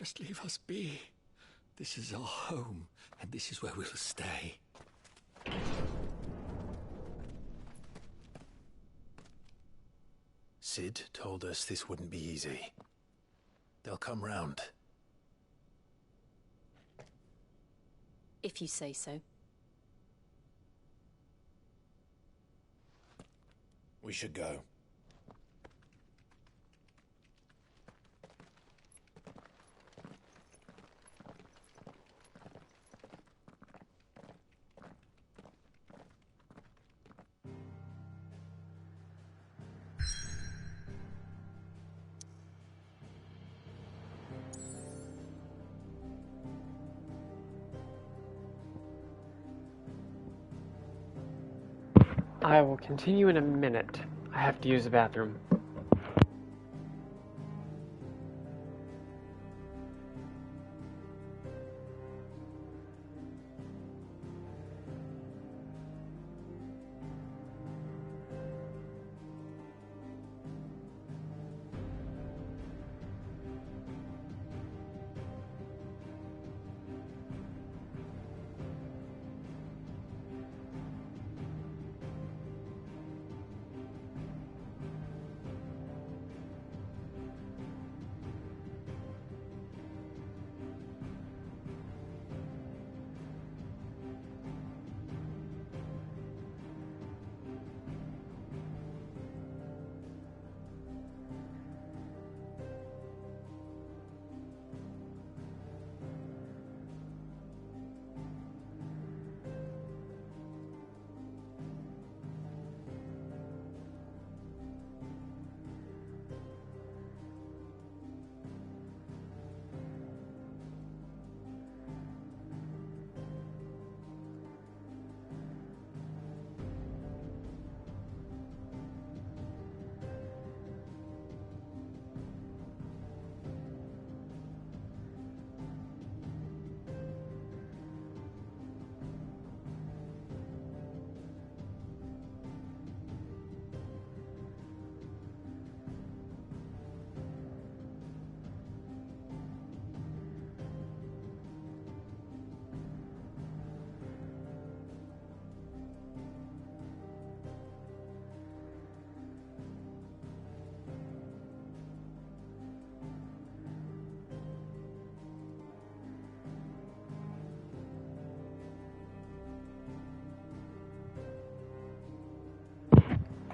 S23: Just leave us be. This is our home, and this is where we'll stay.
S6: Sid told us this wouldn't be easy. They'll come round.
S24: If you say so.
S6: We should go.
S1: I will continue in a minute. I have to use the bathroom.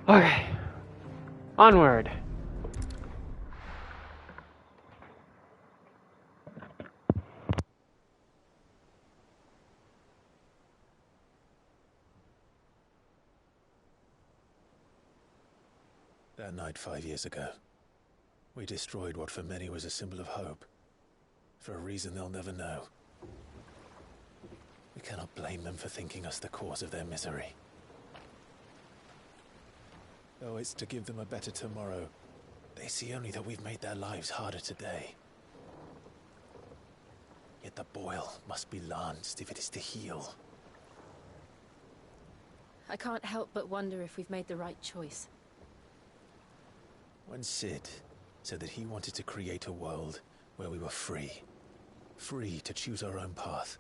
S1: Okay. Onward.
S6: That night 5 years ago, we destroyed what for many was a symbol of hope. For a reason they'll never know. We cannot blame them for thinking us the cause of their misery. Though it's to give them a better tomorrow, they see only that we've made their lives harder today. Yet the boil must be lanced if it is to heal.
S24: I can't help but wonder if we've made the right choice.
S6: When Sid said that he wanted to create a world where we were free. Free to choose our own path.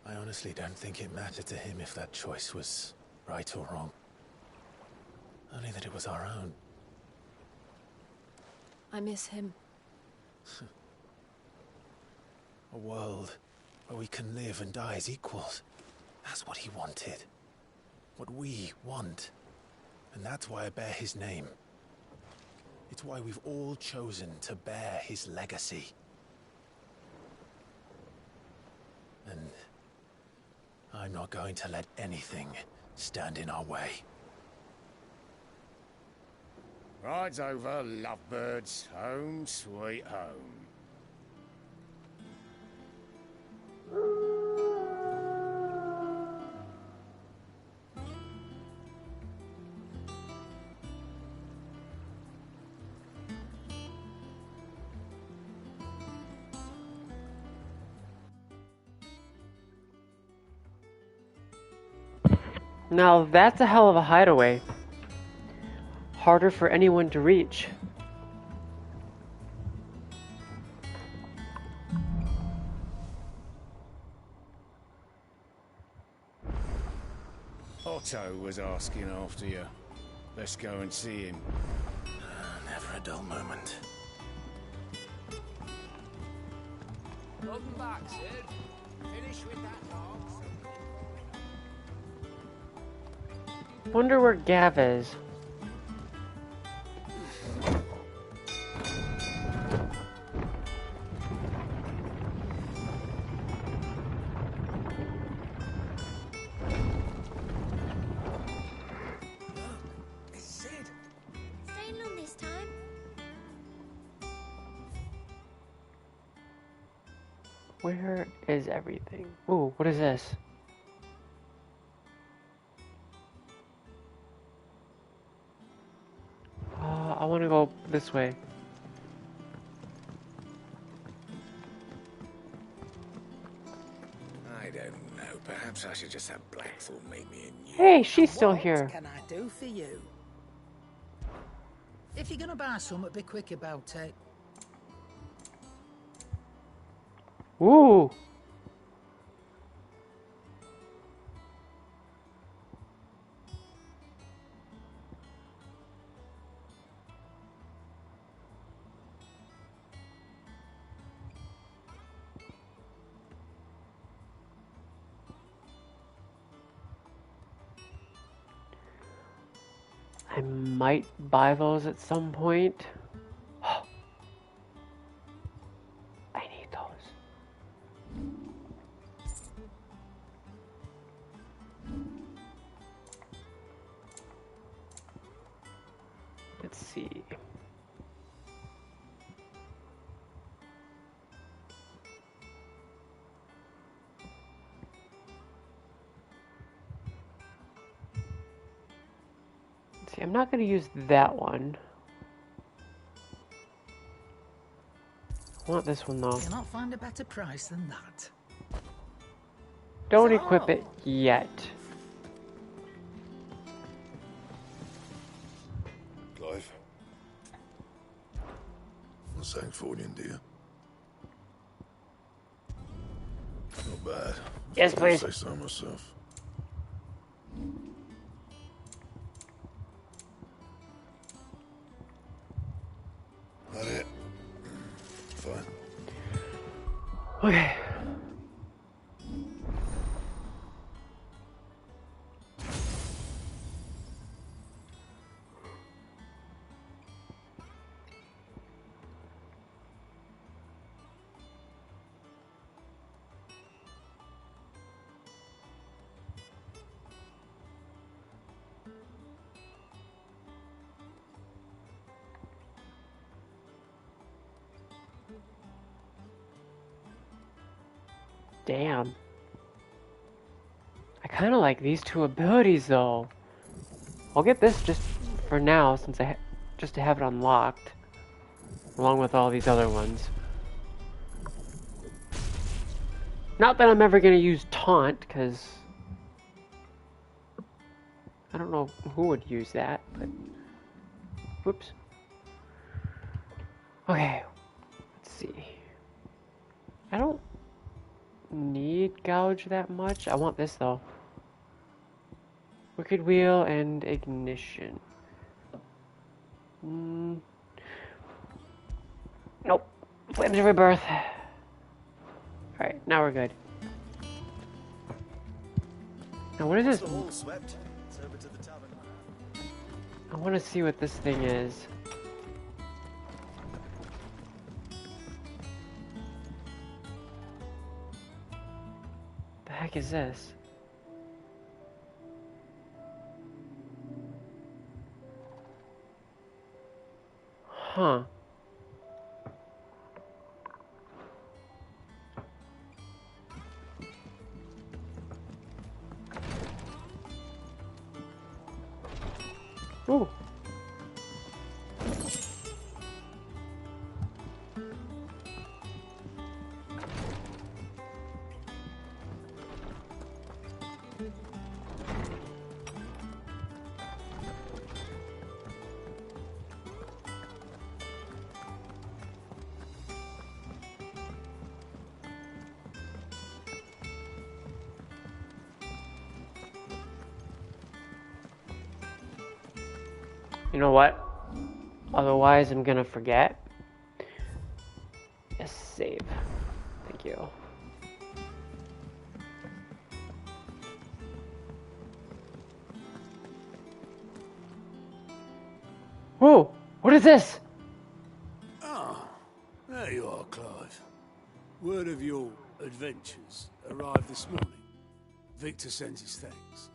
S6: I honestly don't think it mattered to him if that choice was right or wrong. Only that it was our own.
S24: I miss him.
S6: A world where we can live and die as equals. That's what he wanted. What we want. And that's why I bear his name. It's why we've all chosen to bear his legacy. And I'm not going to let anything stand in our way.
S10: Rides over, lovebirds. Home, sweet home.
S1: Now that's a hell of a hideaway. harder for anyone to reach.
S6: Otto was asking after you. Let's go and see him.
S12: Never a dull moment.
S10: Welcome back, Sid. Finish with that log.
S1: Wonder where Gav is.
S8: Staying long this time?
S1: Where is everything? Ooh, what is this? I want to go this way.
S6: I don't know. Perhaps I should just have Blackthorn make me a new...
S1: Hey, she's still here.
S5: What can I do for you? If you're gonna buy something, be quick about it.
S1: Ooh. I might buy those at some point. I need those. Let's see. See, I'm not going to use that one. I want this one though.
S5: Cannot find a better price than that.
S1: Don't equip it yet.
S9: Clive. I'm saying Fordian, dear. Not bad.
S1: Yes,
S9: If I
S1: please.
S9: say so myself. That it? Fine.
S1: Okay. Damn. I kind of like these two abilities though. I'll get this just for now since just to have it unlocked along with all these other ones. Not that I'm ever going to use taunt because I don't know who would use that, but whoops. Okay. Let's see. I don't need gouge that much. I want this though. Wicked Wheel and Ignition. Nope. Flames of Rebirth. Alright, now we're good. Now what is this?
S3: The hall swept. It's over to the tavern.
S1: I want to see what this thing is. The heck is this? Huh. Ooh. You know what? Otherwise, I'm gonna forget. Yes, save. Thank you. Whoa! What is this?
S12: Ah, there you are, Clive. Word of your adventures arrived this morning. Victor sends his thanks.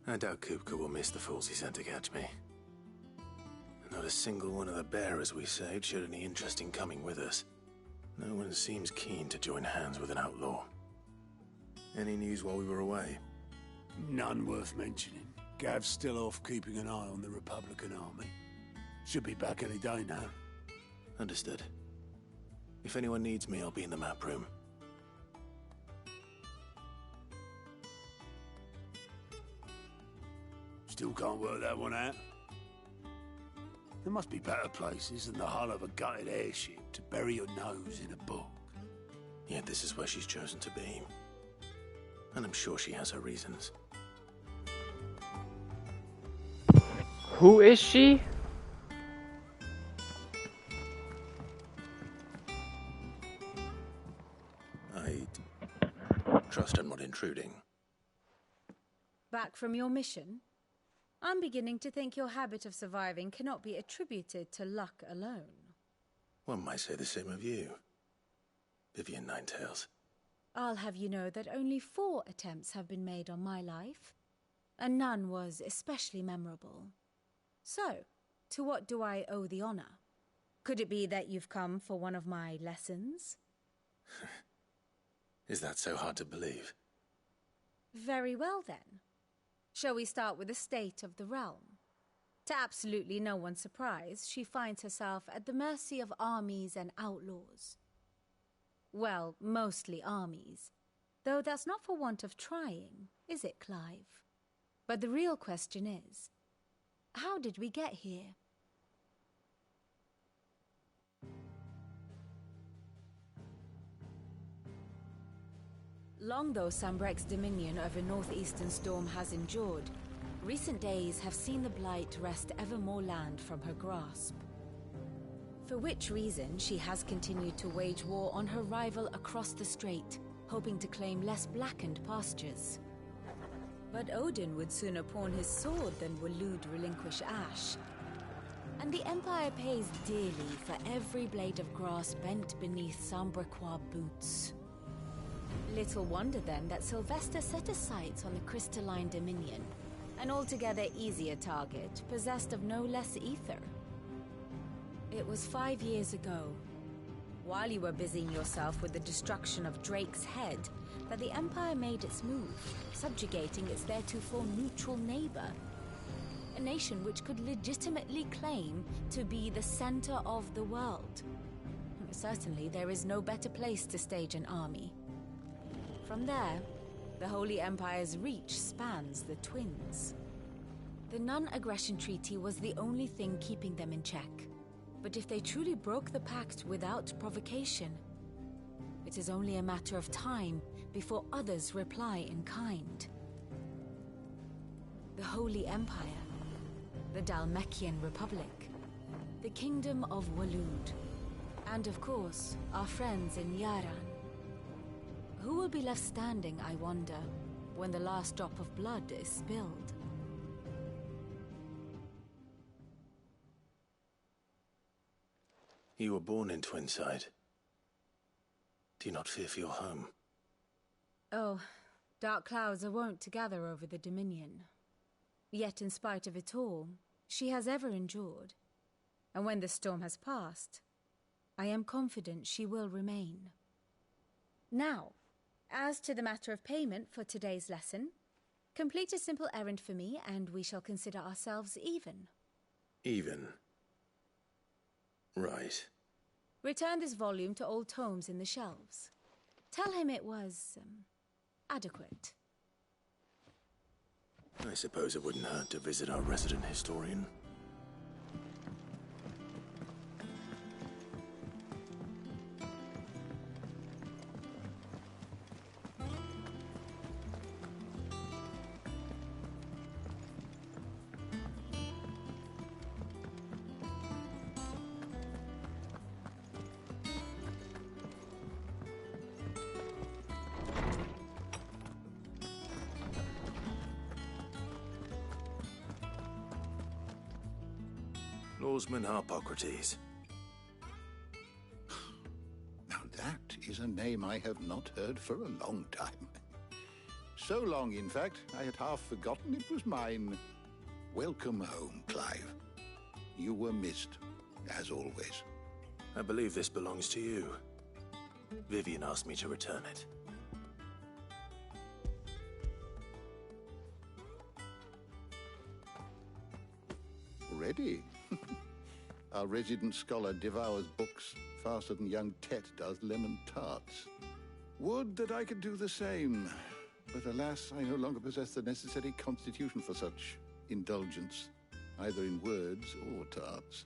S6: I doubt Kupka will miss the fools he sent to catch me. Not a single one of the bearers we saved showed any interest in coming with us. No one seems keen to join hands with an outlaw. Any news while we were away?
S12: None worth mentioning. Gav's still off keeping an eye on the Republican army. Should be back any day now.
S6: Understood. If anyone needs me, I'll be in the map room.
S12: Still can't work that one out. There must be better places than the hull of a gutted airship to bury your nose in a book.
S6: Yet this is where she's chosen to be. And I'm sure she has her reasons.
S1: Who is she?
S6: I trust I'm not intruding.
S4: Back from your mission? I'm beginning to think your habit of surviving cannot be attributed to luck alone.
S6: One might say the same of you, Vivian Ninetails.
S4: I'll have you know that only 4 attempts have been made on my life, and none was especially memorable. So, to what do I owe the honor? Could it be that you've come for one of my lessons?
S6: Is that so hard to believe?
S4: Very well, then. Shall we start with the state of the realm? To absolutely no one's surprise, she finds herself at the mercy of armies and outlaws. Well, mostly armies. Though that's not for want of trying, is it, Clive? But the real question is, how did we get here? Long though Sambrek's dominion over northeastern Storm has endured, recent days have seen the Blight wrest ever more land from her grasp. For which reason she has continued to wage war on her rival across the strait, hoping to claim less blackened pastures. But Odin would sooner pawn his sword than Waloed relinquish Ash. And the Empire pays dearly for every blade of grass bent beneath Sambrequois boots. Little wonder then that Sylvester set his sights on the crystalline dominion, an altogether easier target, possessed of no less ether. It was 5 years ago, while you were busying yourself with the destruction of Drake's head, that the Empire made its move, subjugating its theretofore neutral neighbor. A nation which could legitimately claim to be the center of the world. Certainly, there is no better place to stage an army. From there, the Holy Empire's reach spans the Twins. The non-aggression treaty was the only thing keeping them in check. But if they truly broke the pact without provocation, it is only a matter of time before others reply in kind. The Holy Empire, the Dalmekian Republic, the Kingdom of Waloed, and of course, our friends in Yaran. Who will be left standing, I wonder, when the last drop of blood is spilled?
S6: You were born in Twinside. Do you not fear for your home?
S4: Oh, dark clouds are wont to gather over the Dominion. Yet in spite of it all, she has ever endured. And when the storm has passed, I am confident she will remain. Now, as to the matter of payment for today's lesson, complete a simple errand for me and we shall consider ourselves even.
S6: Even? Right.
S4: Return this volume to old tomes in the shelves. Tell him it was, adequate.
S6: I suppose it wouldn't hurt to visit our resident historian. Lawsman Harpocrates.
S14: Now that is a name I have not heard for a long time. So long, in fact, I had half forgotten it was mine. Welcome home, Clive. You were missed, as always.
S6: I believe this belongs to you. Vivian asked me to return it.
S14: Ready? Our resident scholar devours books faster than young Tet does lemon tarts. Would that I could do the same. But alas, I no longer possess the necessary constitution for such indulgence, either in words or tarts.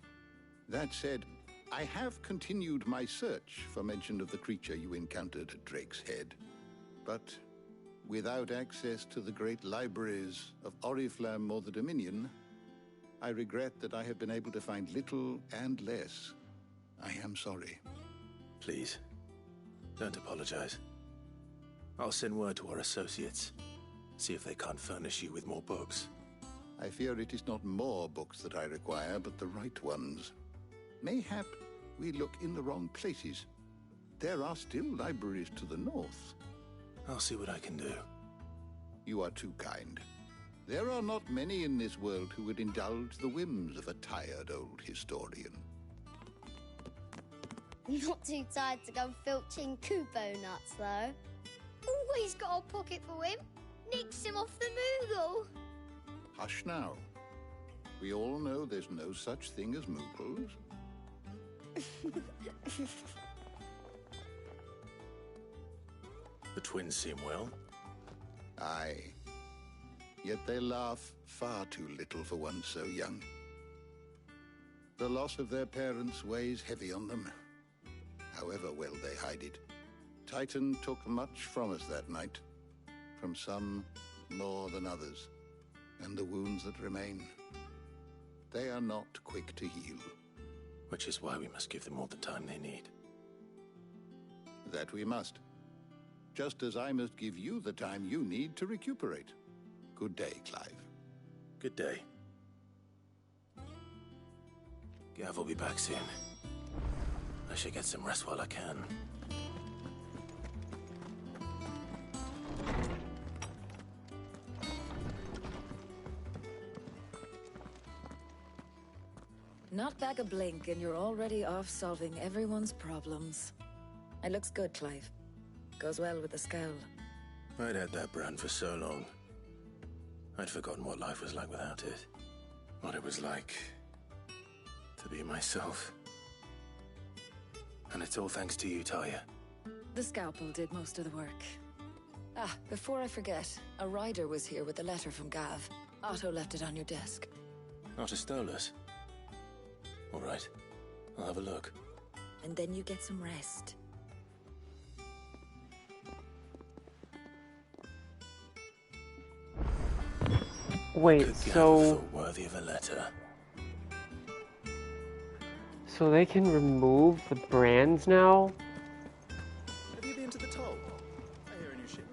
S14: That said, I have continued my search for mention of the creature you encountered at Drake's Head. But without access to the great libraries of Oriflamme or the Dominion, I regret that I have been able to find little and less. I am sorry.
S6: Please, don't apologize. I'll send word to our associates. See if they can't furnish you with more books.
S14: I fear it is not more books that I require, but the right ones. Mayhap we look in the wrong places. There are still libraries to the north.
S6: I'll see what I can do.
S14: You are too kind. There are not many in this world who would indulge the whims of a tired old historian.
S16: Not too tired to go filching Kupo nuts, though. Always got a pocket for him. Nicks him off the Moogle.
S14: Hush now. We all know there's no such thing as Moogles.
S6: The twins seem well.
S14: Aye. Yet they laugh far too little for one so young. The loss of their parents weighs heavy on them, however well they hide it. Titan took much from us that night, from some more than others, and the wounds that remain, they are not quick to heal.
S6: Which is why we must give them all the time they need.
S14: That we must. Just as I must give you the time you need to recuperate. Good day, Clive.
S6: Good day. Gav will be back soon. I should get some rest while I can.
S18: Not back a blink and you're already off solving everyone's problems. It looks good, Clive. Goes well with the scowl.
S6: I'd had that brand for so long. I'd forgotten what life was like without it. What it was like to be myself. And it's all thanks to you, Talia.
S18: The scalpel did most of the work. Ah, before I forget, a rider was here with a letter from Gav. Otto left it on your desk.
S6: Otto stole us. All right, I'll have a look.
S18: And then you get some rest.
S1: Wait,
S6: Could Gav
S1: so...
S6: have thought worthy of a letter.
S1: So they can remove the brands now?
S6: Have you been to the toll? I hear a new ship.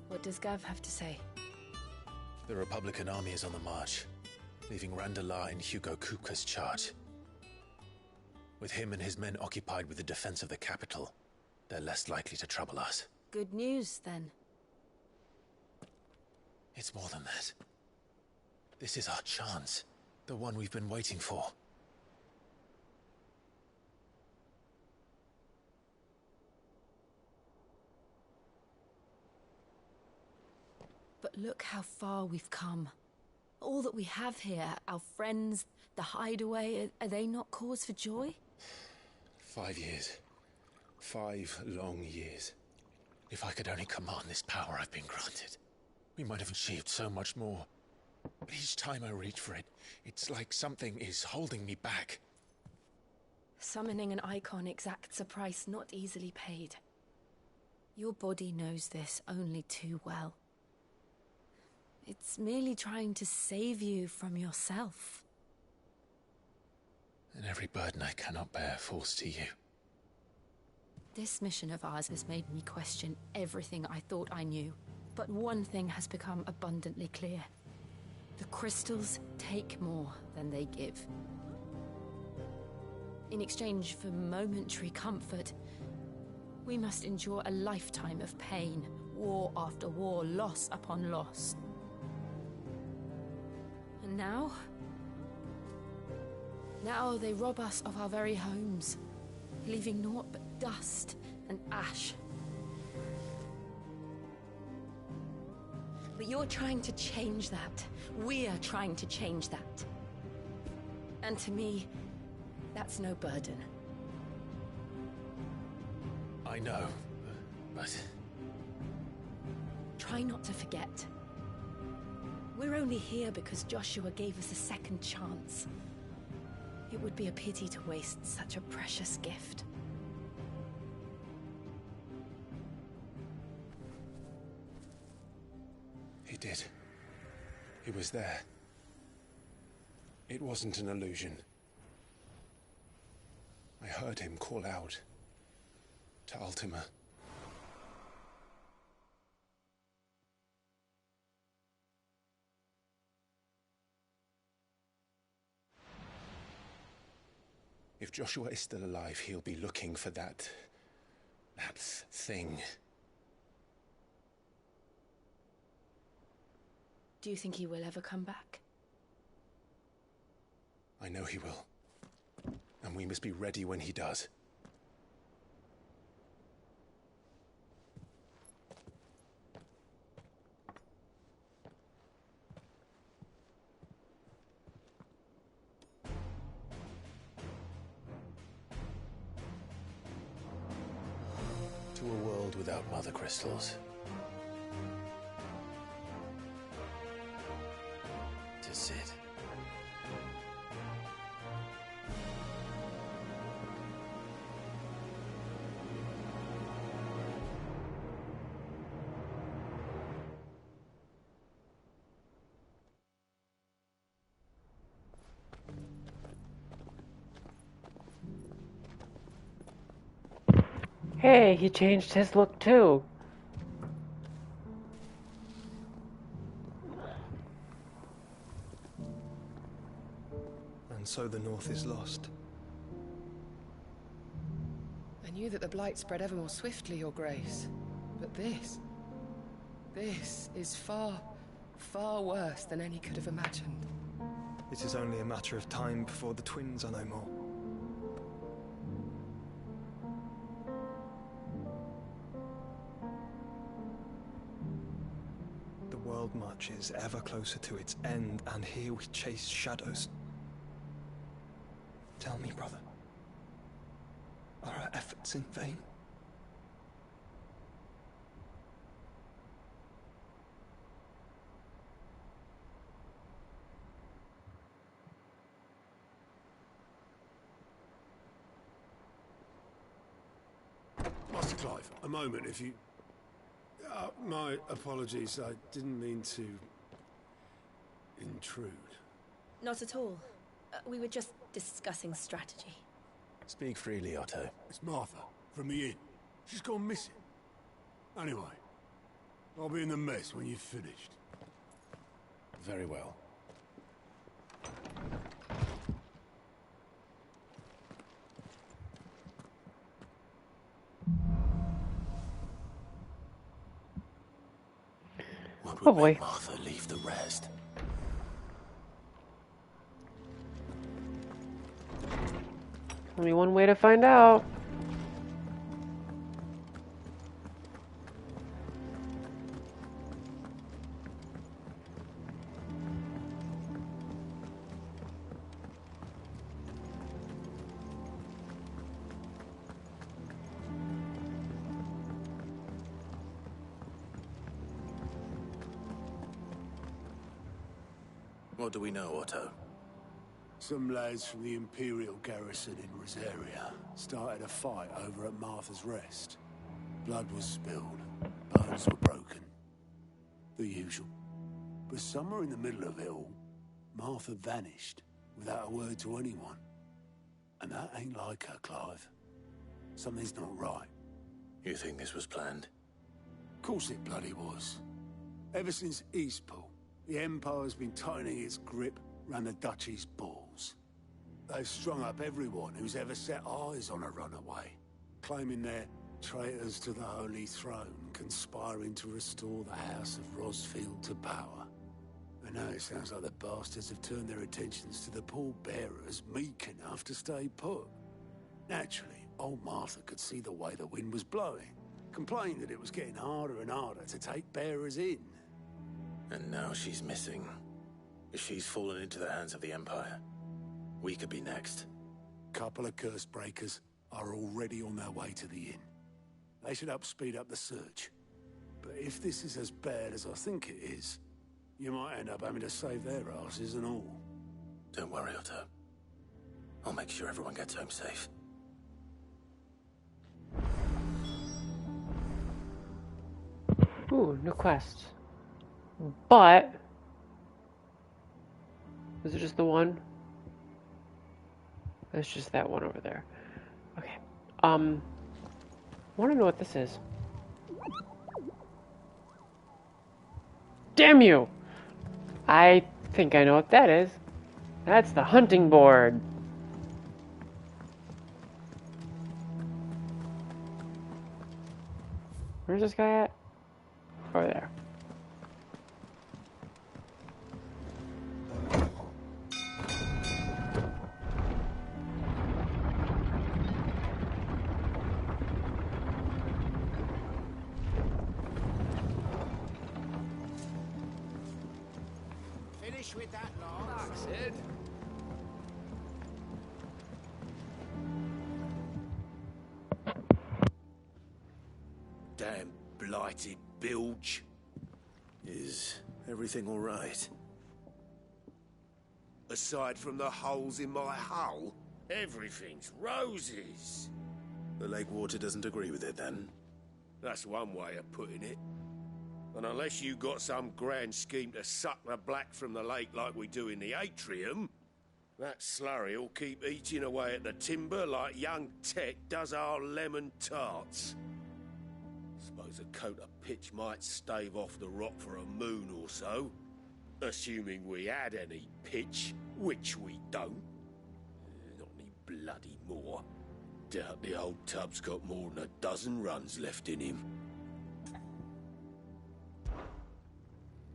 S18: What does Gav have to say?
S6: The Republican army is on the march, leaving Randalar in Hugo Kupka's charge. With him and his men occupied with the defense of the capital, they're less likely to trouble us.
S18: Good news, then.
S6: It's more than that. This is our chance. The one we've been waiting for.
S18: But look how far we've come.
S24: All that we have here, our friends, the hideaway, are they not cause for joy?
S6: 5 years. 5 long years. If I could only command this power I've been granted, we might have achieved so much more. But each time I reach for it, it's like something is holding me back.
S24: Summoning an icon exacts a price not easily paid. Your body knows this only too well. It's merely trying to save you from yourself.
S6: And every burden I cannot bear falls to you.
S24: This mission of ours has made me question everything I thought I knew. But one thing has become abundantly clear. The crystals take more than they give. In exchange for momentary comfort, we must endure a lifetime of pain, war after war, loss upon loss. And now they rob us of our very homes, leaving naught but dust and ash. But you're trying to change that. We're trying to change that. And to me, that's no burden.
S6: I know, but...
S24: Try not to forget. We're only here because Joshua gave us a second chance. It would be a pity to waste such a precious gift.
S6: He did. He was there. It wasn't an illusion. I heard him call out to Ultima. If Joshua is still alive, he'll be looking for that thing.
S24: Do you think he will ever come back?
S6: I know he will. And we must be ready when he does. To a world without mother crystals. To Sid.
S1: Hey, he changed his look too.
S3: And so the North is lost.
S13: I knew that the Blight spread ever more swiftly, Your Grace. But this is far, far worse than any could have imagined.
S3: It is only a matter of time before the twins are no more. The world marches ever closer to its end, and here we chase shadows. Tell me, brother, are our efforts in vain?
S12: Master Clive, a moment, if you... my apologies, I didn't mean to... intrude.
S24: Not at all. We were just discussing strategy.
S6: Speak freely, Otto.
S12: It's Martha, from the inn. She's gone missing. Anyway, I'll be in the mess when you've finished.
S6: Very well.
S1: Oh boy.
S6: Martha leave the rest.
S1: Only one way to find out.
S6: What do we know, Otto?
S12: Some lads from the Imperial garrison in Rosaria started a fight over at Martha's Rest. Blood was spilled, bones were broken. The usual. But somewhere in the middle of it all, Martha vanished without a word to anyone. And that ain't like her, Clive. Something's not right.
S6: You think this was planned?
S12: Of course it bloody was. Ever since Eastpool, the Empire's been tightening its grip round the Duchy's balls. They've strung up everyone who's ever set eyes on a runaway, claiming they're traitors to the Holy Throne, conspiring to restore the House of Rosfield to power. And now it sounds like the bastards have turned their attentions to the pallbearers meek enough to stay put. Naturally, old Martha could see the way the wind was blowing, complained that it was getting harder and harder to take bearers in.
S6: And now she's missing. If she's fallen into the hands of the Empire, we could be next.
S12: Couple of curse breakers are already on their way to the inn. They should help speed up the search. But if this is as bad as I think it is, you might end up having to save their asses and all.
S6: Don't worry, Otto. I'll make sure everyone gets home safe.
S1: Ooh, new quest. But is it just the one? It's just that one over there. Okay. Want to know what this is? Damn you! I think I know what that is. That's the hunting board. Where's this guy at? Over there.
S10: Finish with that, Lance.
S3: That's it.
S2: Damn blighted bilge.
S6: Is everything all right?
S2: Aside from the holes in my hull, everything's roses.
S6: The lake water doesn't agree with it, then?
S2: That's one way of putting it. And unless you got some grand scheme to suck the black from the lake like we do in the atrium, that slurry'll keep eating away at the timber like young Tech does our lemon tarts. Suppose a coat of pitch might stave off the rot for a moon or so, assuming we had any pitch, which we don't. Not any bloody more. Doubt the old tub's got more than a dozen runs left in him.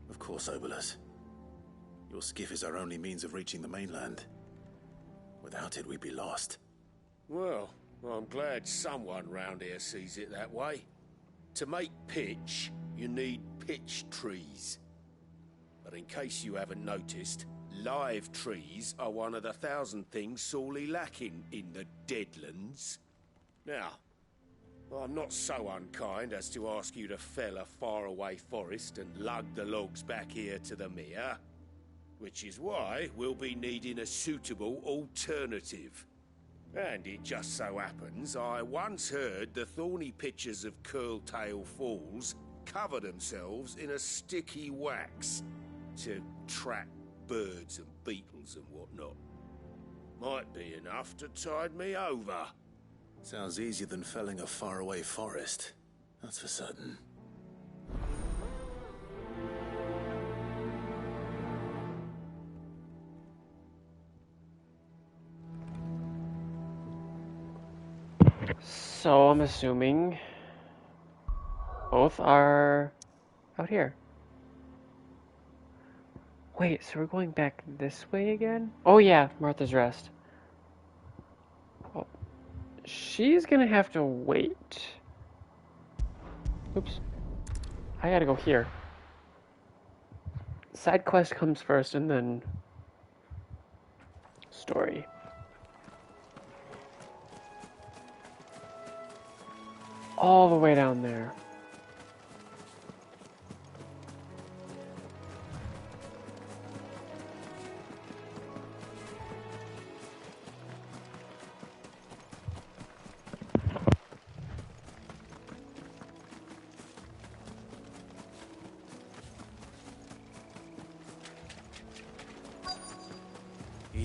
S6: Of course, Obolus. Your skiff is our only means of reaching the mainland. Without it, we'd be lost.
S2: Well, I'm glad someone round here sees it that way. To make pitch, you need pitch trees. But in case you haven't noticed, live trees are one of the 1,000 things sorely lacking in the Deadlands. Now, I'm not so unkind as to ask you to fell a faraway forest and lug the logs back here to the mere, which is why we'll be needing a suitable alternative. And it just so happens I once heard the thorny pitchers of Curltail Falls cover themselves in a sticky wax to trap birds and beetles and whatnot. Might be enough to tide me over.
S6: Sounds easier than felling a faraway forest. That's for certain.
S1: So I'm assuming both are out here. Wait, so we're going back this way again? Oh yeah, Martha's Rest. Oh, she's gonna have to wait. Oops. I gotta go here. Side quest comes first and then story. All the way down there.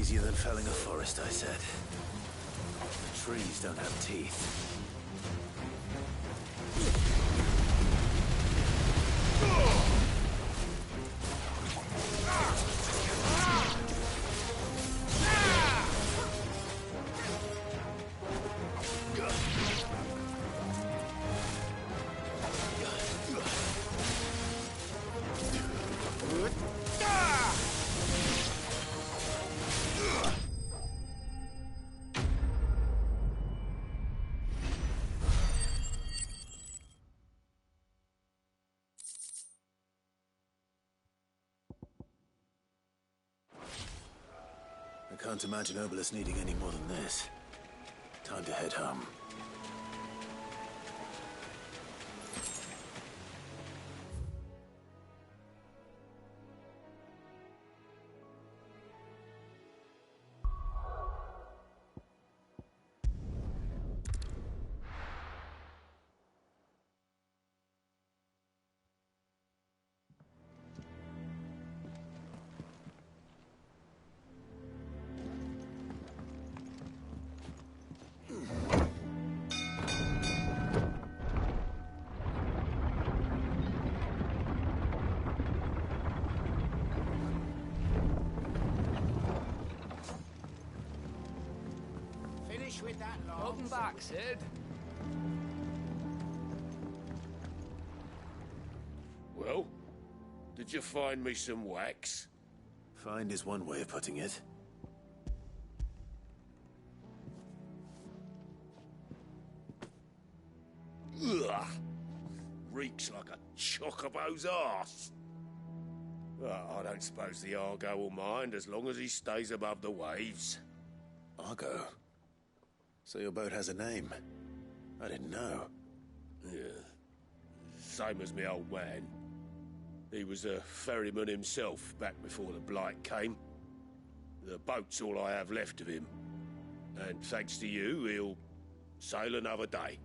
S6: Easier than felling a forest, I said. The trees don't have teeth. I can't imagine Obelisk needing any more than this. Time to head home.
S10: With that,
S13: Welcome back, Sid.
S2: Well, did you find me some wax?
S6: Find is one way of putting it.
S2: Ugh! Reeks like a chocobo's arse. I don't suppose the Argo will mind as long as he stays above the waves.
S6: Argo? So your boat has a name? I didn't know.
S2: Yeah. Same as me old man. He was a ferryman himself back before the Blight came. The boat's all I have left of him. And thanks to you, he'll sail another day.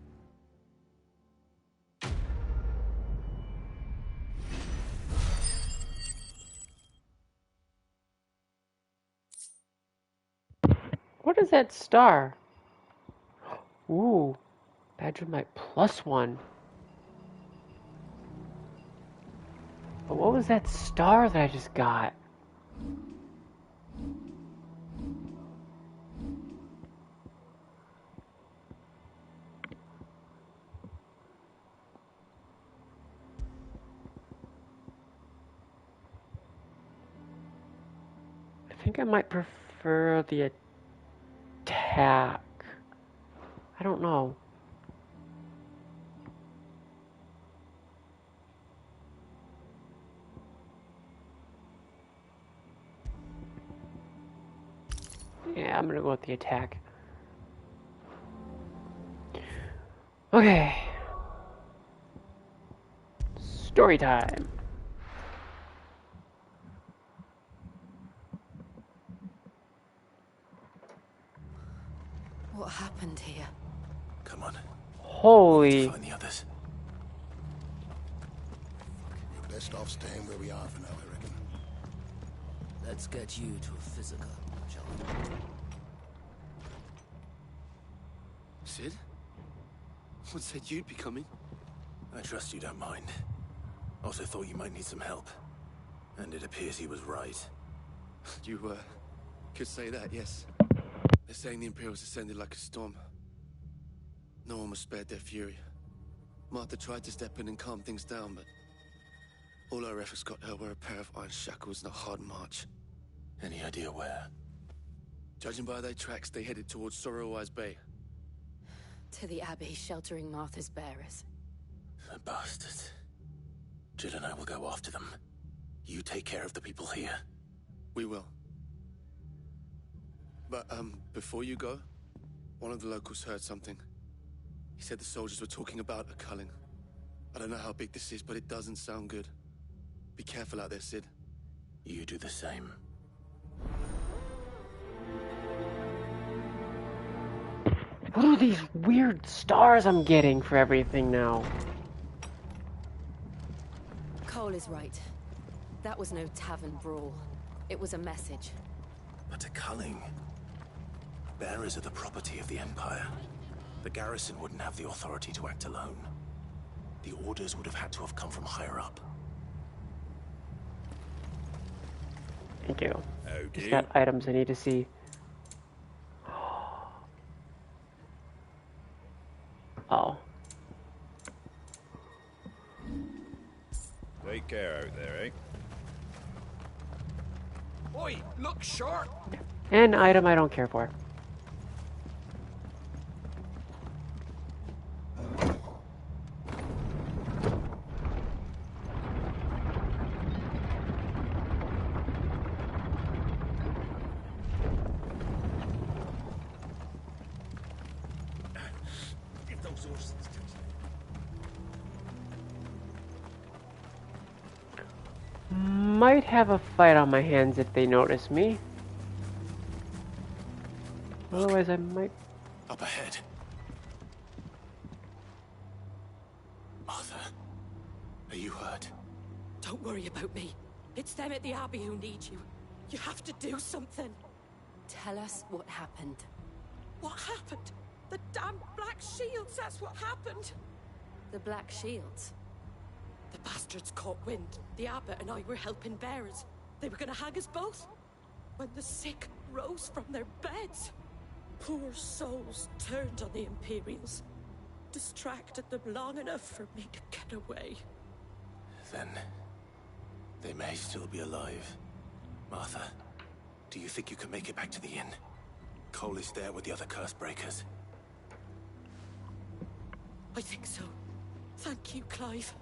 S1: What is that star? Ooh, Badger Might +1. But what was that star that I just got? I think I might prefer the attack. I don't know. Yeah, I'm gonna go with the attack. Okay. Story time.
S18: What happened here?
S6: Come on.
S1: Holy.
S6: Find the others.
S14: We're best off staying where we are for now, I reckon.
S15: Let's get you to a physical, shall we?
S19: Sid? What said you'd be coming?
S6: I trust you don't mind. Also thought you might need some help. And it appears he was right.
S19: You, could say that, yes. They're saying the Imperials ascended like a storm. No one was spared their fury. Martha tried to step in and calm things down, but all our efforts got her were a pair of iron shackles and a hard march.
S6: Any idea where?
S19: Judging by their tracks, they headed towards Sorrowwise Bay.
S18: To the Abbey, sheltering Martha's bearers.
S6: The bastards. Jill and I will go after them. You take care of the people here.
S19: We will. But, before you go, one of the locals heard something. He said the soldiers were talking about a culling. I don't know how big this is, but it doesn't sound good. Be careful out there, Sid.
S6: You do the same.
S1: What are these weird stars I'm getting for everything now?
S18: Cole is right. That was no tavern brawl. It was a message.
S6: But to Culling, bearers are the property of the Empire. The garrison wouldn't have the authority to act alone. The orders would have had to have come from higher up.
S1: Thank you.
S2: Oh,
S1: Just got items I need to see. Oh.
S2: Take care out there, eh?
S10: Oi, look sharp!
S1: An item I don't care for.
S10: Give those horses to
S1: Might have a fight on my hands if they notice me. Otherwise, I might.
S6: Up ahead. Martha, are you hurt?
S20: Don't worry about me. It's them at the Abbey who need you. You have to do something.
S24: Tell us what happened.
S20: What happened? The damn Black Shields, that's what happened.
S24: The Black Shields?
S20: The bastards caught wind. The abbot and I were helping bearers. They were gonna hang us both. When the sick rose from their beds, poor souls turned on the Imperials. Distracted them long enough for me to get away.
S6: Then they may still be alive. Martha, do you think you can make it back to the inn? Cole is there with the other curse breakers.
S20: I think so. Thank you, Clive.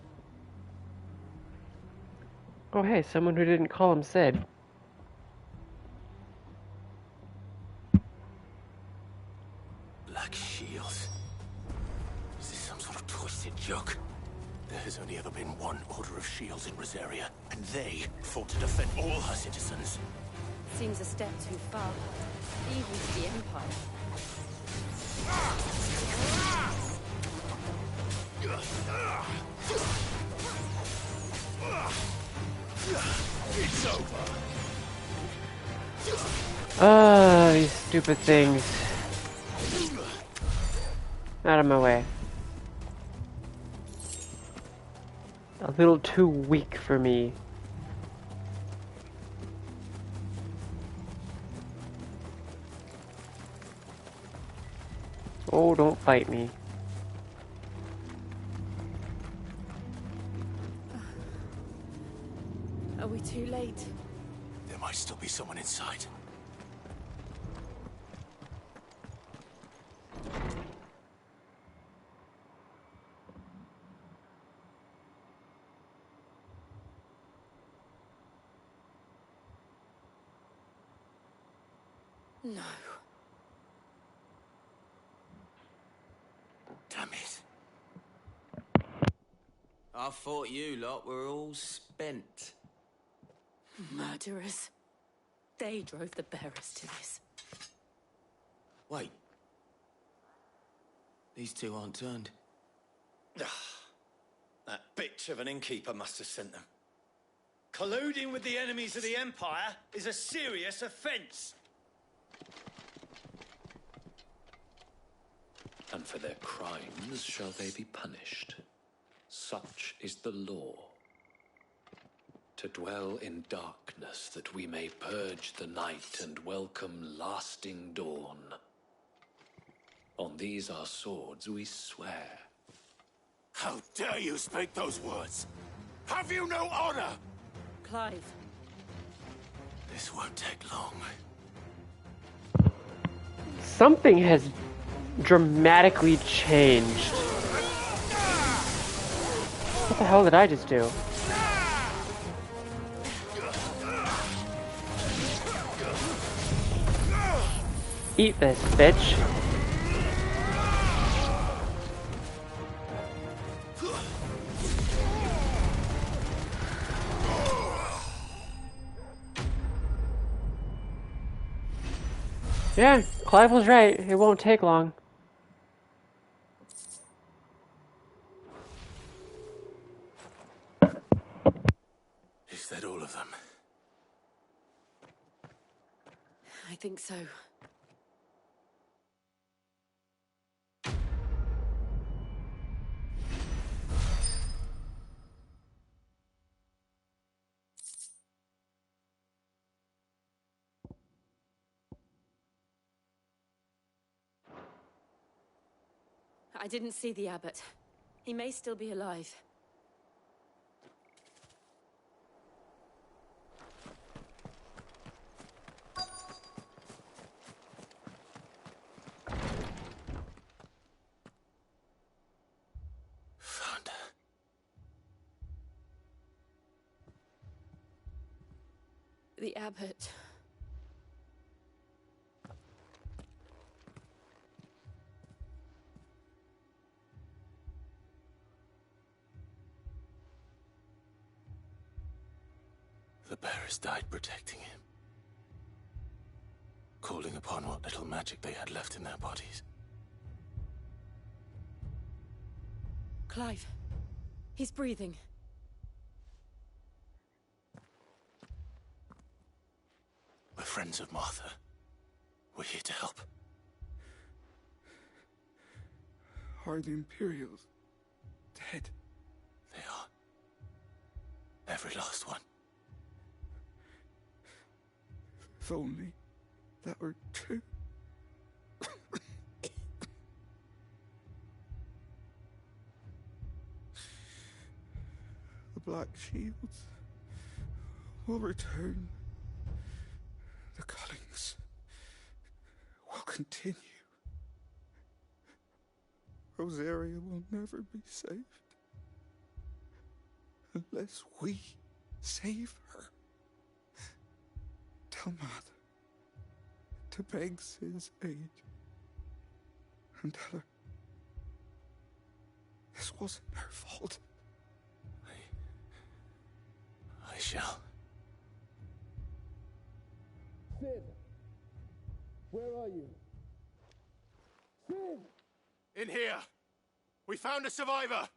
S1: Oh, hey, someone who didn't call him Sid.
S6: Black Shields. Is this some sort of twisted joke? There has only ever been one Order of Shields in Rosaria, and they fought to defend all her citizens.
S24: Seems a step too far, even to the Empire.
S2: It's over.
S1: These stupid things. Out of my way. A little too weak for me. Oh, don't fight me.
S24: Are we too late?
S6: There might still be someone inside.
S24: No.
S6: Damn it.
S15: I thought you lot were all spent.
S20: Murderers. They drove the bearers to this.
S15: Wait. These two aren't turned.
S10: That bitch of an innkeeper must have sent them. Colluding with the enemies of the Empire is a serious offence.
S11: And for their crimes shall they be punished. Such is the law. To dwell in darkness that we may purge the night and welcome lasting dawn. On these our swords we swear.
S2: How dare you speak those words? Have you no honor?
S20: Clive.
S6: This won't take long.
S1: Something has dramatically changed. What the hell did I just do? Eat this, bitch. Yeah, Clive was right. It won't take long.
S6: Is that all of them?
S24: think so. I didn't see the abbot. He may still be alive.
S6: Found her.
S24: The abbot.
S6: The bearers died protecting him. Calling upon what little magic they had left in their bodies.
S24: Clive. He's breathing.
S6: We're friends of Martha. We're here to help.
S12: Are the Imperials dead?
S6: They are. Every last one.
S12: If only that were true. The Black Shields will return. The cullings will continue. Rosaria will never be saved unless we save her. Tell Mother to beg Cid's aid and tell her this wasn't her fault.
S6: I shall.
S12: Cid! Where are you? Cid!
S19: In here! We found a survivor!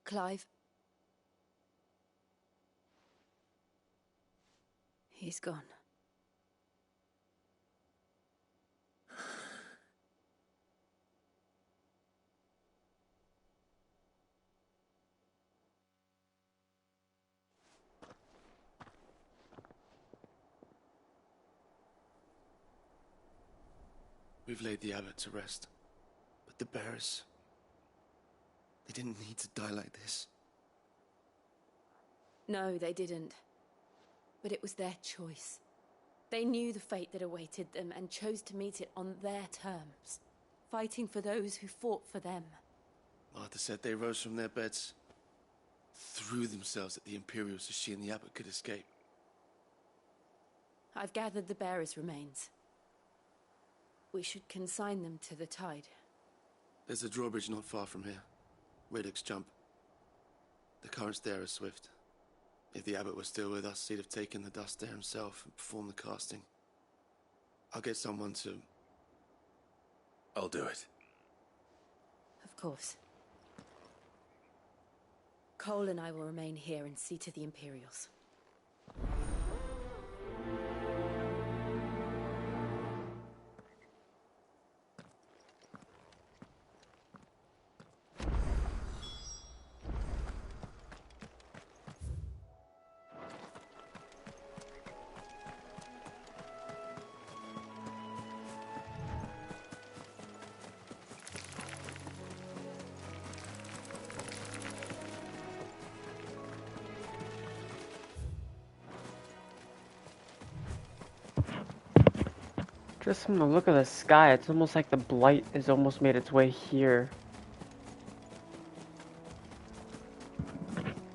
S24: Clive. He's gone.
S19: We've laid the abbot to rest. But the bearers... they didn't need to die like this.
S24: No, they didn't. But it was their choice. They knew the fate that awaited them and chose to meet it on their terms, fighting for those who fought for them.
S19: Martha said they rose from their beds, threw themselves at the Imperials so she and the abbot could escape.
S24: I've gathered the bearers' remains. We should consign them to the tide.
S19: There's a drawbridge not far from here. Radix jump. The currents there are swift. If the abbot was still with us, he'd have taken the dust there himself and performed the casting. I'll get someone to...
S6: I'll do it.
S24: Of course. Cole and I will remain here and see to the Imperials.
S1: Just from the look of the sky, it's almost like the blight has almost made its way here.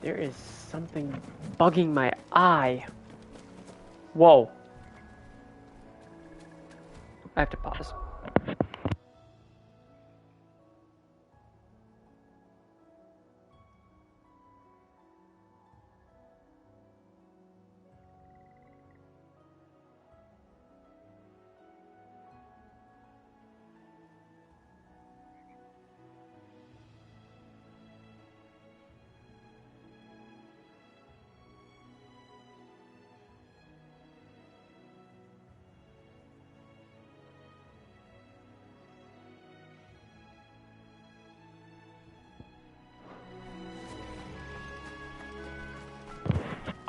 S1: There is something bugging my eye. Whoa. I have to pause.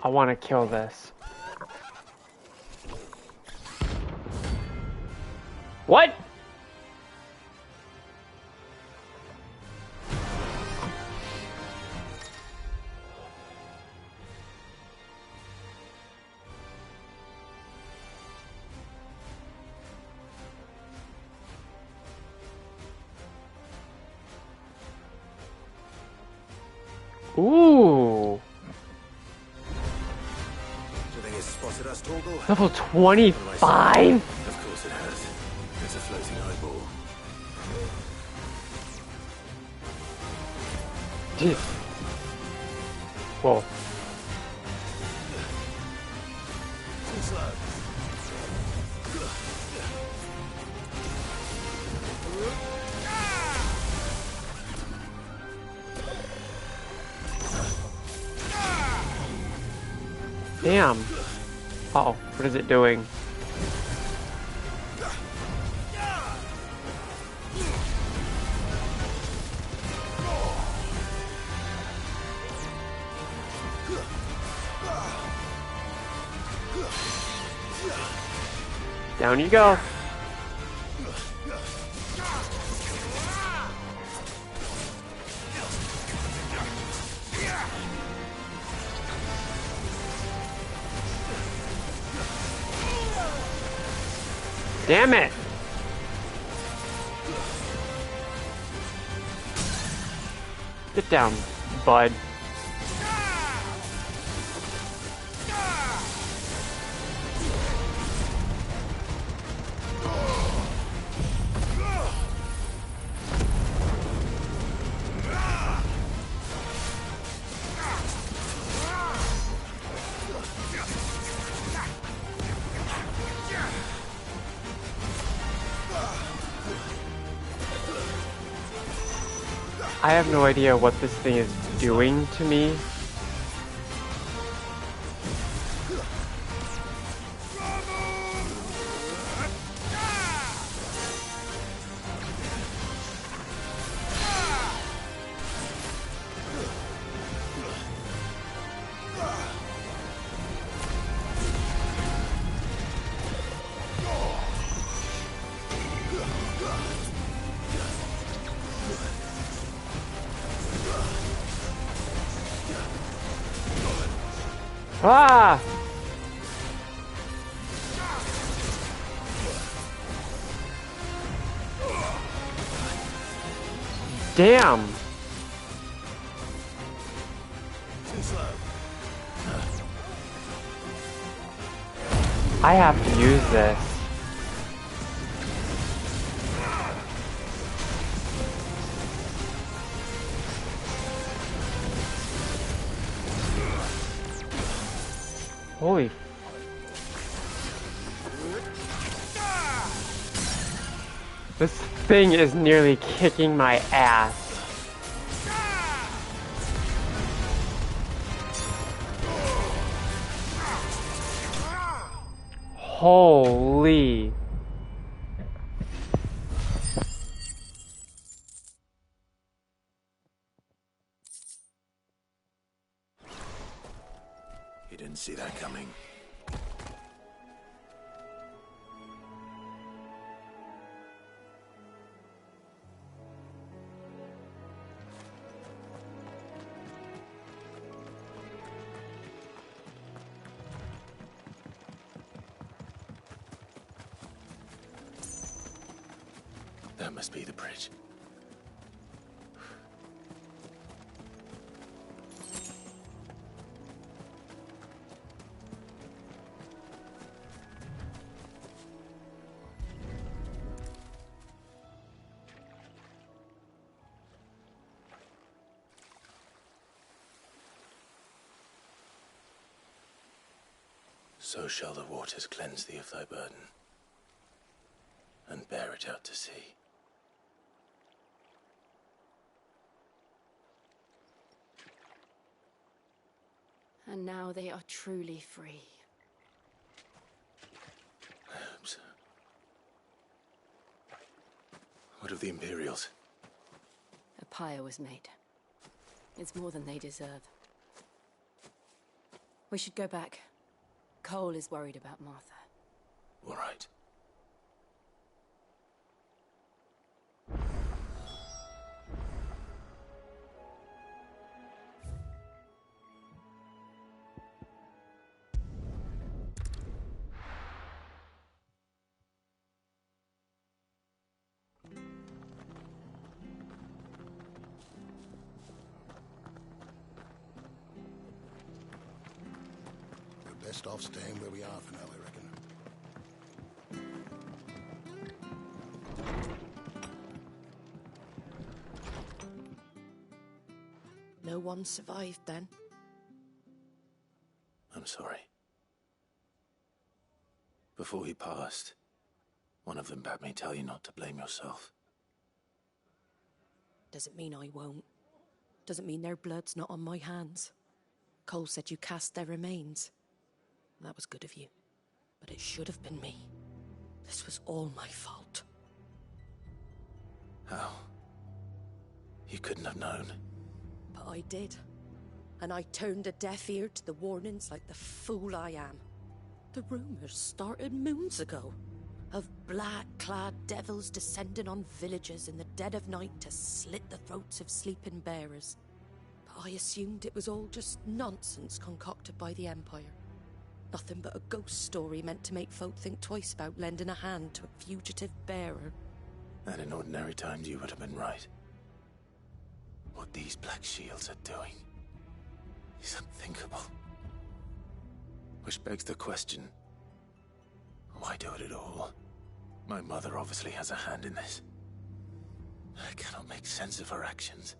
S1: I want to kill this. What? Ooh. Level 25?
S6: Of course it has. It's a floating eyeball.
S1: Jeez. Whoa.
S6: Too slow.
S1: Damn. Uh oh, what is it doing? Down you go. Damn it! Get down, bud. I have no idea what this thing is doing to me. Ah! Damn!
S6: Too slow.
S1: I have to use this. Holy. This thing is nearly kicking my ass. Holy.
S6: You didn't see that coming. That must be the bridge. So shall the waters cleanse thee of thy burden, and bear it out to sea.
S24: And now they are truly free.
S6: I hope so. What of the Imperials?
S24: A pyre was made. It's more than they deserve. We should go back. Cole is worried about Martha.
S6: All right.
S14: We're best off staying where we are for now, I reckon.
S20: No one survived then?
S6: I'm sorry. Before he passed, one of them bade me tell you not to blame yourself.
S20: Doesn't mean I won't. Doesn't mean their blood's not on my hands. Cole said you cast their remains. That was good of you. But it should have been me. This was all my fault.
S6: How? You couldn't have known.
S20: But I did. And I turned a deaf ear to the warnings like the fool I am. The rumors started moons ago. Of black-clad devils descending on villages in the dead of night to slit the throats of sleeping bearers. But I assumed it was all just nonsense concocted by the Empire. Nothing but a ghost story meant to make folk think twice about lending a hand to a fugitive bearer.
S6: And in ordinary times you would have been right. What these Black Shields are doing is unthinkable. Which begs the question, why do it at all? My mother obviously has a hand in this. I cannot make sense of her actions.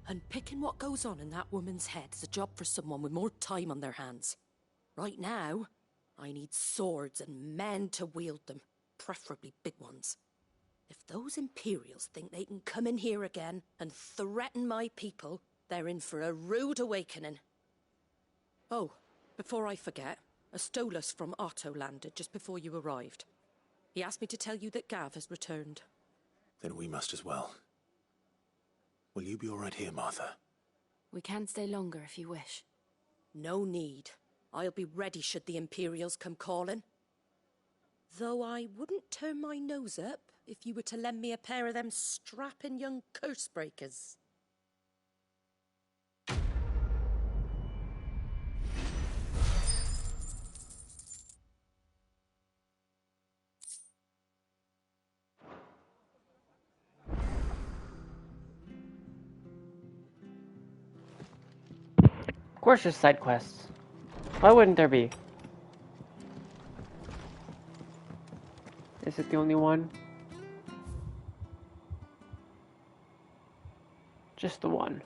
S20: And picking what goes on in that woman's head is a job for someone with more time on their hands. Right now, I need swords and men to wield them, preferably big ones. If those Imperials think they can come in here again and threaten my people, they're in for a rude awakening. Oh, before I forget, a Stolas from Otto landed just before you arrived. He asked me to tell you that Gav has returned.
S6: Then we must as well. Will you be all right here, Martha?
S24: We can stay longer if you wish.
S20: No need. I'll be ready should the Imperials come calling. Though I wouldn't turn my nose up if you were to lend me a pair of them strapping young curse breakers.
S1: Of course there's side quests. Why wouldn't there be? Is it the only one? Just the one.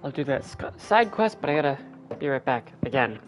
S1: I'll do that side quest, but I gotta be right back again.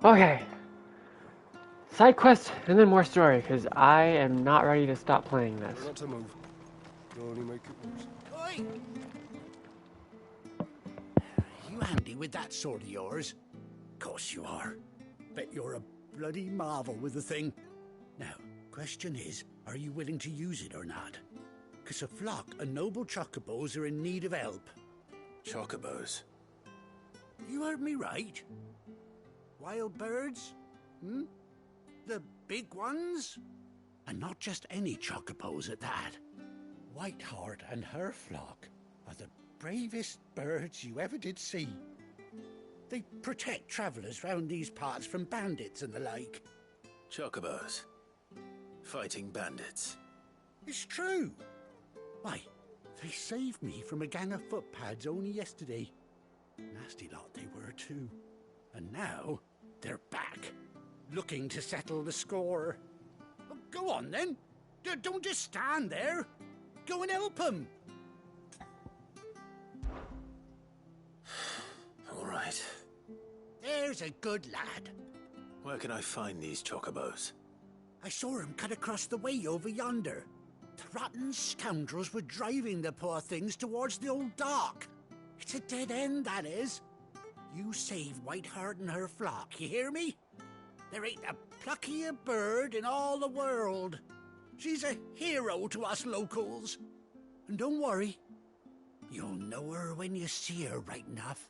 S1: Okay. Side quest and then more story, because I am not ready to stop playing this.
S7: Not to move. You'll only make it worse.
S12: Oi! You handy with that sword of yours? Course you are. Bet you're a bloody marvel with the thing. Now, question is, are you willing to use it or not? 'Cause a flock of noble chocobos are in need of help.
S6: Chocobos?
S12: You heard me right. Wild birds? Hmm? The big ones? And not just any chocobos at that. Whiteheart and her flock are the bravest birds you ever did see. They protect travellers round these parts from bandits and the like.
S6: Chocobos? Fighting bandits?
S12: It's true. Why, they saved me from a gang of footpads only yesterday. Nasty lot they were too. And now, they're back, looking to settle the score. Well, go on then. Don't just stand there. Go and help them.
S6: All right.
S12: There's a good lad.
S6: Where can I find these chocobos?
S12: I saw him cut across the way over yonder. The rotten scoundrels were driving the poor things towards the old dock. It's a dead end, that is. You save Whiteheart and her flock, you hear me? There ain't a pluckier bird in all the world. She's a hero to us locals. And don't worry, you'll know her when you see her right enough.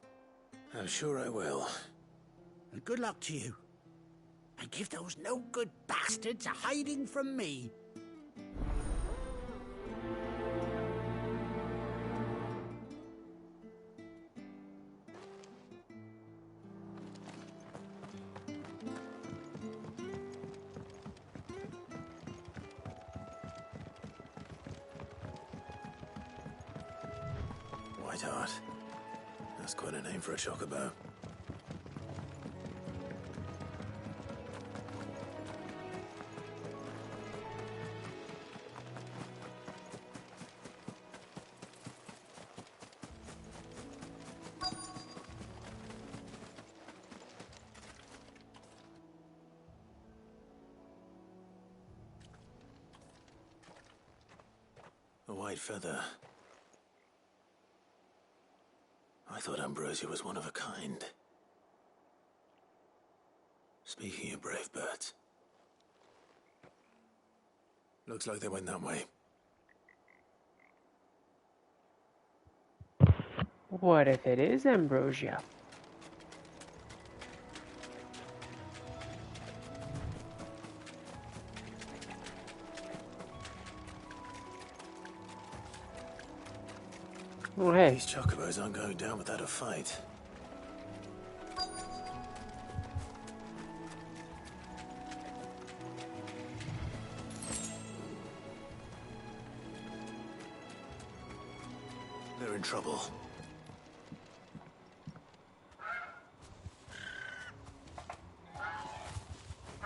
S6: I'm sure I will.
S12: And good luck to you. And give those no-good bastards a hiding from me.
S6: Whiteheart. That's quite a name for a chocobo. A white feather. I thought Ambrosia was one of a kind. Speaking of brave birds. Looks like they went that way.
S1: What if it is Ambrosia? Oh, hey.
S6: These chocobos aren't going down without a fight. They're in trouble.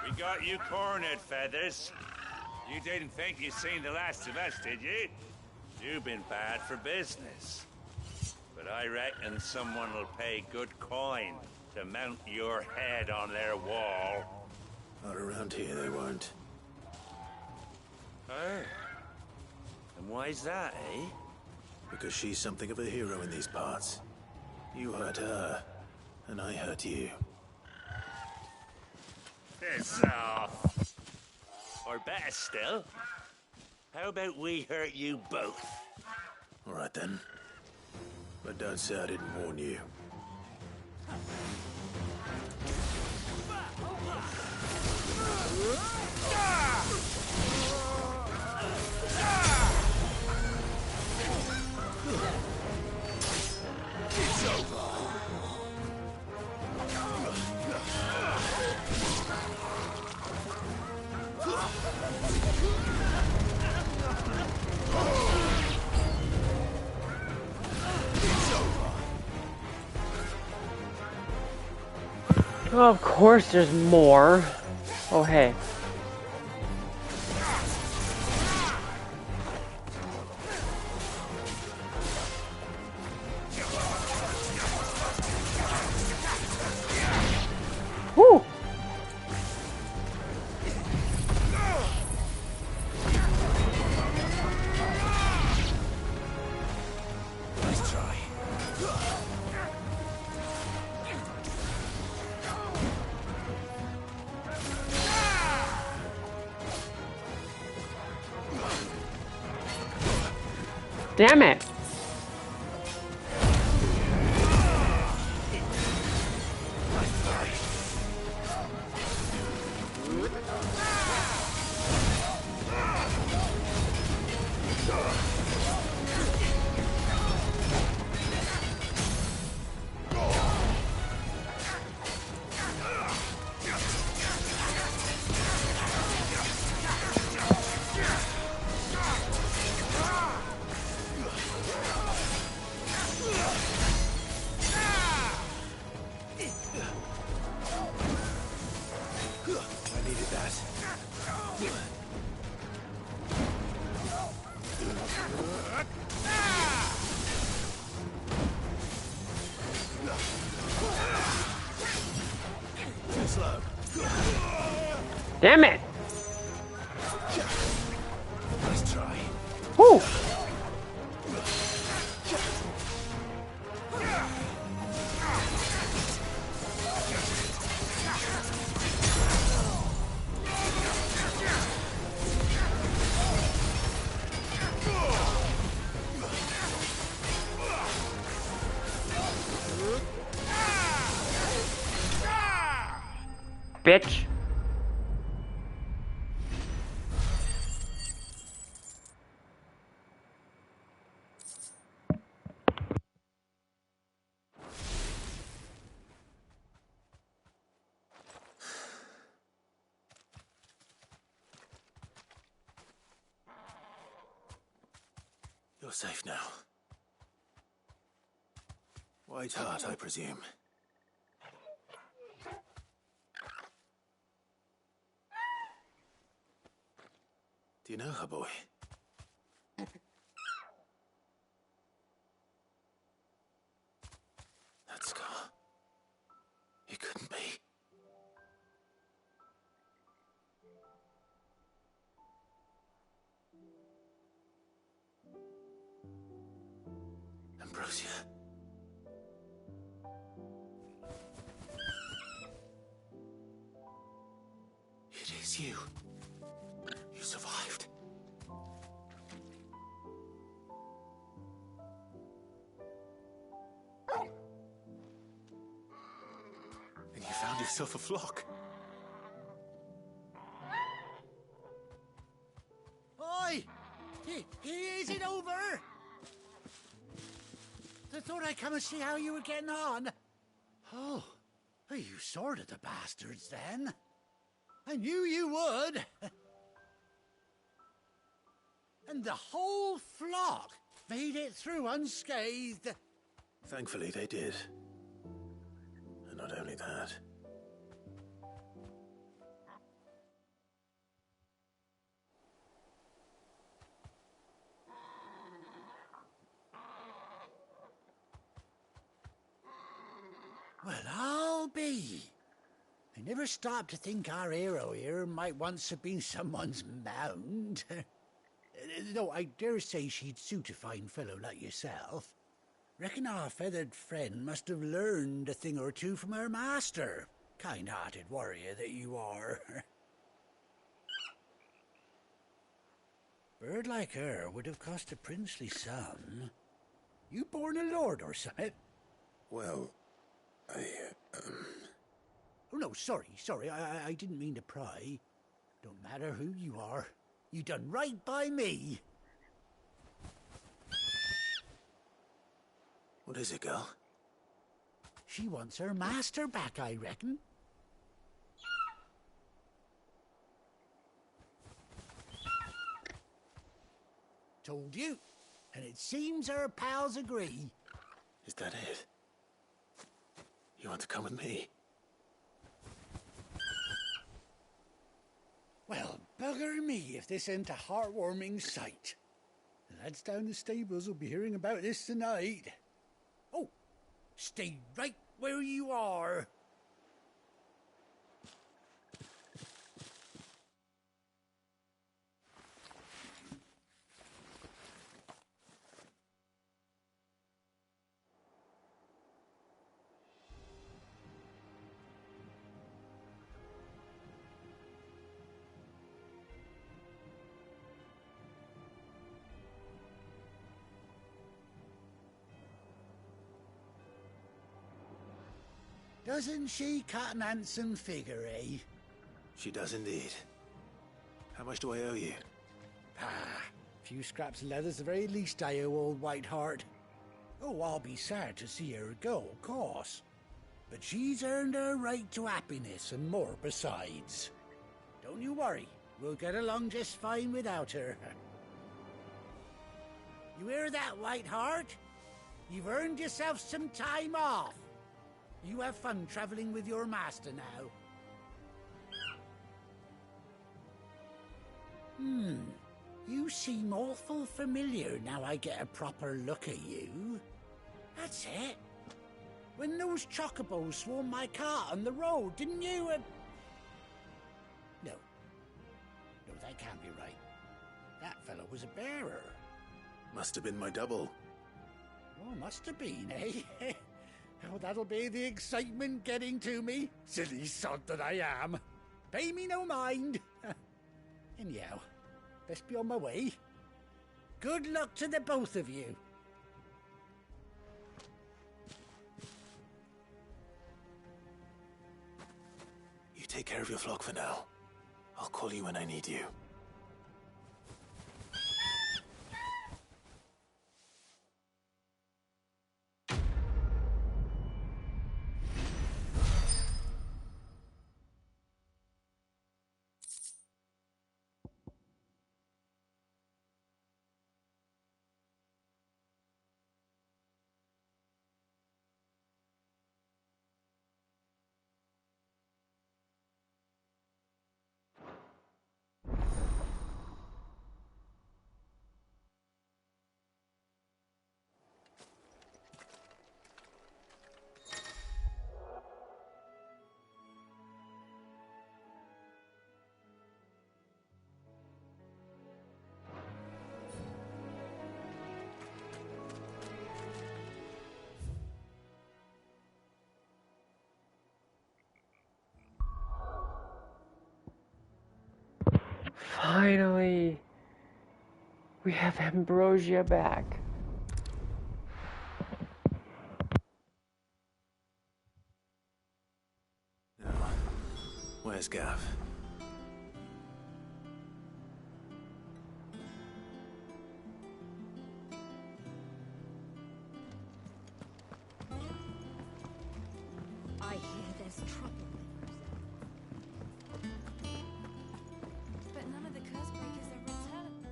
S17: We got you cornered, Feathers. You didn't think you'd seen the last of us, did you? You've been bad for business. But I reckon someone will pay good coin to mount your head on their wall.
S6: Not around here, they won't.
S17: Oh. And why's that, eh?
S6: Because she's something of a hero in these parts. You hurt her, and I hurt you.
S17: Piss off. Or better still, how about we hurt you both?
S6: All right then. But don't say I didn't warn you.
S12: It's over.
S1: Of course there's more. Oh, hey. Woo! Damn it!
S6: I needed that. Too slow.
S1: Damn it!
S6: Nice try.
S1: Woo! Bitch.
S6: You're safe now. White Hart, I presume. Do you know her, boy? That scar. It couldn't be. Ambrosia. It is you. You survived. And you found yourself a flock.
S10: Oi! Is it over? I thought I'd come and see how you were getting on. Oh, you sorted the bastards then. I knew you would. And the whole flock made it through unscathed.
S6: Thankfully, they did. And not only that.
S10: Well, I'll be. I never stopped to think our hero here might once have been someone's mount. Though I dare say she'd suit a fine fellow like yourself. Reckon our feathered friend must have learned a thing or two from her master. Kind-hearted warrior that you are. Bird like her would have cost a princely sum. You born a lord or something?
S6: Well,
S10: Oh, no, sorry. I didn't mean to pry. Don't matter who you are. You done right by me.
S6: What is it, girl?
S10: She wants her master back, I reckon. Told you. And it seems her pals agree.
S6: Is that it? You want to come with me?
S10: Well, bugger me if this ain't a heartwarming sight. The lads down the stables will be hearing about this tonight. Oh, stay right where you are.
S12: Doesn't she cut an handsome figure, eh?
S6: She does indeed. How much do I owe you?
S12: Few scraps of leather's the very least I owe old Whiteheart. Oh, I'll be sad to see her go, of course. But she's earned her right to happiness and more besides. Don't you worry, we'll get along just fine without her. You hear that, Whiteheart? You've earned yourself some time off. You have fun traveling with your master now. You seem awful familiar now I get a proper look at you. That's it. When those chocobos swarmed my car on the road, didn't you? No, that can't be right. That fellow was a bearer.
S6: Must have been my double.
S12: Oh, must have been, eh? Oh, that'll be the excitement getting to me. Silly sod that I am. Pay me no mind. Anyhow, best be on my way. Good luck to the both of you.
S6: You take care of your flock for now. I'll call you when I need you.
S1: Finally, we have Ambrosia back.
S6: Now, where's Gav?
S4: I hear there's trouble. But none of the curse breakers are returned.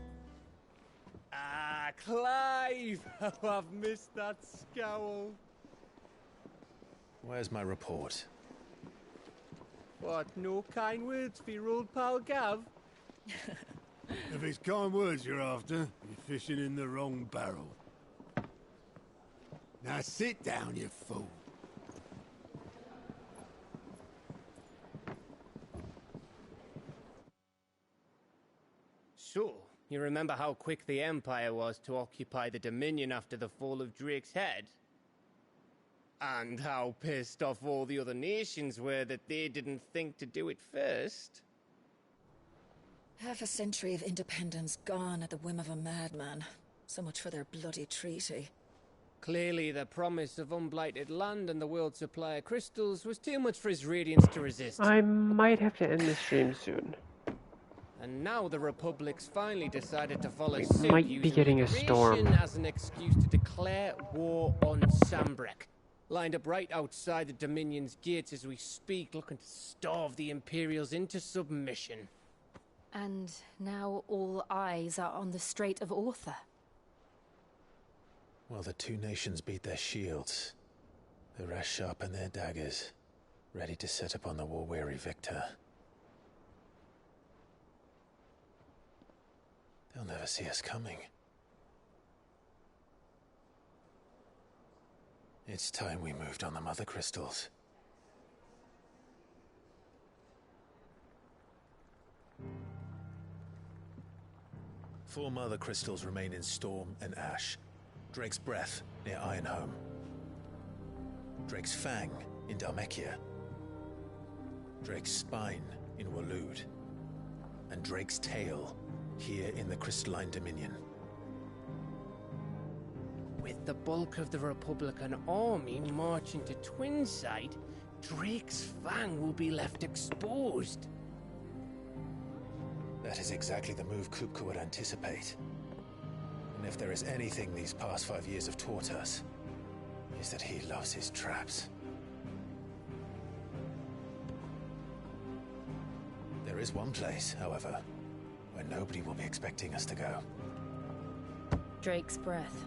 S8: Ah, Clive! Oh, I've missed that scowl.
S6: Where's my report?
S8: What, no kind words for your old pal Gav?
S12: If it's kind words you're after, you're fishing in the wrong barrel. Now sit down, you fool.
S8: So, you remember how quick the Empire was to occupy the Dominion after the fall of Drake's head? And how pissed off all the other nations were that they didn't think to do it first?
S18: Half a century of independence gone at the whim of a madman. So much for their bloody treaty.
S8: Clearly, the promise of unblighted land and the world's supply of crystals was too much for his radiance to resist.
S1: I might have to end the stream soon.
S8: And now the Republic's finally decided to follow
S1: We
S8: suit,
S1: might be
S8: using
S1: getting a
S8: liberation
S1: storm.
S8: as an excuse to declare war on Sambrek. Lined up right outside the Dominion's gates as we speak, looking to starve the Imperials into submission.
S24: And now all eyes are on the Strait of Author.
S6: Well, the two nations beat their shields. The rest sharpen their daggers, ready to set upon the war-weary victor. They'll never see us coming. It's time we moved on the Mother Crystals. Four Mother Crystals remain in Storm and Ash. Drake's Breath near Ironhome. Drake's Fang in Dhalmekia. Drake's Spine in Waloed. And Drake's Tail here in the Crystalline Dominion.
S8: With the bulk of the Republican army marching to Twinside, Drake's Fang will be left exposed.
S6: That is exactly the move Kupka would anticipate. And if there is anything these past 5 years have taught us, is that he loves his traps. There is one place, however, where nobody will be expecting us to go.
S4: Drake's breath.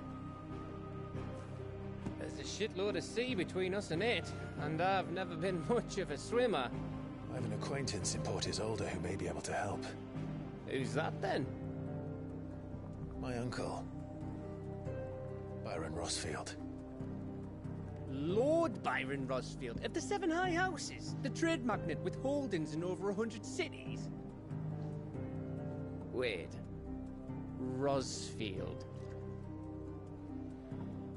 S8: There's a shitload of sea between us and it, and I've never been much of a swimmer.
S6: I have an acquaintance in Port Isolde who may be able to help.
S8: Who's that then?
S6: My uncle, Byron Rossfield.
S8: Lord Byron Rossfield of the Seven High Houses, the trade magnate with holdings in over 100 cities. Wait, Rossfield.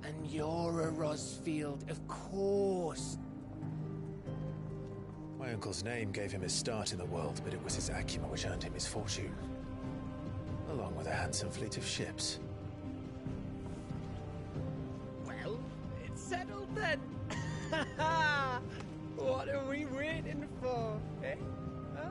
S8: And you're a Rossfield, of course.
S6: My uncle's name gave him his start in the world, but it was his acumen which earned him his fortune, along with a handsome fleet of ships.
S8: Well, it's settled then. What are we waiting for, eh? Huh?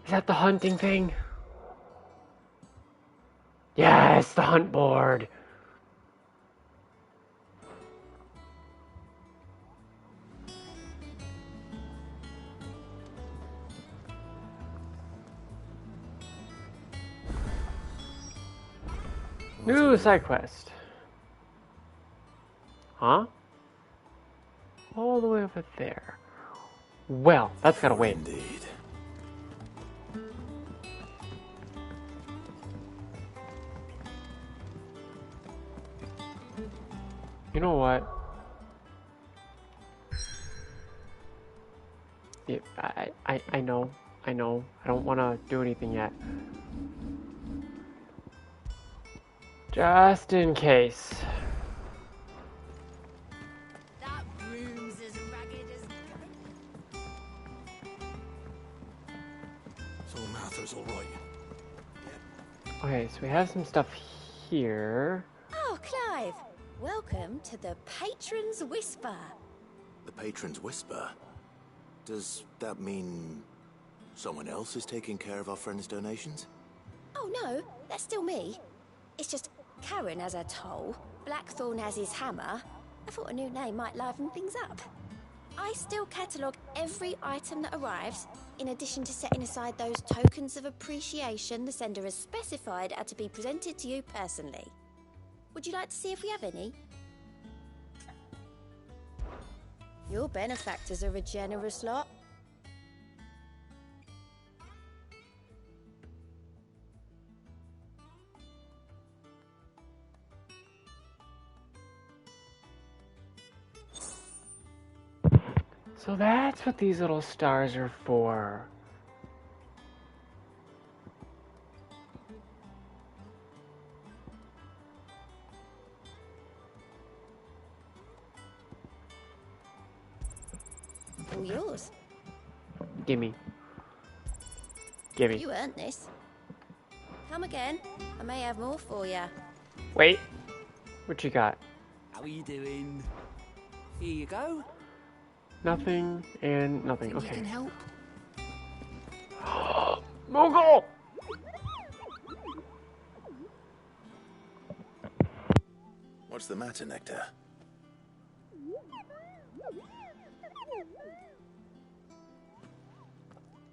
S1: Is that the hunting thing? Yes, the hunt board. New side quest. Huh? All the way over there. Well, that's gotta wait.
S6: Indeed.
S1: You know what? Yeah, I know. I don't want to do anything yet. Just in case.
S16: That room's as ragged as...
S7: So Martha's all right.
S1: Okay, so we have some stuff here.
S4: Oh, Clive! Welcome to the Patron's Whisper.
S5: The Patron's Whisper? Does that mean someone else is taking care of our friend's donations?
S4: Oh no, that's still me. It's just Karen has her toll, Blackthorn has his hammer. I thought a new name might liven things up. I still catalogue every item that arrives, in addition to setting aside those tokens of appreciation the sender has specified are to be presented to you personally. Would you like to see if we have any? Your benefactors are a generous lot.
S1: So that's what these little stars are for.
S4: All yours.
S1: Gimme. Gimme.
S4: You earned this. Come again. I may have more for you.
S1: Wait. What you got?
S15: How are you doing? Here you go.
S1: Nothing and nothing.
S15: Think
S1: Okay.
S15: you can help?
S1: Moogle!
S5: What's the matter, Nectar?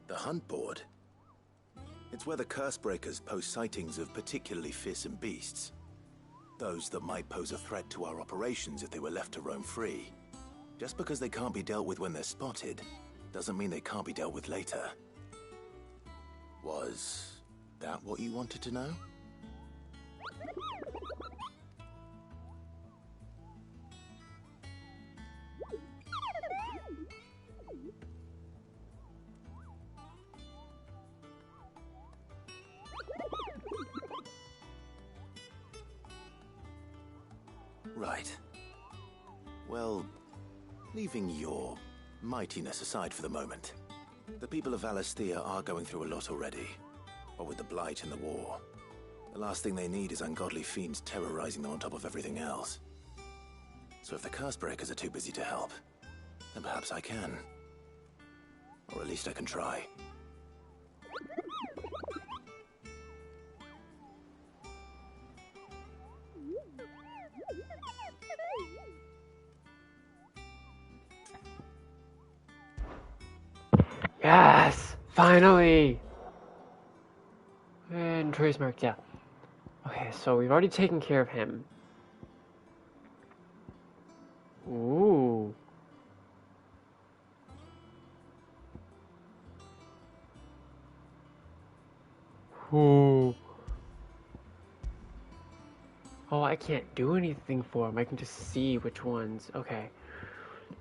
S5: The hunt board? It's where the Cursebreakers post sightings of particularly fearsome beasts. Those that might pose a threat to our operations if they were left to roam free. Just because they can't be dealt with when they're spotted, doesn't mean they can't be dealt with later. Was that what you wanted to know? Right. Well, leaving your mightiness aside for the moment, the people of Valisthea are going through a lot already. What with the Blight and the war. The last thing they need is ungodly fiends terrorizing them on top of everything else. So if the Cursebreakers are too busy to help, then perhaps I can. Or at least I can try.
S1: Yes! Finally! And trace marks, yeah. Okay, so we've already taken care of him. Ooh. Ooh. Oh, I can't do anything for him. I can just see which ones. Okay.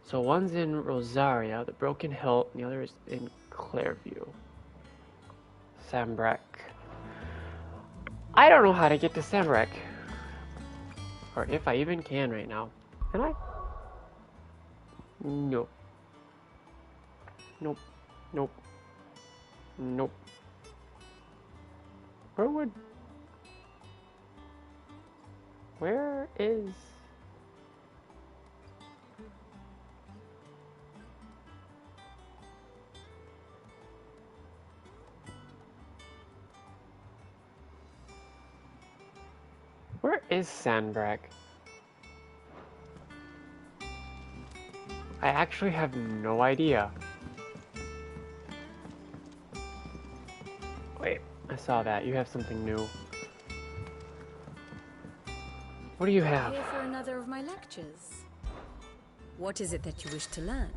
S1: So one's in Rosaria, the Broken Hilt, and the other is in Clairview. Sambrek. I don't know how to get to Sambrek. Or if I even can right now. Can I? Nope. Nope. Nope. Nope. Where is... Where is Sandbrag? I actually have no idea. Wait, I saw that. You have something new. What do you have?
S4: Here for another of my lectures. What is it that you wish to learn?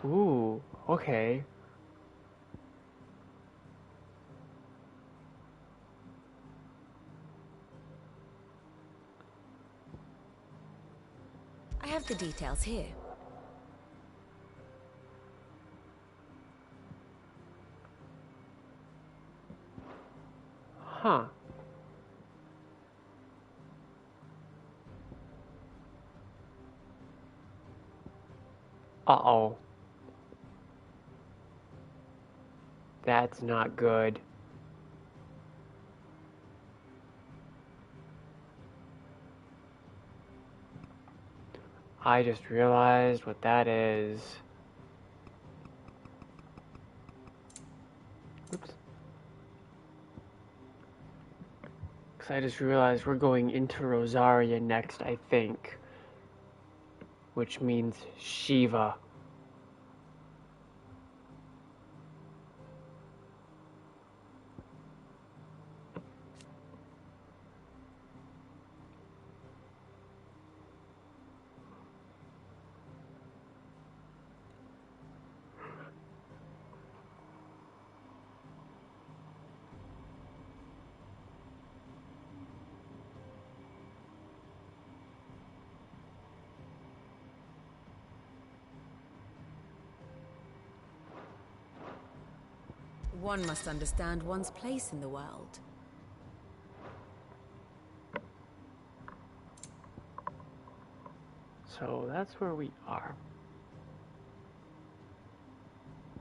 S1: Ooh, okay.
S4: I have the details here.
S1: Huh. Uh-oh. That's not good. I just realized what that is. Oops. Because I just realized we're going into Rosaria next, I think. Which means Shiva.
S4: One must understand one's place in the world.
S1: So that's where we are.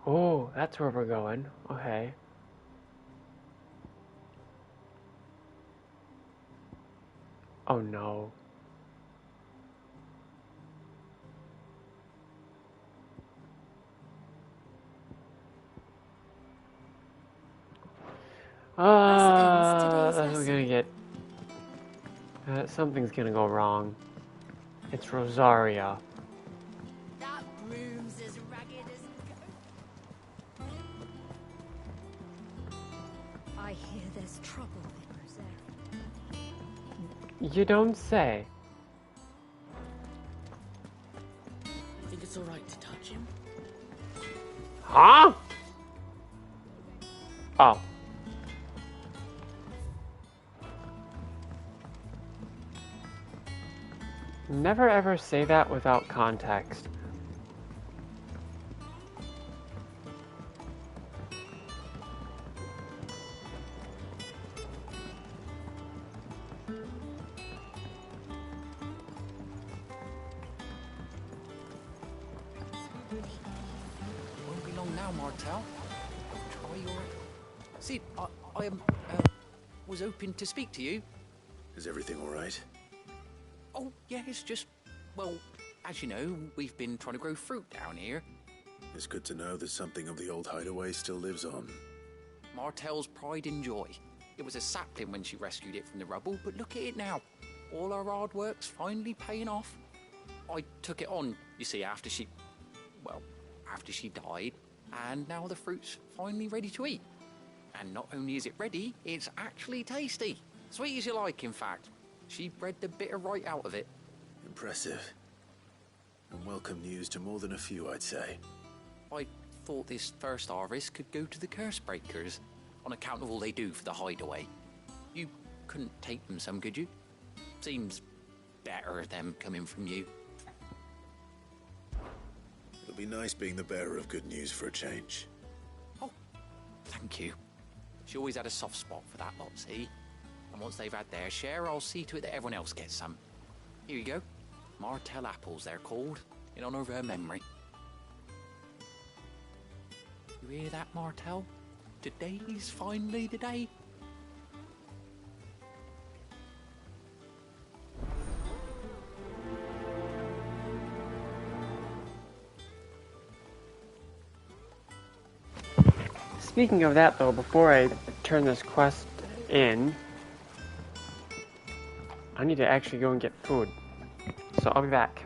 S1: Oh, that's where we're going. Okay. Oh no. That's gonna get... something's gonna go wrong. It's Rosaria.
S16: That broom's as ragged as a goat. I hear there's trouble in Rosaria.
S1: You don't say.
S15: Think it's alright to touch him?
S1: Huh? Oh. Never ever say that without context.
S9: Won't be long now, Martel. Try your... See, I was hoping to speak to you.
S5: Is everything all right?
S9: Oh, yeah, it's just... Well, as you know, we've been trying to grow fruit down here.
S5: It's good to know that something of the old hideaway still lives on.
S9: Martel's pride and joy. It was a sapling when she rescued it from the rubble, but look at it now. All our hard work's finally paying off. I took it on, you see, after she died, and now the fruit's finally ready to eat. And not only is it ready, it's actually tasty. Sweet as you like, in fact. She bred the bitter right out of it.
S5: Impressive. And welcome news to more than a few, I'd say.
S9: I thought this first harvest could go to the curse breakers, on account of all they do for the hideaway. You couldn't take them some, could you? Seems better them coming from you.
S5: It'll be nice being the bearer of good news for a change.
S9: Oh, thank you. She always had a soft spot for that lot, see? And once they've had their share, I'll see to it that everyone else gets some. Here you go. Martel apples, they're called, in honor of her memory. You hear that, Martel? Today's finally the day.
S1: Speaking of that, though, before I turn this quest in, I need to actually go and get food. So I'll be back.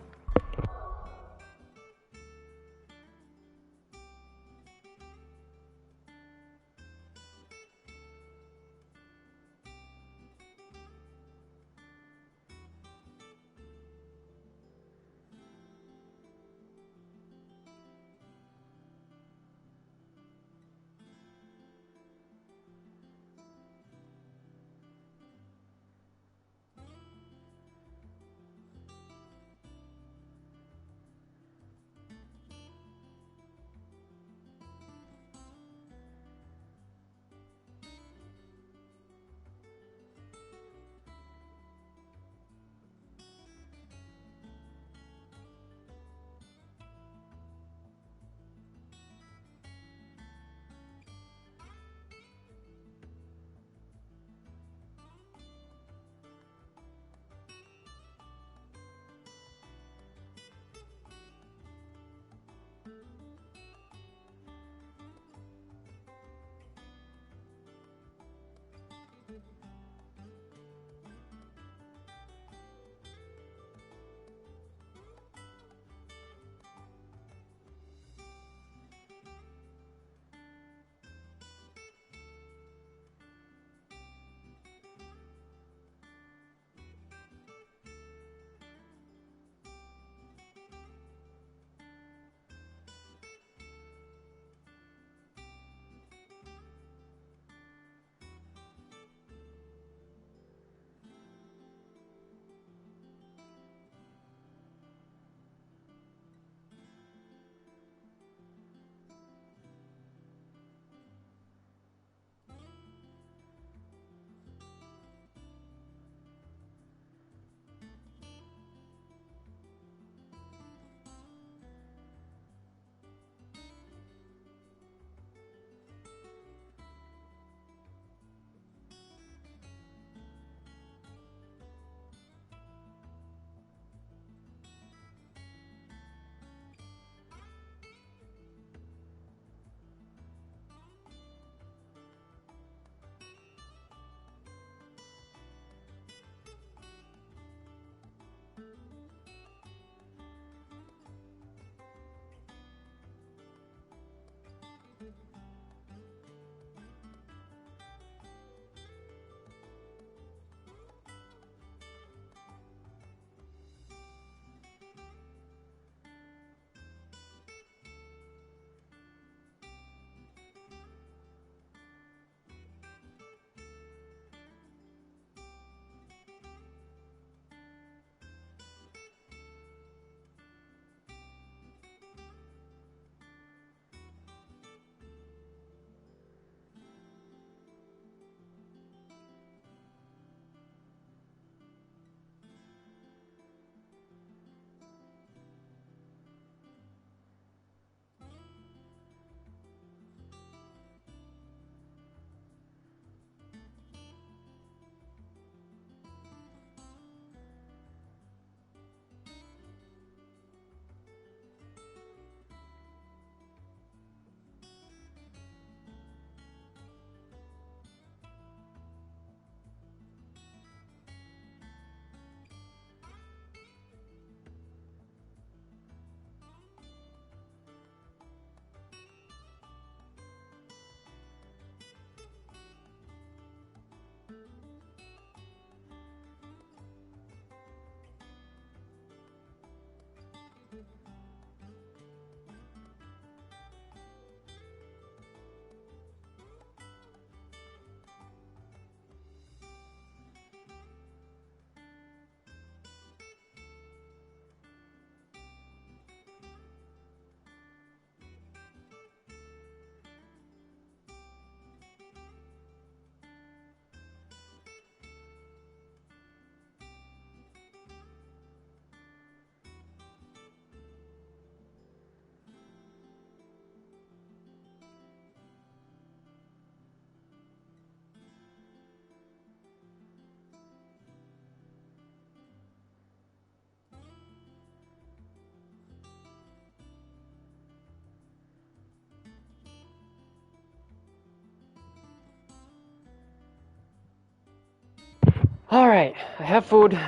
S1: Alright, I have food.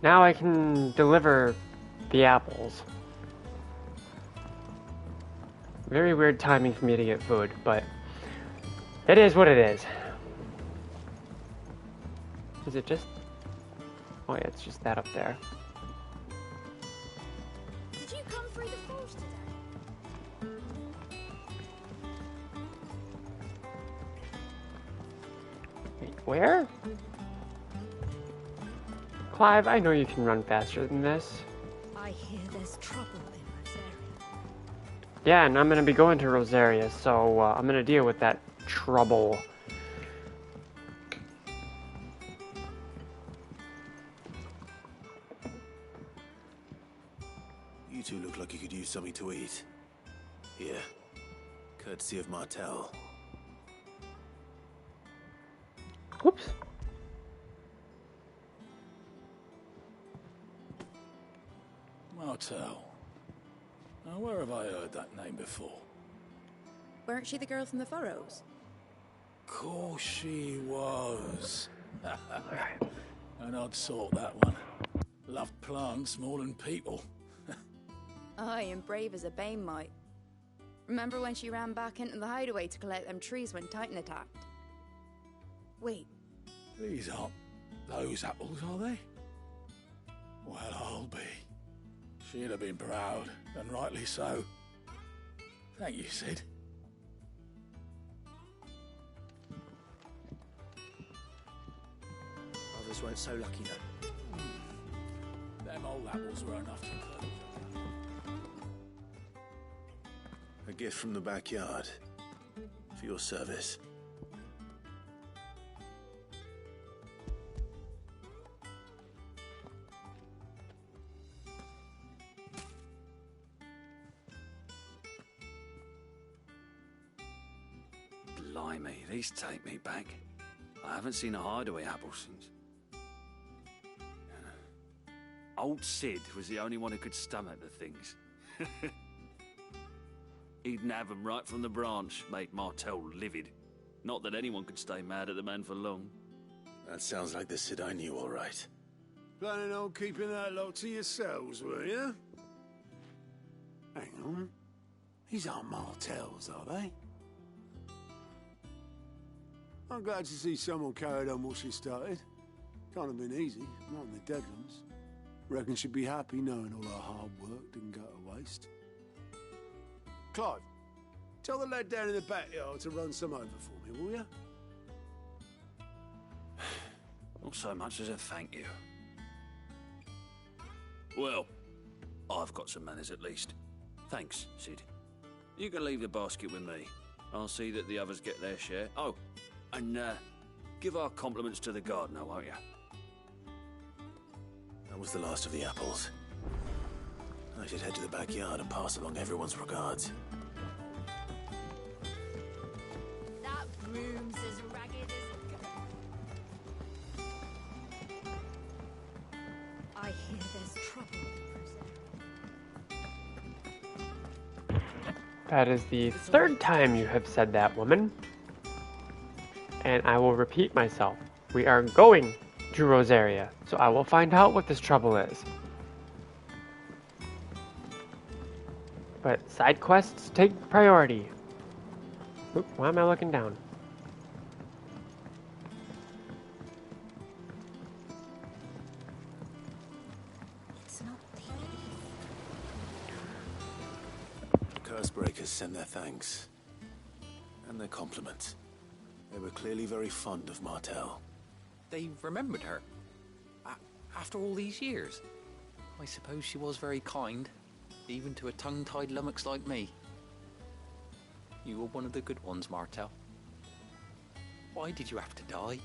S1: Now I can deliver the apples. Very weird timing for me to get food, but it is what it is. Is it just... Oh yeah, it's just that up there.
S16: Did you come through the forge today?
S1: Wait, where? Clive, I know you can run faster than this.
S4: I hear there's trouble in Rosaria.
S1: Yeah, and I'm gonna be going to Rosaria, so I'm gonna deal with that trouble.
S5: You two look like you could use something to eat. Here, courtesy of Martel.
S1: Whoops.
S7: Martel. Now, where have I heard that name before?
S20: Weren't she the girl from the Furrows?
S7: Course she was. An odd sort, that one. Loved plants more than people.
S3: Aye, and brave as a bane might. Remember when she ran back into the hideaway to collect them trees when Titan attacked?
S20: Wait.
S7: These aren't those apples, are they? Well, I'll be. She'd have been proud, and rightly so. Thank you, Sid.
S15: Others weren't so lucky, though.
S7: Them old apples were enough to hurt.
S5: A gift from the backyard. For your service.
S21: Blimey, these take me back. I haven't seen a hideaway apple since. Old Sid was the only one who could stomach the things. He'd nab 'em right from the branch, made Martel livid. Not that anyone could stay mad at the man for long.
S5: That sounds like the Sid I knew, all right.
S12: Planning on keeping that lot to yourselves, were you? Hang on. These aren't Martels, are they? I'm glad to see someone carried on what she started. Can't have been easy, not in the Deadlands. Reckon she'd be happy knowing all her hard work didn't go to waste. Clive, tell the lad down in the backyard to run some over for me, will you?
S21: Not so much as a thank you. Well, I've got some manners at least. Thanks, Sid. You can leave the basket with me. I'll see that the others get their share. Oh, and give our compliments to the gardener, won't you?
S5: That was the last of the apples. I should head to the backyard and pass along everyone's regards.
S16: That broom's as ragged as a goat.
S4: I hear there's trouble.
S1: That is the third time you have said that, woman. And I will repeat myself. We are going to Rosaria, so I will find out what this trouble is. But side quests take priority. Oop, why am I looking down?
S5: Cursebreakers send their thanks. And their compliments. They were clearly very fond of Martel.
S9: They remembered her. After all these years. I suppose she was very kind, even to a tongue-tied lummox like me. You were one of the good ones, Martel. Why did you have to die?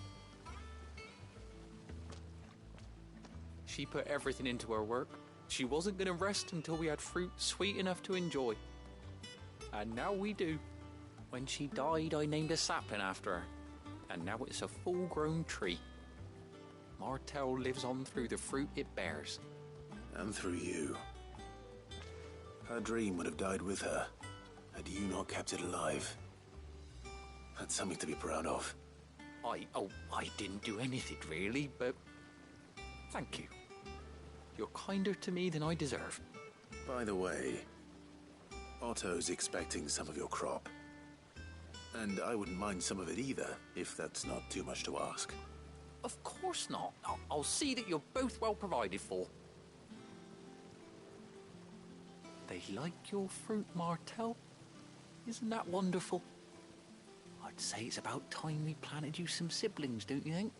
S9: She put everything into her work. She wasn't going to rest until we had fruit sweet enough to enjoy. And now we do. When she died, I named a sapling after her. And now it's a full-grown tree. Martel lives on through the fruit it bears.
S5: And through you. Her dream would have died with her, had you not kept it alive. That's something to be proud of.
S9: I didn't do anything really, but thank you. You're kinder to me than I deserve.
S5: By the way, Otto's expecting some of your crop. And I wouldn't mind some of it either, if that's not too much to ask.
S9: Of course not. I'll see that you're both well provided for. They like your fruit, Martel. Isn't that wonderful? I'd say it's about time we planted you some siblings, don't you think?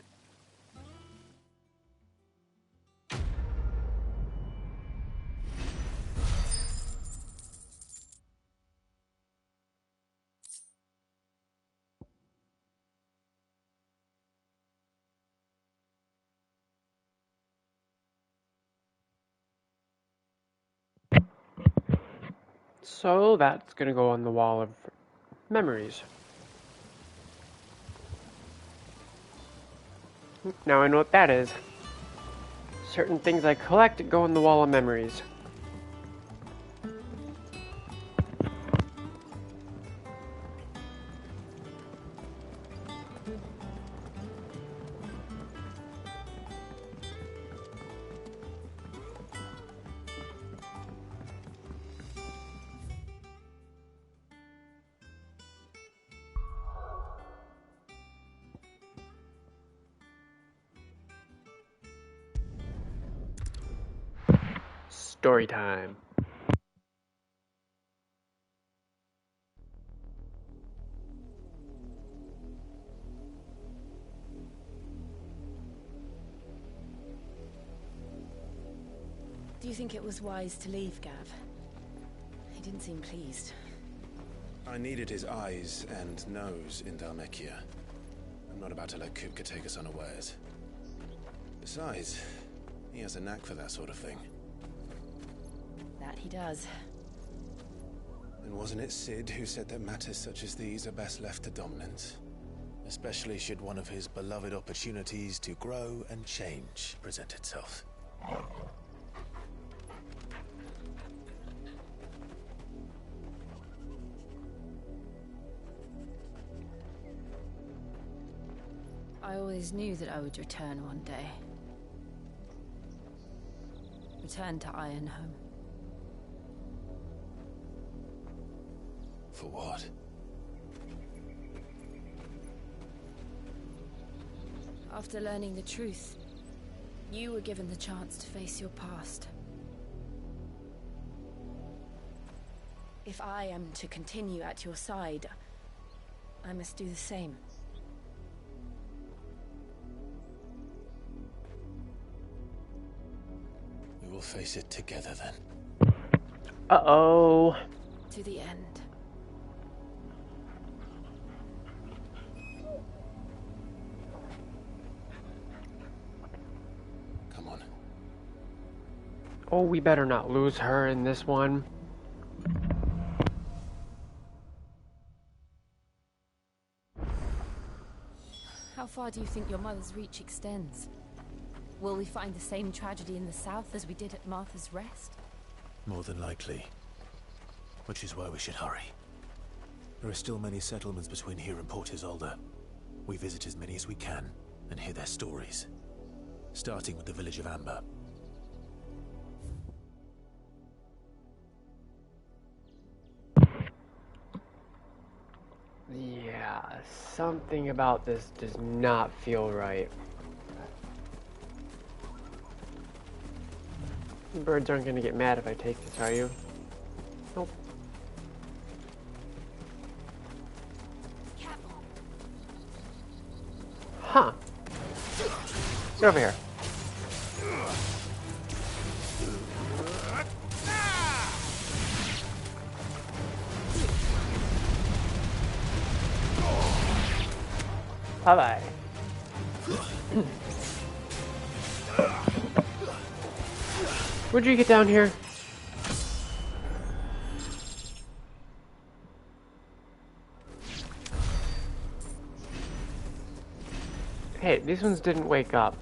S1: So that's gonna go on the wall of memories. Now I know what that is. Certain things I collect go on the wall of memories. Story time.
S24: Do you think it was wise to leave, Gav? He didn't seem pleased.
S6: I needed his eyes and nose in Dhalmekia. I'm not about to let Kupka take us unawares. Besides, he has a knack for that sort of thing.
S24: That he does.
S6: And wasn't it Sid who said that matters such as these are best left to dominance? Especially should one of his beloved opportunities to grow and change present itself.
S24: I always knew that I would return one day. Return to Ironhome.
S6: For what?
S24: After learning the truth, you were given the chance to face your past. If I am to continue at your side, I must do the same.
S6: We will face it together then.
S1: Uh-oh.
S24: To the end.
S6: Come on.
S1: Oh, we better not lose her in this one.
S24: How far do you think your mother's reach extends? Will we find the same tragedy in the south as we did at Martha's Rest?
S6: More than likely. Which is why we should hurry. There are still many settlements between here and Port Isolde. We visit as many as we can and hear their stories. Starting with the village of Amber.
S1: Yeah, something about this does not feel right. Birds aren't gonna get mad if I take this, are you? Nope. Huh. Get over here. Bye-bye. Where'd you get down here? Hey, these ones didn't wake up.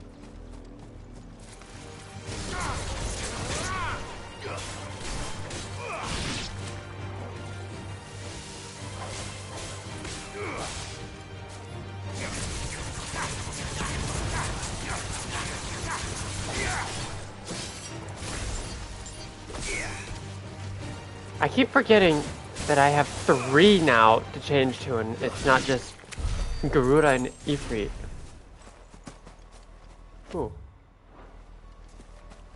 S1: I keep forgetting that I have 3 now to change to, and it's not just Garuda and Ifrit. Ooh.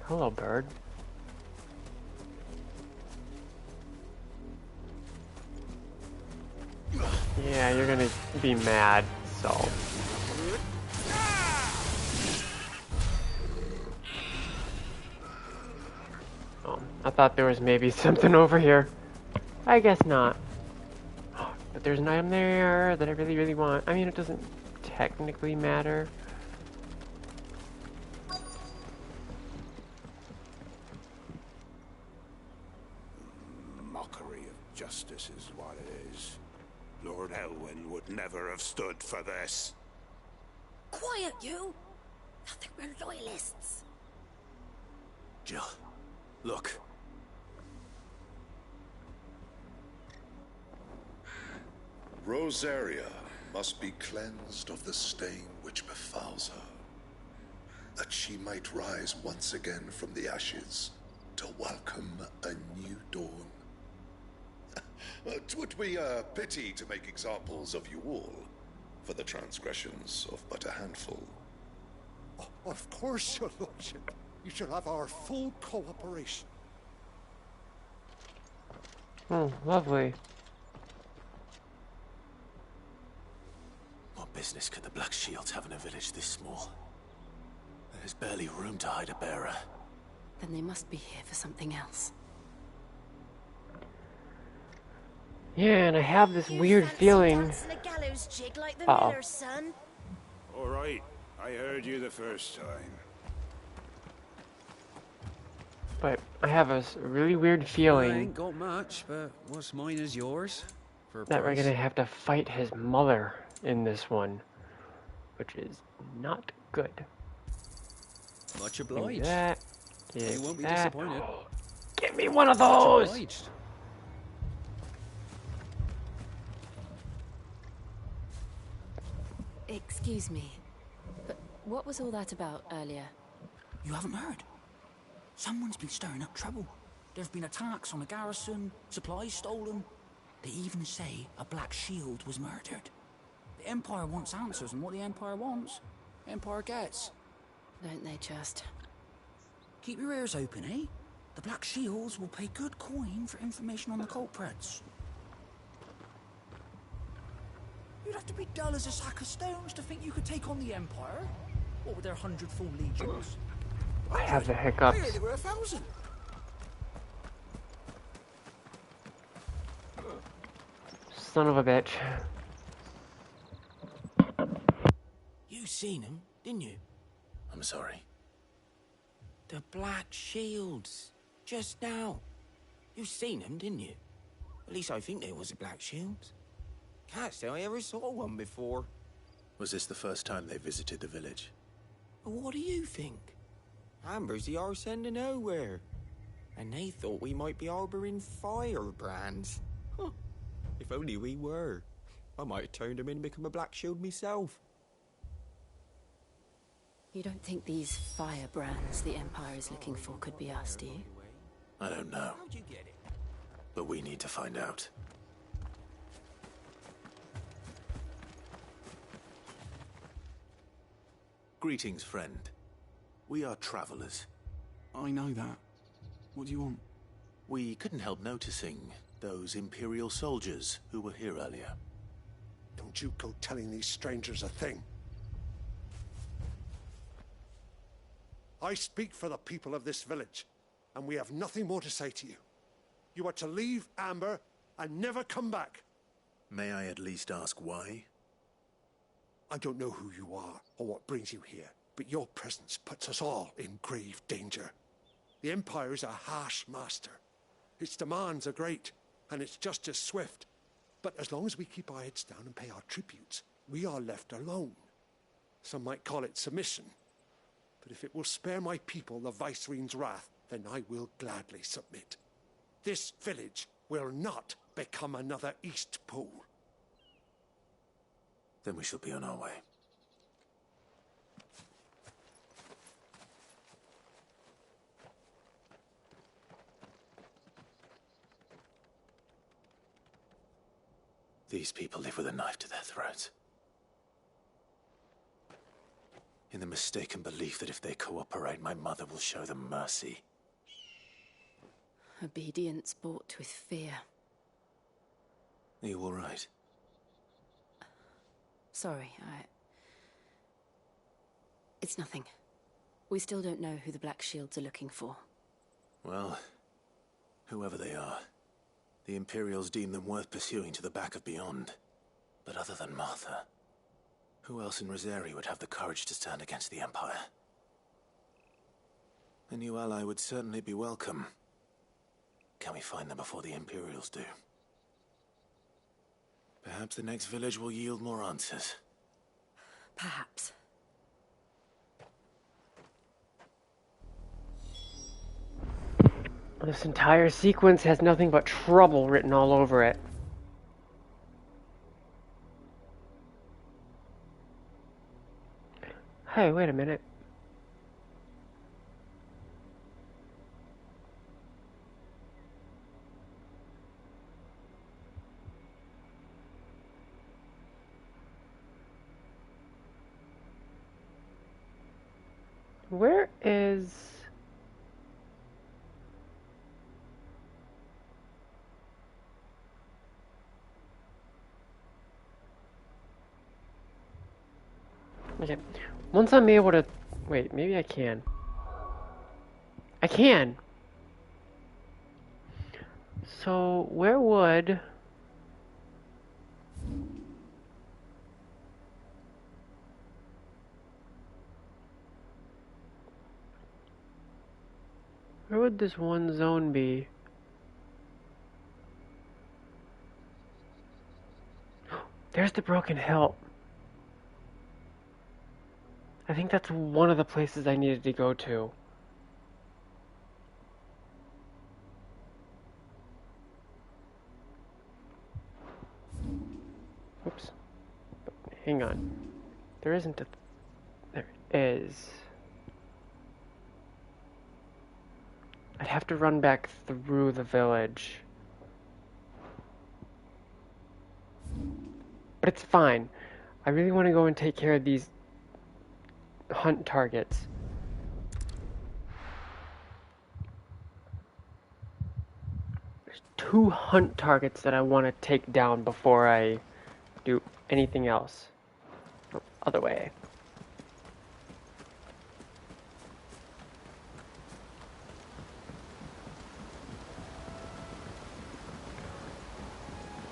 S1: Hello, bird. Yeah, you're gonna be mad, so... Oh, I thought there was maybe something over here. I guess not. But there's an item there that I really, really want. I mean, it doesn't technically matter.
S12: Mockery of justice is what it is. Lord Elwyn would never have stood for this.
S20: Quiet, you! Nothing, we're loyalists.
S5: Jill, look.
S11: Rosaria must be cleansed of the stain which befouls her, that she might rise once again from the ashes to welcome a new dawn. 'Twould be a pity to make examples of you all for the transgressions of but a handful.
S10: Of course, your lordship. You shall have our full cooperation.
S1: Oh, lovely.
S5: What business could the Black Shields have in a village this small? There's barely room to hide a bearer.
S24: Then they must be here for something else.
S1: Yeah, and I have this weird feeling... Uh-oh.
S12: All right, I heard you the first time.
S1: But I have a really weird
S13: I
S1: feeling
S13: ain't got much, but what's mine is yours. For a
S1: that we're
S13: price.
S1: gonna have to fight his mother in this one, which is not good.
S13: Much
S1: Give me
S13: obliged.
S1: that. Give
S13: You won't be
S1: that.
S13: disappointed.
S1: Give me one of
S13: Much
S1: those!
S13: obliged.
S24: Excuse me, but what was all that about earlier?
S22: You haven't heard? Someone's been stirring up trouble. There have been attacks on the garrison, supplies stolen. They even say a Black Shield was murdered. The Empire wants answers, and what the Empire wants, Empire gets.
S24: Don't they just?
S22: Keep your ears open, eh? The Black Shields will pay good coin for information on the culprits. You'd have to be dull as a sack of stones to think you could take on the Empire. What with their 100 full legions?
S1: I have the
S22: I
S1: hiccups.
S22: heard there were 1,000.
S1: Son of a bitch.
S22: You seen them, didn't you?
S5: I'm sorry.
S22: The Black Shields. Just now. You seen them, didn't you? At least I think there was a Black Shield. Can't say I ever saw one before.
S5: Was this the first time they visited the village?
S22: What do you think? Amber's the arse end of nowhere. And they thought we might be harboring firebrands. Huh. If only we were. I might have turned them in and become a Black Shield myself.
S24: You don't think these firebrands the Empire is looking for could be us, do you?
S5: I don't know.
S22: How'd you get it?
S5: But we need to find out. Greetings, friend. We are travelers.
S23: I know that. What do you want?
S5: We couldn't help noticing those Imperial soldiers who were here earlier.
S10: Don't you go telling these strangers a thing. I speak for the people of this village, and we have nothing more to say to you. You are to leave Amber and never come back.
S5: May I at least ask why?
S10: I don't know who you are or what brings you here, but your presence puts us all in grave danger. The Empire is a harsh master. Its demands are great, and its justice swift. But as long as we keep our heads down and pay our tributes, we are left alone. Some might call it submission. But if it will spare my people the Viceroy's wrath, then I will gladly submit. This village will not become another East Pool.
S5: Then we shall be on our way. These people live with a knife to their throats. In the mistaken belief that if they cooperate, my mother will show them mercy.
S24: Obedience bought with fear.
S5: Are you all right?
S24: Sorry, It's nothing. We still don't know who the Black Shields are looking for.
S5: Well, whoever they are, the Imperials deem them worth pursuing to the back of beyond. But other than Martha, who else in Rosari would have the courage to stand against the Empire? A new ally would certainly be welcome. Can we find them before the Imperials do? Perhaps the next village will yield more answers.
S24: Perhaps.
S1: This entire sequence has nothing but trouble written all over it. Hey, wait a minute. Where is... Okay, once I'm able to... Wait, maybe I can. I can! So, where would... Where would this one zone be? There's the Broken Hill. I think that's one of the places I needed to go to. Oops. Hang on. There isn't a... There is. I'd have to run back through the village. But it's fine. I really want to go and take care of these hunt targets. There's 2 hunt targets that I want to take down before I do anything else. Oh, other way.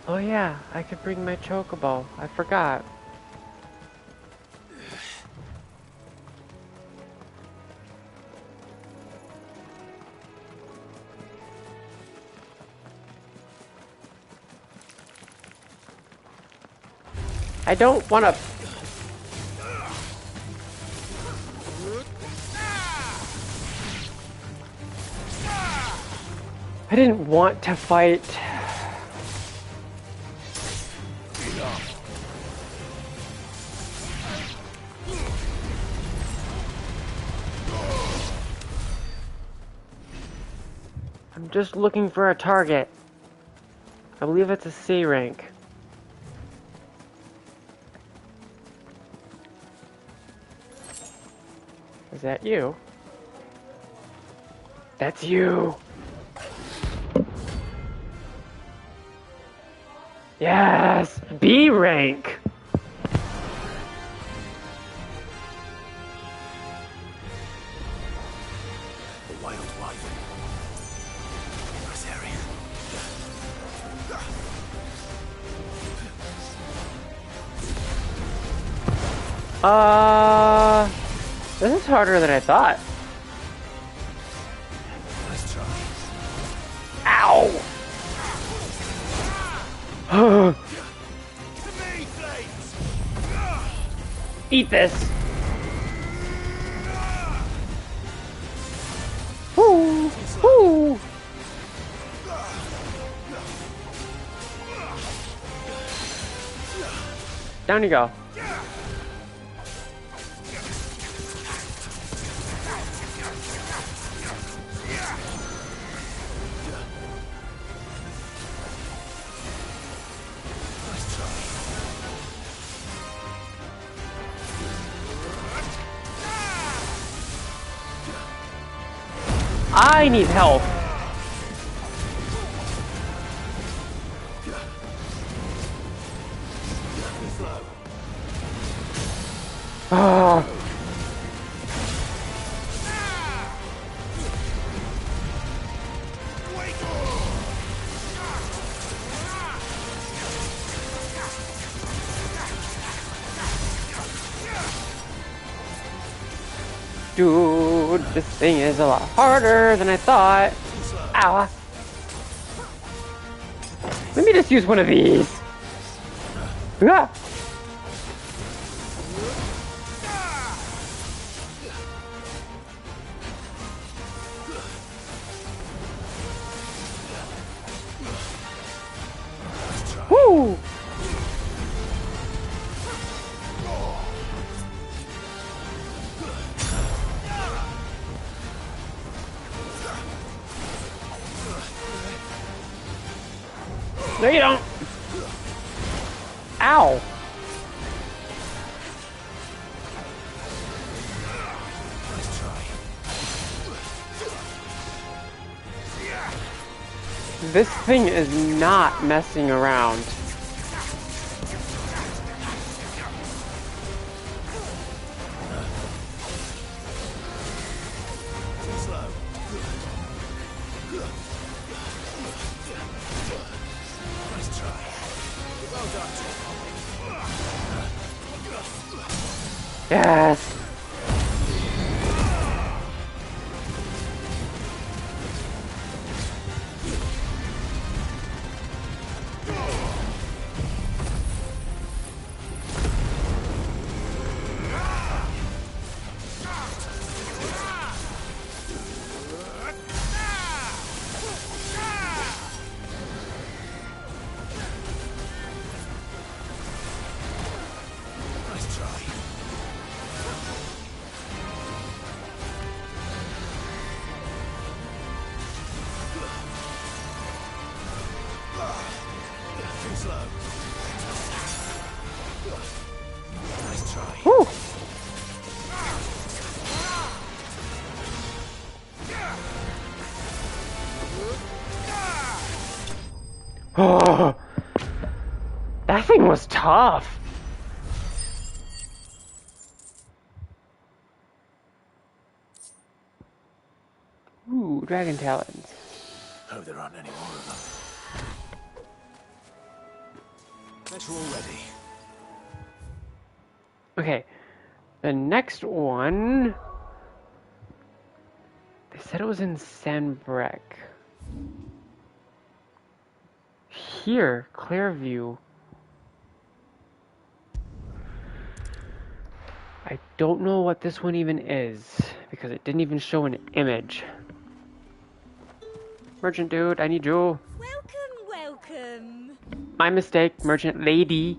S1: Oh yeah, I could bring my chocobo. I forgot. I don't want to... I didn't want to fight. I'm just looking for a target. I believe it's a C rank. Is that you? That's you! Yes! B rank!
S5: The wild wife. In Rosari.
S1: This is harder than I thought.
S5: Nice try.
S1: Ow! Eat this! Woo! Woo! Down you go.
S5: Nice
S1: I need help. Ah. Dude, this thing is a lot harder than I thought. Ow. Let me just use one of these. Ah. Woo! No, you don't. Ow. This thing is not messing around. Yes. Whew. Oh, that thing was tough. Ooh, dragon talons.
S6: Hope there aren't any more of them. Better already.
S1: Okay, the next one. They said it was in Sanbrek. Here, Clearview. I don't know what this one even is because it didn't even show an image. Merchant dude, I need you.
S20: Welcome.
S1: My mistake, merchant lady.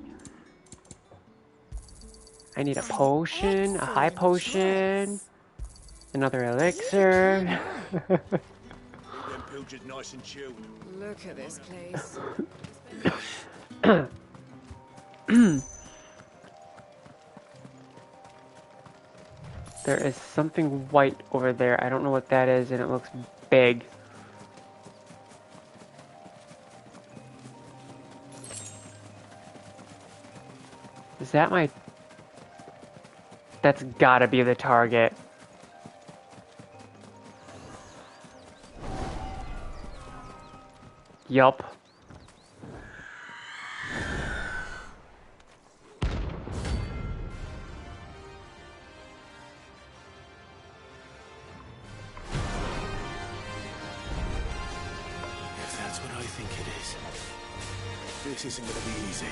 S1: I need a potion, a high potion, another elixir.
S10: Nice and chilled.
S18: Look at this place.
S1: There is something white over there. I don't know what that is, and it looks big. Is that my... That's gotta be the target. Yup.
S6: If that's what I think it is, this isn't gonna be easy.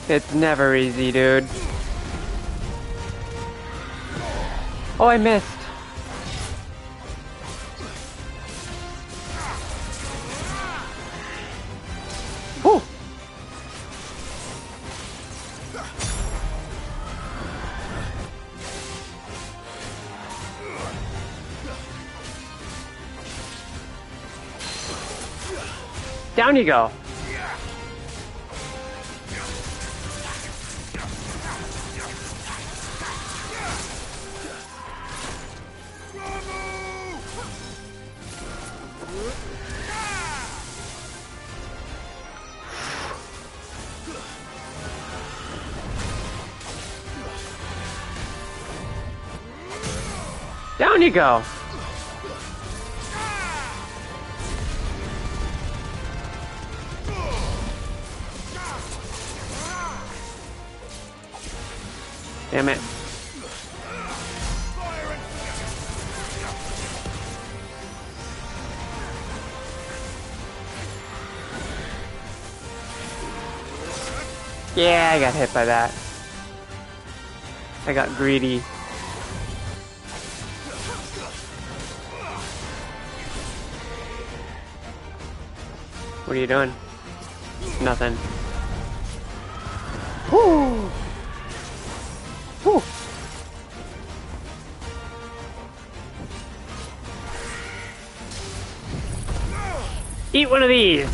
S1: It's never easy, dude. Oh, I missed. Whew. Down you go. Down you go. Damn it. Yeah, I got hit by that. I got greedy. What are you doing? Nothing. Woo! Woo! Eat one of these!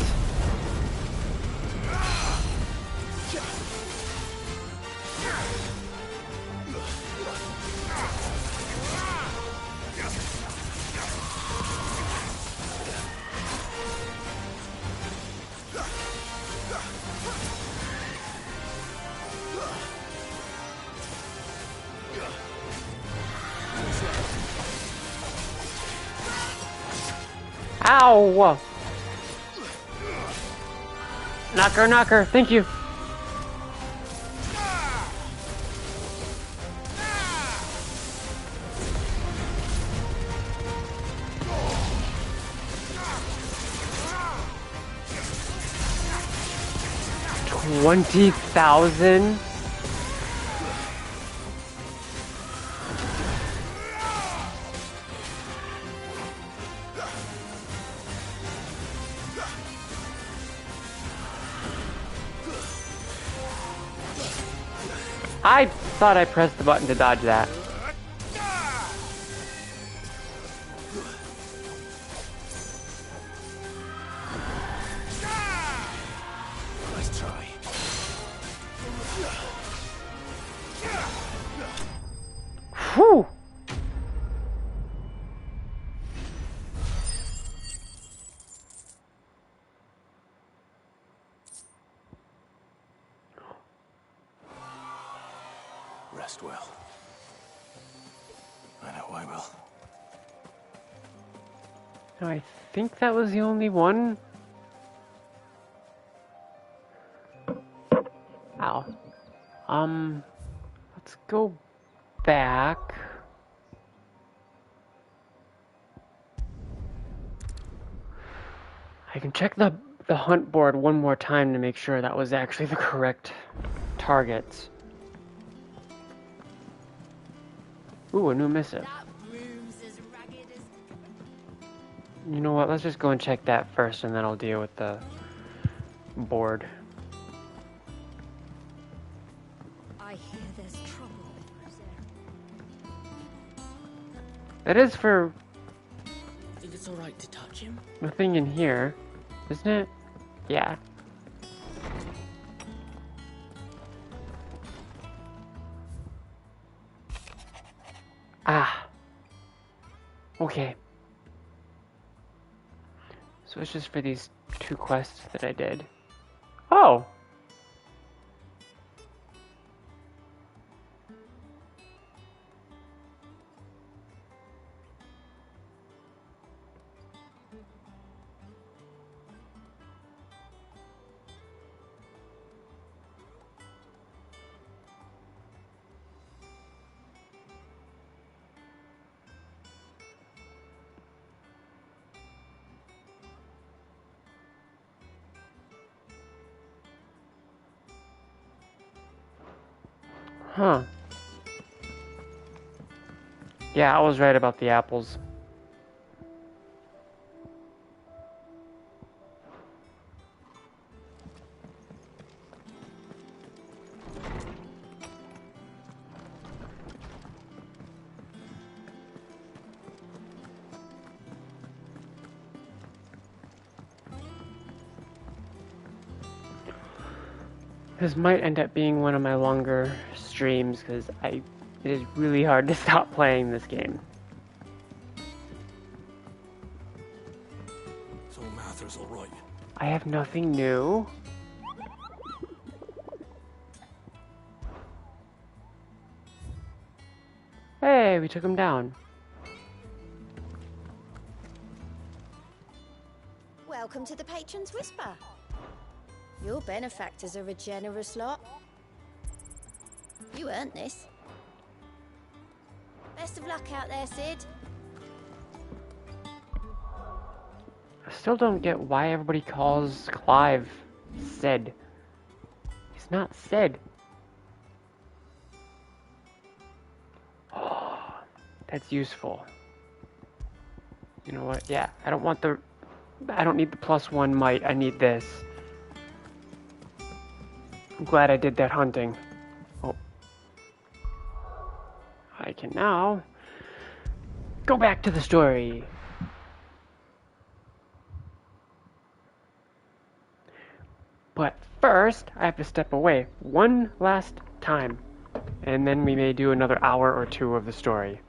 S1: Ow! Knocker, knocker, thank you. $20,000? I thought I pressed the button to dodge that.
S6: Nice try.
S1: Whew!
S6: Rest well. I know I will.
S1: No, I think that was the only one. Ow. Let's go back. I can check the hunt board one more time to make sure that was actually the correct targets. Ooh, a new missive. You know what, let's just go and check that first and then I'll deal with the board.
S4: I hear there's trouble.
S1: That is for
S15: Think it's alright to touch him?
S1: nothing in here, isn't it? Yeah. Ah. Okay. So it's just for these two quests that I did. Oh! Huh. Yeah, I was right about the apples. This might end up being one of my longer streams because it is really hard to stop playing this game.
S15: So Martha's alright.
S1: I have nothing new. Hey, we took him down.
S20: Welcome to the Patron's Whisper. Your benefactors are a generous lot. You earned this. Best of luck out there, Sid.
S1: I still don't get why everybody calls Clive Sid. He's not Sid. Oh, that's useful. You know what? Yeah, I don't need the +1 might. I need this. I'm glad I did that hunting. Oh. I can now go back to the story. But first, I have to step away one last time. And then we may do another hour or two of the story.